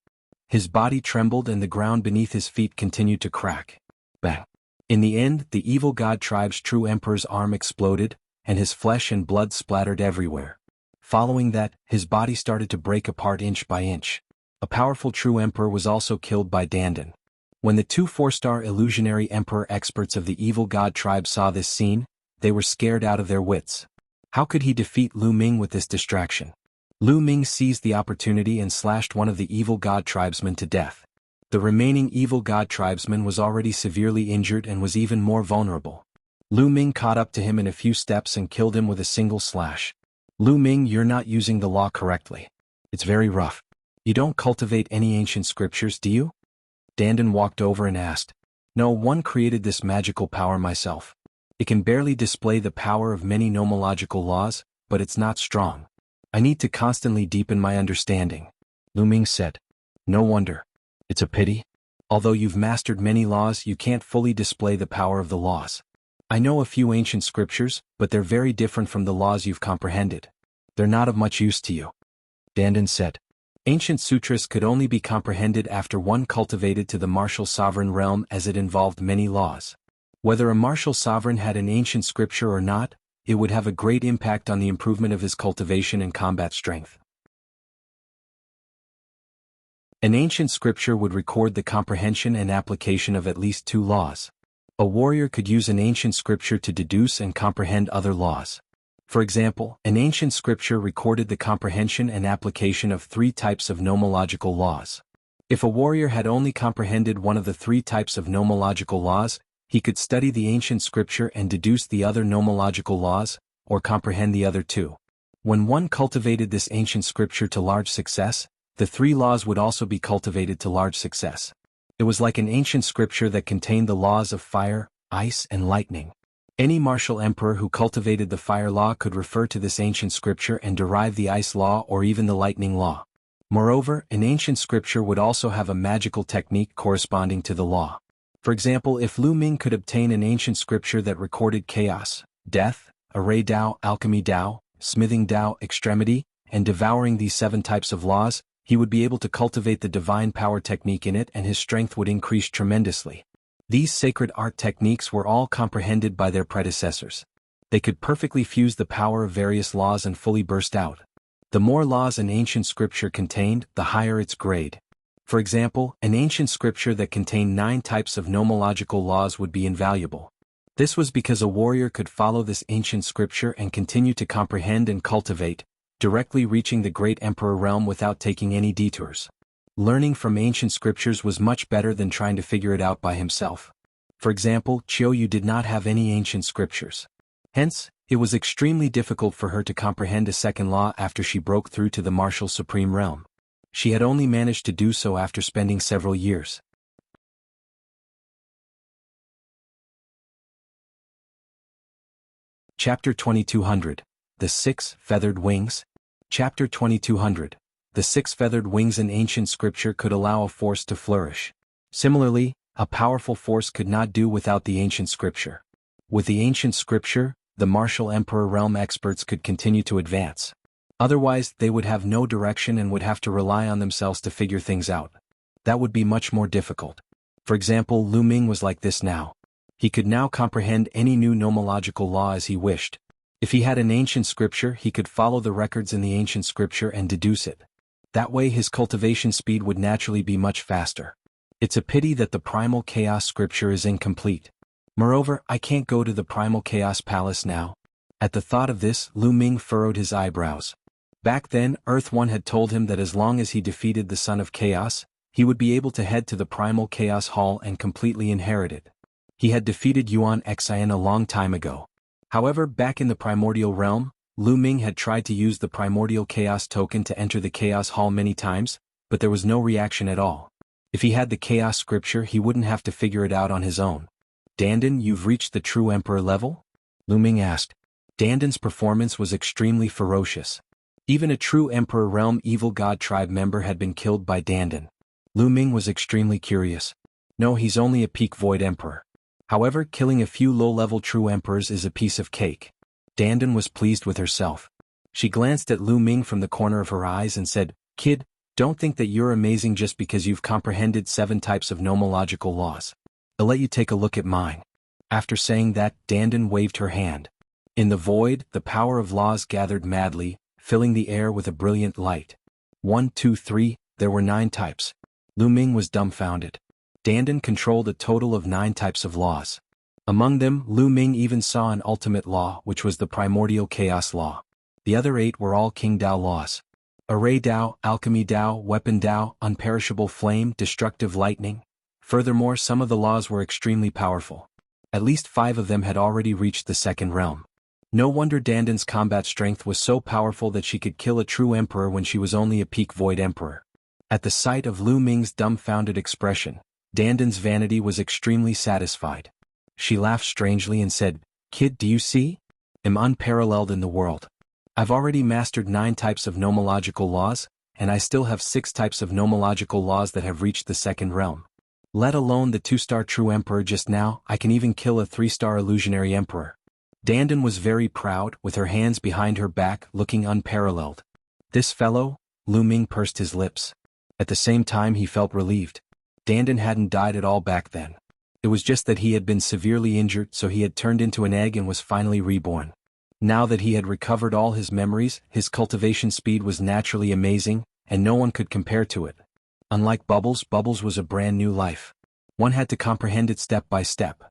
His body trembled and the ground beneath his feet continued to crack. Bang. In the end, the evil god tribe's true emperor's arm exploded, and his flesh and blood splattered everywhere. Following that, his body started to break apart inch by inch. A powerful true emperor was also killed by dandan. When the 2 4-star illusionary emperor experts of the evil god tribe saw this scene, they were scared out of their wits. How could he defeat Lu Ming with this distraction? Lu Ming seized the opportunity and slashed one of the evil god tribesmen to death. The remaining evil god tribesman was already severely injured and was even more vulnerable. Lu Ming caught up to him in a few steps and killed him with a single slash. Lu Ming, you're not using the law correctly. It's very rough. You don't cultivate any ancient scriptures, do you? Dandan walked over and asked. No, one created this magical power myself. It can barely display the power of many nomological laws, but it's not strong. I need to constantly deepen my understanding. Lu Ming said. No wonder. It's a pity. Although you've mastered many laws, you can't fully display the power of the laws. I know a few ancient scriptures, but they're very different from the laws you've comprehended. They're not of much use to you. Dandan said. Ancient sutras could only be comprehended after one cultivated to the martial sovereign realm, as it involved many laws. Whether a martial sovereign had an ancient scripture or not, it would have a great impact on the improvement of his cultivation and combat strength. An ancient scripture would record the comprehension and application of at least 2 laws. A warrior could use an ancient scripture to deduce and comprehend other laws. For example, an ancient scripture recorded the comprehension and application of 3 types of nomological laws. If a warrior had only comprehended one of the 3 types of nomological laws, he could study the ancient scripture and deduce the other nomological laws, or comprehend the other 2. When one cultivated this ancient scripture to large success, the 3 laws would also be cultivated to large success. It was like an ancient scripture that contained the laws of fire, ice, and lightning. Any martial emperor who cultivated the fire law could refer to this ancient scripture and derive the ice law or even the lightning law. Moreover, an ancient scripture would also have a magical technique corresponding to the law. For example, if Lu Ming could obtain an ancient scripture that recorded chaos, death, array Dao, alchemy Dao, smithing Dao, extremity, and devouring these 7 types of laws, he would be able to cultivate the divine power technique in it and his strength would increase tremendously. These sacred art techniques were all comprehended by their predecessors. They could perfectly fuse the power of various laws and fully burst out. The more laws an ancient scripture contained, the higher its grade. For example, an ancient scripture that contained 9 types of nomological laws would be invaluable. This was because a warrior could follow this ancient scripture and continue to comprehend and cultivate, directly reaching the great emperor realm without taking any detours. Learning from ancient scriptures was much better than trying to figure it out by himself. For example, Qiu Yu did not have any ancient scriptures. Hence, it was extremely difficult for her to comprehend a second law after she broke through to the martial supreme realm. She had only managed to do so after spending several years. Chapter 2200. The 6 Feathered Wings. Chapter 2200. The 6 feathered wings in ancient scripture could allow a force to flourish. Similarly, a powerful force could not do without the ancient scripture. With the ancient scripture, the martial emperor realm experts could continue to advance. Otherwise, they would have no direction and would have to rely on themselves to figure things out. That would be much more difficult. For example, Lu Ming was like this now. He could now comprehend any new nomological law as he wished. If he had an ancient scripture, he could follow the records in the ancient scripture and deduce it. That way his cultivation speed would naturally be much faster. It's a pity that the Primal Chaos scripture is incomplete. Moreover, I can't go to the Primal Chaos Palace now. At the thought of this, Lu Ming furrowed his eyebrows. Back then, Earth One had told him that as long as he defeated the Son of Chaos, he would be able to head to the Primal Chaos Hall and completely inherit it. He had defeated Yuan Xian a long time ago. However, back in the Primordial Realm, Lu Ming had tried to use the Primordial Chaos token to enter the Chaos Hall many times, but there was no reaction at all. If he had the Chaos scripture, he wouldn't have to figure it out on his own. Dandan, you've reached the true Emperor level? Lu Ming asked. Dandan's performance was extremely ferocious. Even a true Emperor Realm Evil God tribe member had been killed by Dandan. Lu Ming was extremely curious. No, he's only a peak Void Emperor. However, killing a few low-level true Emperors is a piece of cake. Dandan was pleased with herself. She glanced at Lu Ming from the corner of her eyes and said, Kid, don't think that you're amazing just because you've comprehended 7 types of nomological laws. I'll let you take a look at mine. After saying that, Dandan waved her hand. In the void, the power of laws gathered madly, filling the air with a brilliant light. 1, 2, 3, there were 9 types. Lu Ming was dumbfounded. Dandan controlled a total of 9 types of laws. Among them, Lu Ming even saw an ultimate law, which was the Primordial Chaos Law. The other 8 were all King Dao laws. Array Dao, Alchemy Dao, Weapon Dao, Unperishable Flame, Destructive Lightning. Furthermore, some of the laws were extremely powerful. At least 5 of them had already reached the second realm. No wonder Dandan's combat strength was so powerful that she could kill a true emperor when she was only a peak Void Emperor. At the sight of Lu Ming's dumbfounded expression, Dandan's vanity was extremely satisfied. She laughed strangely and said, Kid, do you see? I'm unparalleled in the world. I've already mastered 9 types of nomological laws, and I still have 6 types of nomological laws that have reached the second realm. Let alone the 2-star true emperor just now, I can even kill a 3-star illusionary emperor. Dandan was very proud, with her hands behind her back, looking unparalleled. This fellow? Lu Ming pursed his lips. At the same time he felt relieved. Dandan hadn't died at all back then. It was just that he had been severely injured, so he had turned into an egg and was finally reborn. Now that he had recovered all his memories, his cultivation speed was naturally amazing, and no one could compare to it. Unlike Bubbles, Bubbles was a brand new life. One had to comprehend it step by step.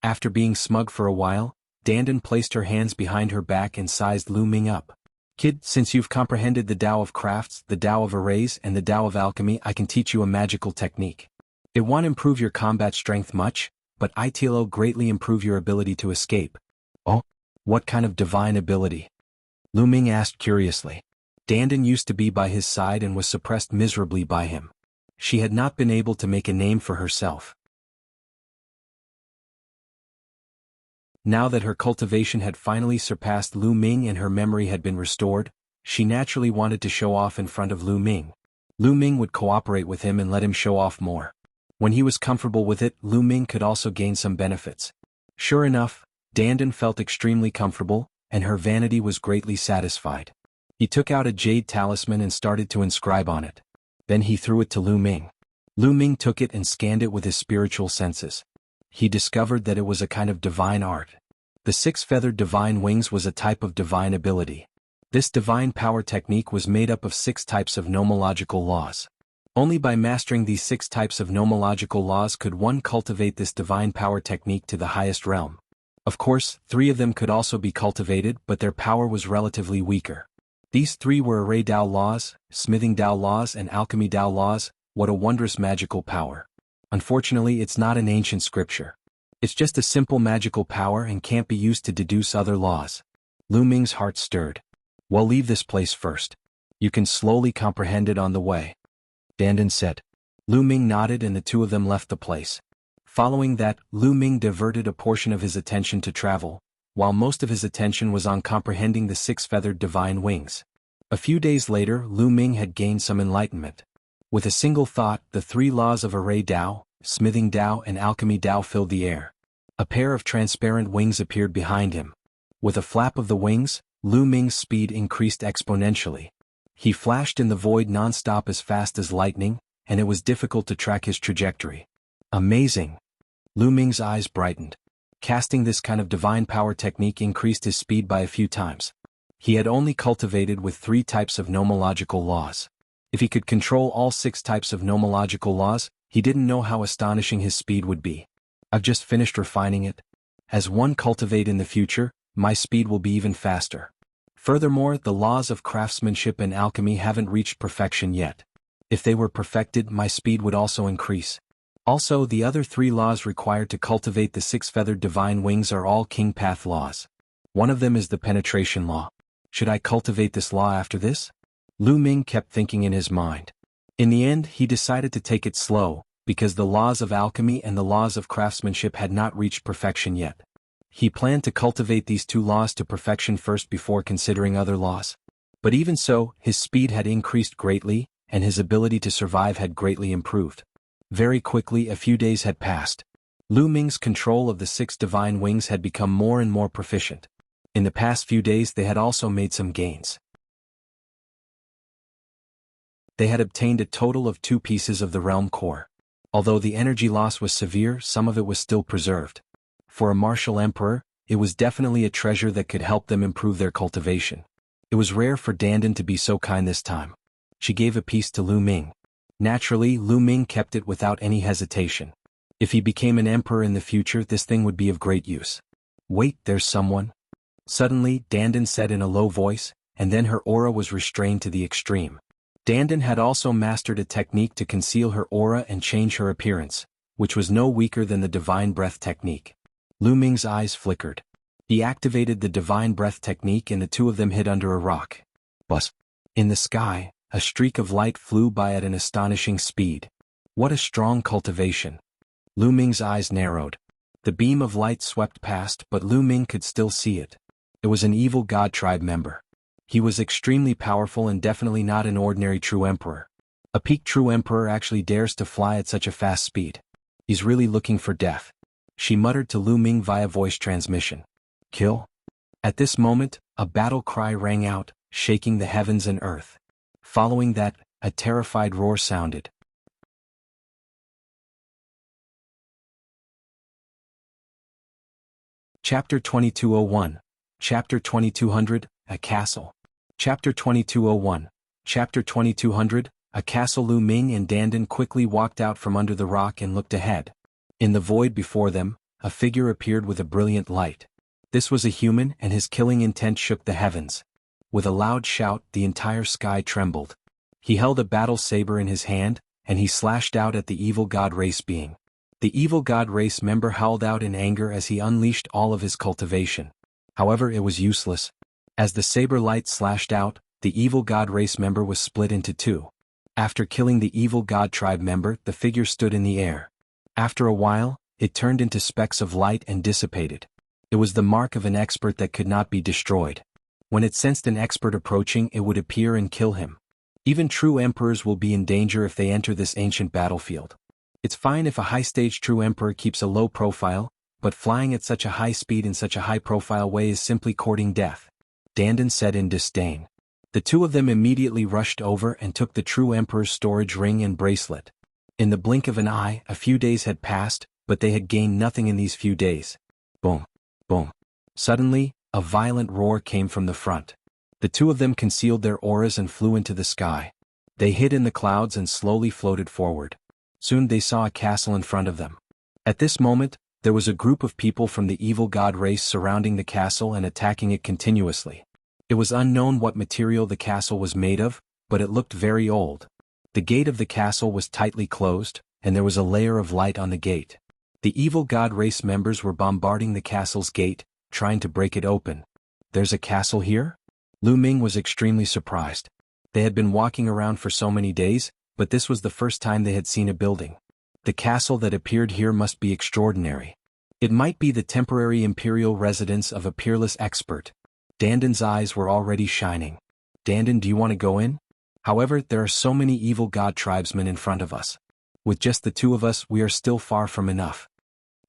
After being smug for a while, Dandan placed her hands behind her back and sized Lu Ming up. Kid, since you've comprehended the Tao of crafts, the Tao of arrays, and the Tao of alchemy, I can teach you a magical technique. It won't improve your combat strength much, but it'll greatly improve your ability to escape. Oh? What kind of divine ability? Lu Ming asked curiously. Dandan used to be by his side and was suppressed miserably by him. She had not been able to make a name for herself. Now that her cultivation had finally surpassed Lu Ming and her memory had been restored, she naturally wanted to show off in front of Lu Ming. Lu Ming would cooperate with him and let him show off more. When he was comfortable with it, Lu Ming could also gain some benefits. Sure enough, Dandan felt extremely comfortable, and her vanity was greatly satisfied. He took out a jade talisman and started to inscribe on it. Then he threw it to Lu Ming. Lu Ming took it and scanned it with his spiritual senses. He discovered that it was a kind of divine art. The six-feathered divine wings was a type of divine ability. This divine power technique was made up of 6 types of nomological laws. Only by mastering these 6 types of nomological laws could one cultivate this divine power technique to the highest realm. Of course, 3 of them could also be cultivated, but their power was relatively weaker. These 3 were array Tao laws, smithing Tao laws, and alchemy Tao laws. What a wondrous magical power. Unfortunately, it's not an ancient scripture. It's just a simple magical power and can't be used to deduce other laws. Lu Ming's heart stirred. Well, leave this place first. You can slowly comprehend it on the way. Dandan said. Lu Ming nodded and the 2 of them left the place. Following that, Lu Ming diverted a portion of his attention to travel, while most of his attention was on comprehending the 6-feathered divine wings. A few days later, Lu Ming had gained some enlightenment. With a single thought, the 3 laws of array Tao, smithing Tao, and alchemy Tao filled the air. A pair of transparent wings appeared behind him. With a flap of the wings, Lu Ming's speed increased exponentially. He flashed in the void non-stop as fast as lightning, and it was difficult to track his trajectory. Amazing! Lu Ming's eyes brightened. Casting this kind of divine power technique increased his speed by a few times. He had only cultivated with 3 types of nomological laws. If he could control all 6 types of nomological laws, he didn't know how astonishing his speed would be. I've just finished refining it. As one cultivate in the future, my speed will be even faster. Furthermore, the laws of craftsmanship and alchemy haven't reached perfection yet. If they were perfected, my speed would also increase. Also, the other 3 laws required to cultivate the 6-feathered divine wings are all king path laws. One of them is the penetration law. Should I cultivate this law after this? Lu Ming kept thinking in his mind. In the end, he decided to take it slow, because the laws of alchemy and the laws of craftsmanship had not reached perfection yet. He planned to cultivate these 2 laws to perfection first before considering other laws. But even so, his speed had increased greatly, and his ability to survive had greatly improved. Very quickly, a few days had passed. Lu Ming's control of the 6 divine wings had become more and more proficient. In the past few days they had also made some gains. They had obtained a total of 2 pieces of the realm core. Although the energy loss was severe, some of it was still preserved. For a martial emperor, it was definitely a treasure that could help them improve their cultivation. It was rare for Dandan to be so kind this time. She gave a piece to Lu Ming. Naturally, Lu Ming kept it without any hesitation. If he became an emperor in the future, this thing would be of great use. Wait, there's someone. Suddenly, Dandan said in a low voice, and then her aura was restrained to the extreme. Dandan had also mastered a technique to conceal her aura and change her appearance, which was no weaker than the divine breath technique. Lu Ming's eyes flickered. He activated the divine breath technique and the 2 of them hid under a rock. Buzz! In the sky, a streak of light flew by at an astonishing speed. What a strong cultivation! Lu Ming's eyes narrowed. The beam of light swept past, but Lu Ming could still see it. It was an evil god tribe member. He was extremely powerful and definitely not an ordinary true emperor. A peak true emperor actually dares to fly at such a fast speed. He's really looking for death. She muttered to Lu Ming via voice transmission. Kill? At this moment, a battle cry rang out, shaking the heavens and earth. Following that, a terrified roar sounded. Chapter 2201. Chapter 2200, A Castle. Chapter 2201. Chapter 2200, a castle. Lu Ming and Dandan quickly walked out from under the rock and looked ahead. In the void before them, a figure appeared with a brilliant light. This was a human, and his killing intent shook the heavens. With a loud shout, the entire sky trembled. He held a battle saber in his hand, and he slashed out at the evil god race being. The evil god race member howled out in anger as he unleashed all of his cultivation. However, it was useless. As the saber light slashed out, the evil god race member was split into two. After killing the evil god tribe member, the figure stood in the air. After a while, it turned into specks of light and dissipated. It was the mark of an expert that could not be destroyed. When it sensed an expert approaching, it would appear and kill him. Even true emperors will be in danger if they enter this ancient battlefield. It's fine if a high-stage true emperor keeps a low profile, but flying at such a high speed in such a high-profile way is simply courting death, Dandan said in disdain. The two of them immediately rushed over and took the true emperor's storage ring and bracelet. In the blink of an eye, a few days had passed, but they had gained nothing in these few days. Boom, boom. Suddenly, a violent roar came from the front. The two of them concealed their auras and flew into the sky. They hid in the clouds and slowly floated forward. Soon they saw a castle in front of them. At this moment, there was a group of people from the evil god race surrounding the castle and attacking it continuously. It was unknown what material the castle was made of, but it looked very old. The gate of the castle was tightly closed, and there was a layer of light on the gate. The evil god race members were bombarding the castle's gate, trying to break it open. There's a castle here? Lu Ming was extremely surprised. They had been walking around for so many days, but this was the first time they had seen a building. The castle that appeared here must be extraordinary. It might be the temporary imperial residence of a peerless expert. Dandan's eyes were already shining. Dandan, do you want to go in? However, there are so many evil god tribesmen in front of us. With just the two of us, we are still far from enough.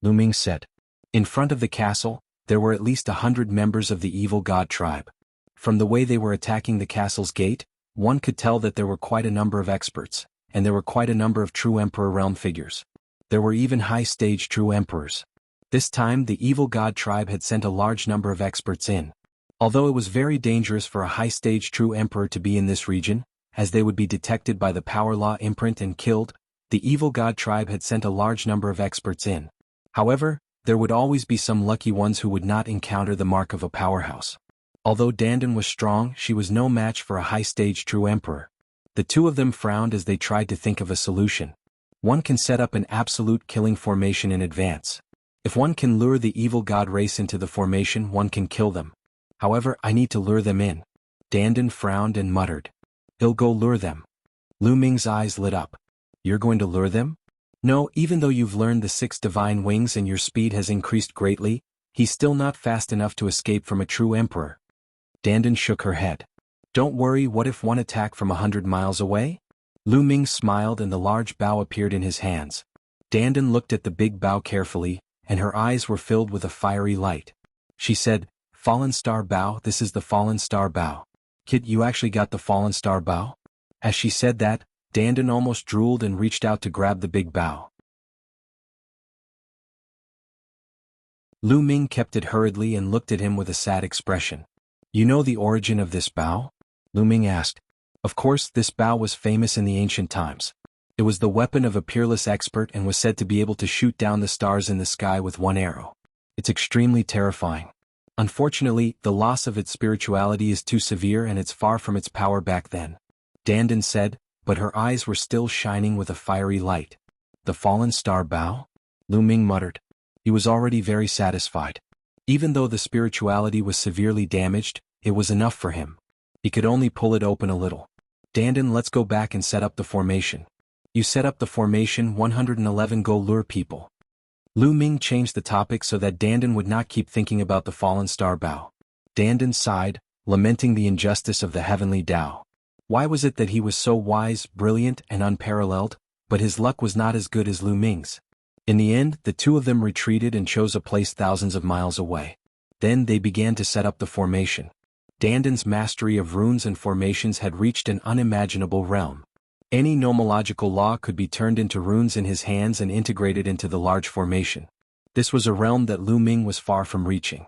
Lu Ming said. In front of the castle, there were at least 100 members of the evil god tribe. From the way they were attacking the castle's gate, one could tell that there were quite a number of experts, and there were quite a number of true emperor realm figures. There were even high-stage true emperors. This time the evil god tribe had sent a large number of experts in. Although it was very dangerous for a high-stage true emperor to be in this region, as they would be detected by the power law imprint and killed, the evil god tribe had sent a large number of experts in. However, there would always be some lucky ones who would not encounter the mark of a powerhouse. Although Dandan was strong, she was no match for a high-stage true emperor. The two of them frowned as they tried to think of a solution. One can set up an absolute killing formation in advance. If one can lure the evil god race into the formation, one can kill them. However, I need to lure them in. Dandan frowned and muttered. I'll go lure them. Lu Ming's eyes lit up. You're going to lure them? No, even though you've learned the 6 divine wings and your speed has increased greatly, he's still not fast enough to escape from a true emperor. Dandan shook her head. Don't worry, what if one attack from 100 miles away? Lu Ming smiled and the large bow appeared in his hands. Dandan looked at the big bow carefully, and her eyes were filled with a fiery light. She said, Fallen Star Bow, this is the Fallen Star Bow. Kid, you actually got the Fallen Star Bow? As she said that, Dandan almost drooled and reached out to grab the big bow. Lu Ming kept it hurriedly and looked at him with a sad expression. You know the origin of this bow? Lu Ming asked. Of course, this bow was famous in the ancient times. It was the weapon of a peerless expert and was said to be able to shoot down the stars in the sky with one arrow. It's extremely terrifying. Unfortunately, the loss of its spirituality is too severe and it's far from its power back then. Dandan said, but her eyes were still shining with a fiery light. The Fallen Star Bow? Lu Ming muttered. He was already very satisfied. Even though the spirituality was severely damaged, it was enough for him. He could only pull it open a little. Dandan, let's go back and set up the formation. You set up the formation 111, go lure people. Lu Ming changed the topic so that Dandan would not keep thinking about the Fallen Star Bow. Dandan sighed, lamenting the injustice of the heavenly Tao. Why was it that he was so wise, brilliant, and unparalleled, but his luck was not as good as Lu Ming's? In the end, the two of them retreated and chose a place thousands of miles away. Then they began to set up the formation. Dandan's mastery of runes and formations had reached an unimaginable realm. Any nomological law could be turned into runes in his hands and integrated into the large formation. This was a realm that Lu Ming was far from reaching.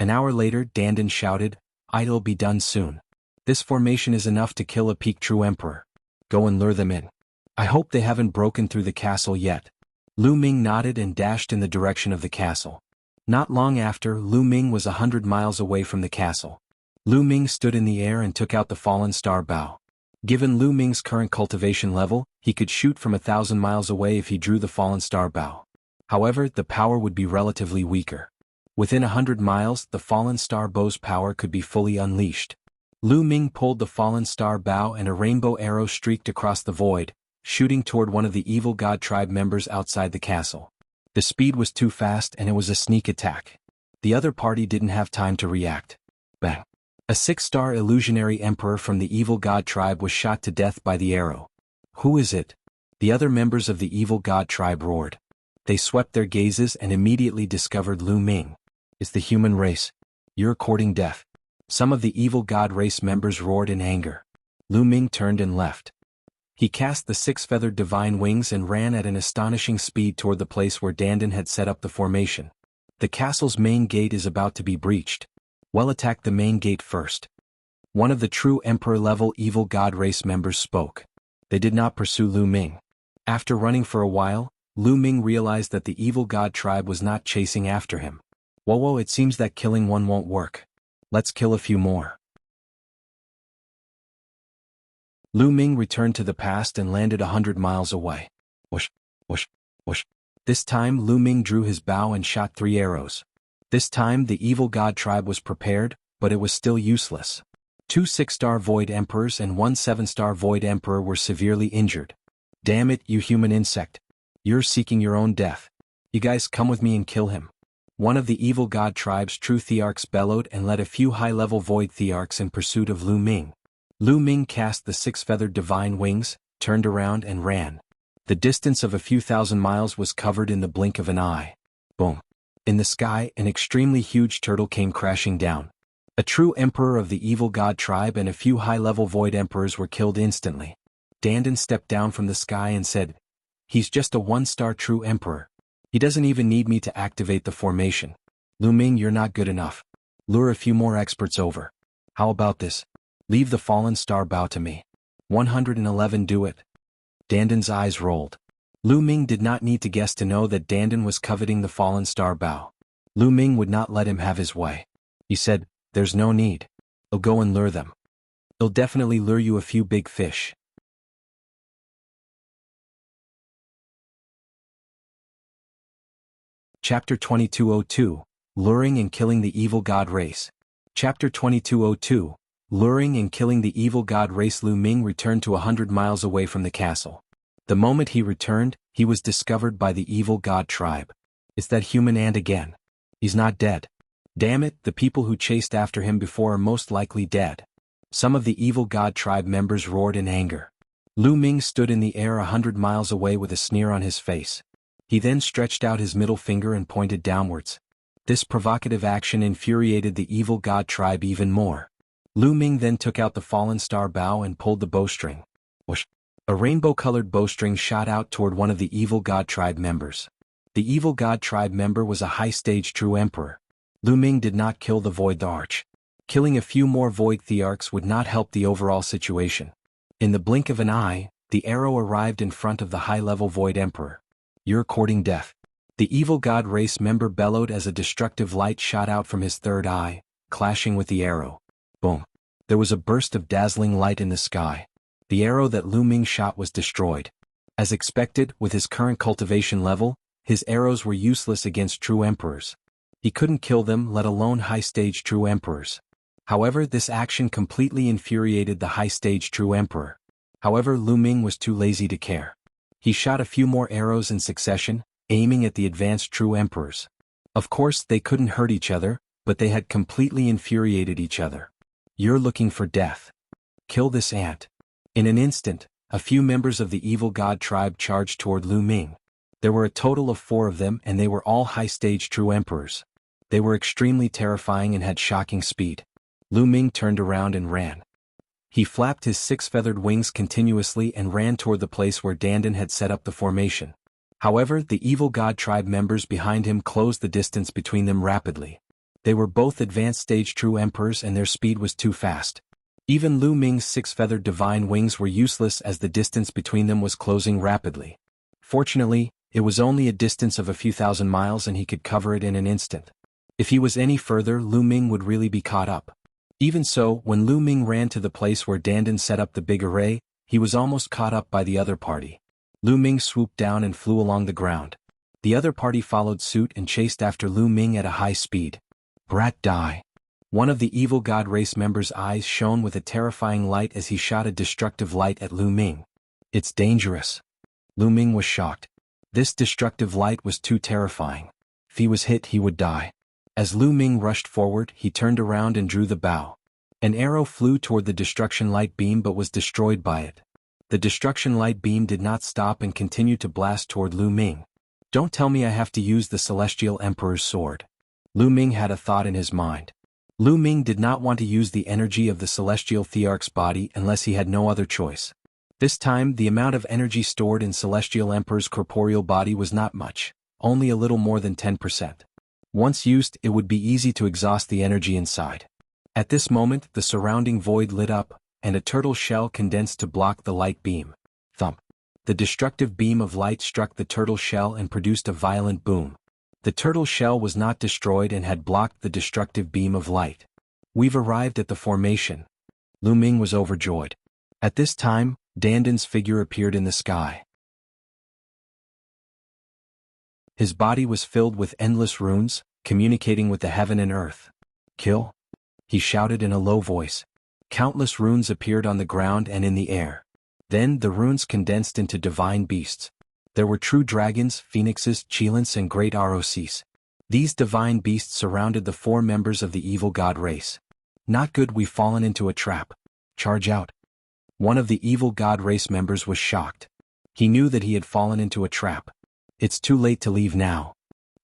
An hour later, Dandan shouted, It'll be done soon. This formation is enough to kill a peak true emperor. Go and lure them in. I hope they haven't broken through the castle yet. Lu Ming nodded and dashed in the direction of the castle. Not long after, Lu Ming was 100 miles away from the castle. Lu Ming stood in the air and took out the fallen star bow. Given Lu Ming's current cultivation level, he could shoot from 1,000 miles away if he drew the fallen star bow. However, the power would be relatively weaker. Within 100 miles, the fallen star bow's power could be fully unleashed. Lu Ming pulled the fallen star bow and a rainbow arrow streaked across the void, shooting toward one of the evil god tribe members outside the castle. The speed was too fast and it was a sneak attack. The other party didn't have time to react. Bang! A 6-star illusionary emperor from the evil god tribe was shot to death by the arrow. Who is it? The other members of the evil god tribe roared. They swept their gazes and immediately discovered Lu Ming. It's the human race. You're courting death. Some of the evil god race members roared in anger. Lu Ming turned and left. He cast the 6-feathered divine wings and ran at an astonishing speed toward the place where Dandan had set up the formation. The castle's main gate is about to be breached. Well, attack the main gate first. One of the true emperor-level evil god race members spoke. They did not pursue Lu Ming. After running for a while, Lu Ming realized that the evil god tribe was not chasing after him. Whoa, it seems that killing one won't work. Let's kill a few more. Lu Ming returned to the past and landed 100 miles away. Whoosh, whoosh, whoosh. This time Lu Ming drew his bow and shot 3 arrows. This time the evil god tribe was prepared, but it was still useless. 2 6-star void emperors and 1 7-star void emperor were severely injured. Damn it, you human insect. You're seeking your own death. You guys come with me and kill him. One of the evil god tribe's true thearchs bellowed and led a few high-level void thearchs in pursuit of Lu Ming. Lu Ming cast the 6-feathered divine wings, turned around and ran. The distance of a few thousand miles was covered in the blink of an eye. Boom. In the sky, an extremely huge turtle came crashing down. A true emperor of the evil god tribe and a few high-level void emperors were killed instantly. Dandan stepped down from the sky and said, "He's just a 1-star true emperor. He doesn't even need me to activate the formation. Lu Ming, you're not good enough. Lure a few more experts over. How about this? Leave the fallen star bow to me. 111 do it." Dandan's eyes rolled. Lu Ming did not need to guess to know that Dandan was coveting the fallen star bow. Lu Ming would not let him have his way. He said, "There's no need. I'll go and lure them. I'll definitely lure you a few big fish." Chapter 2202, Luring and Killing the Evil God Race. Chapter 2202, Luring and Killing the Evil God Race. Lu Ming returned to 100 miles away from the castle. The moment he returned, he was discovered by the evil god tribe. It's that human ant again. He's not dead. Damn it, the people who chased after him before are most likely dead. Some of the evil god tribe members roared in anger. Lu Ming stood in the air 100 miles away with a sneer on his face. He then stretched out his middle finger and pointed downwards. This provocative action infuriated the evil god tribe even more. Lu Ming then took out the fallen star bow and pulled the bowstring. Whoosh! A rainbow-colored bowstring shot out toward one of the evil god tribe members. The evil god tribe member was a high-stage true emperor. Lu Ming did not kill the void thearch. Killing a few more void thearchs would not help the overall situation. In the blink of an eye, the arrow arrived in front of the high-level void emperor. "You're courting death." The evil god race member bellowed as a destructive light shot out from his third eye, clashing with the arrow. Boom. There was a burst of dazzling light in the sky. The arrow that Lu Ming shot was destroyed. As expected, with his current cultivation level, his arrows were useless against true emperors. He couldn't kill them, let alone high-stage true emperors. However, this action completely infuriated the high-stage true emperor. However, Lu Ming was too lazy to care. He shot a few more arrows in succession, aiming at the advanced true emperors. Of course, they couldn't hurt each other, but they had completely infuriated each other. "You're looking for death. Kill this ant." In an instant, a few members of the evil god tribe charged toward Lu Ming. There were a total of 4 of them and they were all high-stage true emperors. They were extremely terrifying and had shocking speed. Lu Ming turned around and ran. He flapped his 6-feathered wings continuously and ran toward the place where Dandan had set up the formation. However, the evil god tribe members behind him closed the distance between them rapidly. They were both advanced stage true emperors and their speed was too fast. Even Lu Ming's six-feathered divine wings were useless as the distance between them was closing rapidly. Fortunately, it was only a distance of a few thousand miles and he could cover it in an instant. If he was any further, Lu Ming would really be caught up. Even so, when Lu Ming ran to the place where Dandan set up the big array, he was almost caught up by the other party. Lu Ming swooped down and flew along the ground. The other party followed suit and chased after Lu Ming at a high speed. Brat die. One of the evil god race members' eyes shone with a terrifying light as he shot a destructive light at Lu Ming. It's dangerous. Lu Ming was shocked. This destructive light was too terrifying. If he was hit, he would die. As Lu Ming rushed forward, he turned around and drew the bow. An arrow flew toward the destruction light beam but was destroyed by it. The destruction light beam did not stop and continued to blast toward Lu Ming. Don't tell me I have to use the Celestial Emperor's sword. Lu Ming had a thought in his mind. Lu Ming did not want to use the energy of the Celestial Thearch's body unless he had no other choice. This time, the amount of energy stored in Celestial Emperor's corporeal body was not much, only a little more than 10%. Once used, it would be easy to exhaust the energy inside. At this moment, the surrounding void lit up, and a turtle shell condensed to block the light beam. Thump. The destructive beam of light struck the turtle shell and produced a violent boom. The turtle shell was not destroyed and had blocked the destructive beam of light. We've arrived at the formation. Lu Ming was overjoyed. At this time, Dandan's figure appeared in the sky. His body was filled with endless runes, communicating with the heaven and earth. Kill? He shouted in a low voice. Countless runes appeared on the ground and in the air. Then the runes condensed into divine beasts. There were true dragons, phoenixes, chilants and great ROCs. These divine beasts surrounded the four members of the evil god race. Not good, we've fallen into a trap. Charge out. One of the evil god race members was shocked. He knew that he had fallen into a trap. It's too late to leave now.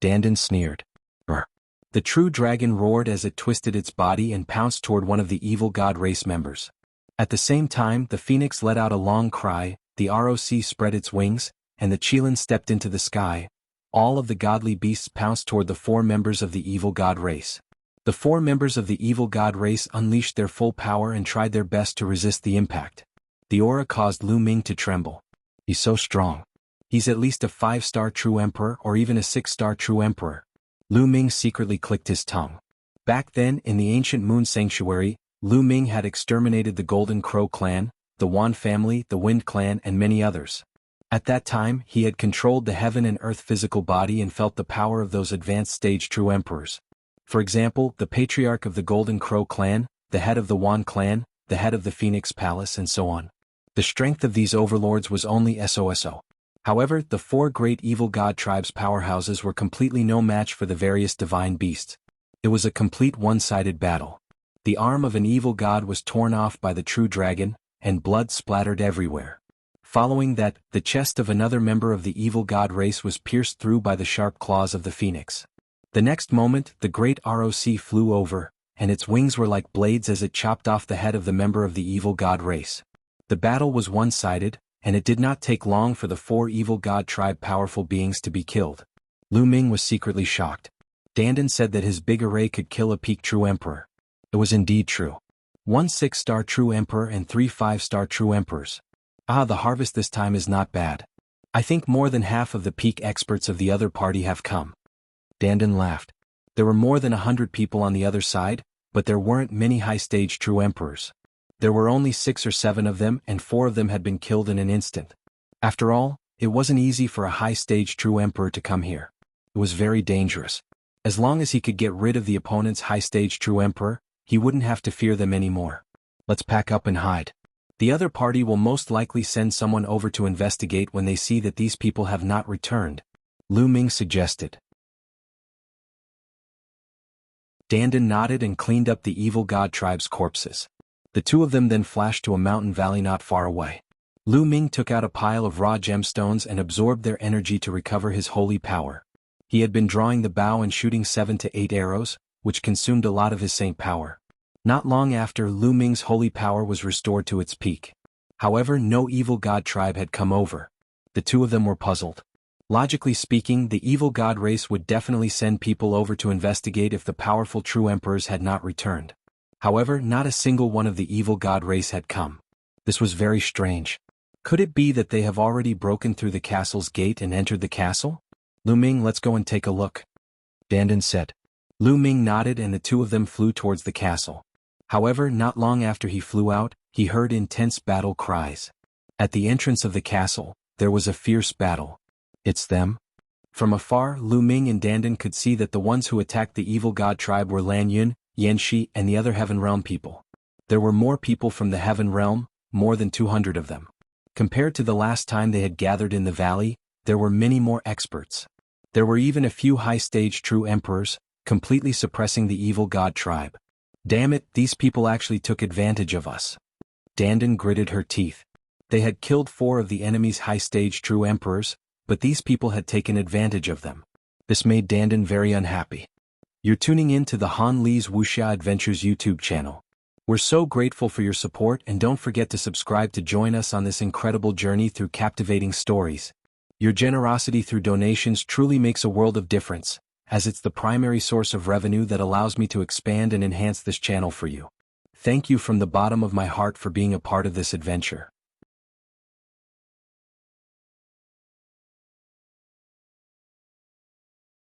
Dandan sneered. Brr. The true dragon roared as it twisted its body and pounced toward one of the evil god race members. At the same time, the phoenix let out a long cry, the ROC spread its wings, and the Chilan stepped into the sky. All of the godly beasts pounced toward the four members of the evil god race. The four members of the evil god race unleashed their full power and tried their best to resist the impact. The aura caused Lu Ming to tremble. He's so strong. He's at least a 5-star true emperor or even a 6-star true emperor. Lu Ming secretly clicked his tongue. Back then, in the ancient moon sanctuary, Lu Ming had exterminated the Golden Crow clan, the Wan family, the Wind clan and many others. At that time, he had controlled the heaven and earth physical body and felt the power of those advanced stage true emperors. For example, the patriarch of the Golden Crow clan, the head of the Wan clan, the head of the Phoenix Palace and so on. The strength of these overlords was only SOSO. However, the four great evil god tribes' powerhouses were completely no match for the various divine beasts. It was a complete one-sided battle. The arm of an evil god was torn off by the true dragon, and blood splattered everywhere. Following that, the chest of another member of the evil god race was pierced through by the sharp claws of the phoenix. The next moment, the great ROC flew over, and its wings were like blades as it chopped off the head of the member of the evil god race. The battle was one-sided, and it did not take long for the four evil god tribe powerful beings to be killed. Lu Ming was secretly shocked. Dandan said that his big array could kill a peak true emperor. It was indeed true. 1 6-star true emperor and 3 5-star true emperors. The harvest this time is not bad. I think more than half of the peak experts of the other party have come. Dandan laughed. There were more than 100 people on the other side, but there weren't many high-stage true emperors. There were only 6 or 7 of them and 4 of them had been killed in an instant. After all, it wasn't easy for a high-stage true emperor to come here. It was very dangerous. As long as he could get rid of the opponent's high-stage true emperor, he wouldn't have to fear them anymore. Let's pack up and hide. The other party will most likely send someone over to investigate when they see that these people have not returned, Lu Ming suggested. Dandan nodded and cleaned up the evil god tribe's corpses. The two of them then flashed to a mountain valley not far away. Lu Ming took out a pile of raw gemstones and absorbed their energy to recover his holy power. He had been drawing the bow and shooting 7 to 8 arrows, which consumed a lot of his saint power. Not long after, Lu Ming's holy power was restored to its peak. However, no evil god tribe had come over. The two of them were puzzled. Logically speaking, the evil god race would definitely send people over to investigate if the powerful true emperors had not returned. However, not a single one of the evil god race had come. This was very strange. Could it be that they have already broken through the castle's gate and entered the castle? Lu Ming, let's go and take a look, Dandan said. Lu Ming nodded and the two of them flew towards the castle. However, not long after he flew out, he heard intense battle cries. At the entrance of the castle, there was a fierce battle. It's them? From afar, Lu Ming and Dandan could see that the ones who attacked the evil god tribe were LAN Yun, Yan Shi, and the other Heaven Realm people. There were more people from the Heaven Realm, more than 200 of them. Compared to the last time they had gathered in the valley, there were many more experts. There were even a few high-stage true emperors, completely suppressing the evil god tribe. Damn it, these people actually took advantage of us. Dandan gritted her teeth. They had killed 4 of the enemy's high-stage true emperors, but these people had taken advantage of them. This made Dandan very unhappy. You're tuning in to the Han Li's Wuxia Adventures YouTube channel. We're so grateful for your support, and don't forget to subscribe to join us on this incredible journey through captivating stories. Your generosity through donations truly makes a world of difference, as it's the primary source of revenue that allows me to expand and enhance this channel for you. Thank you from the bottom of my heart for being a part of this adventure.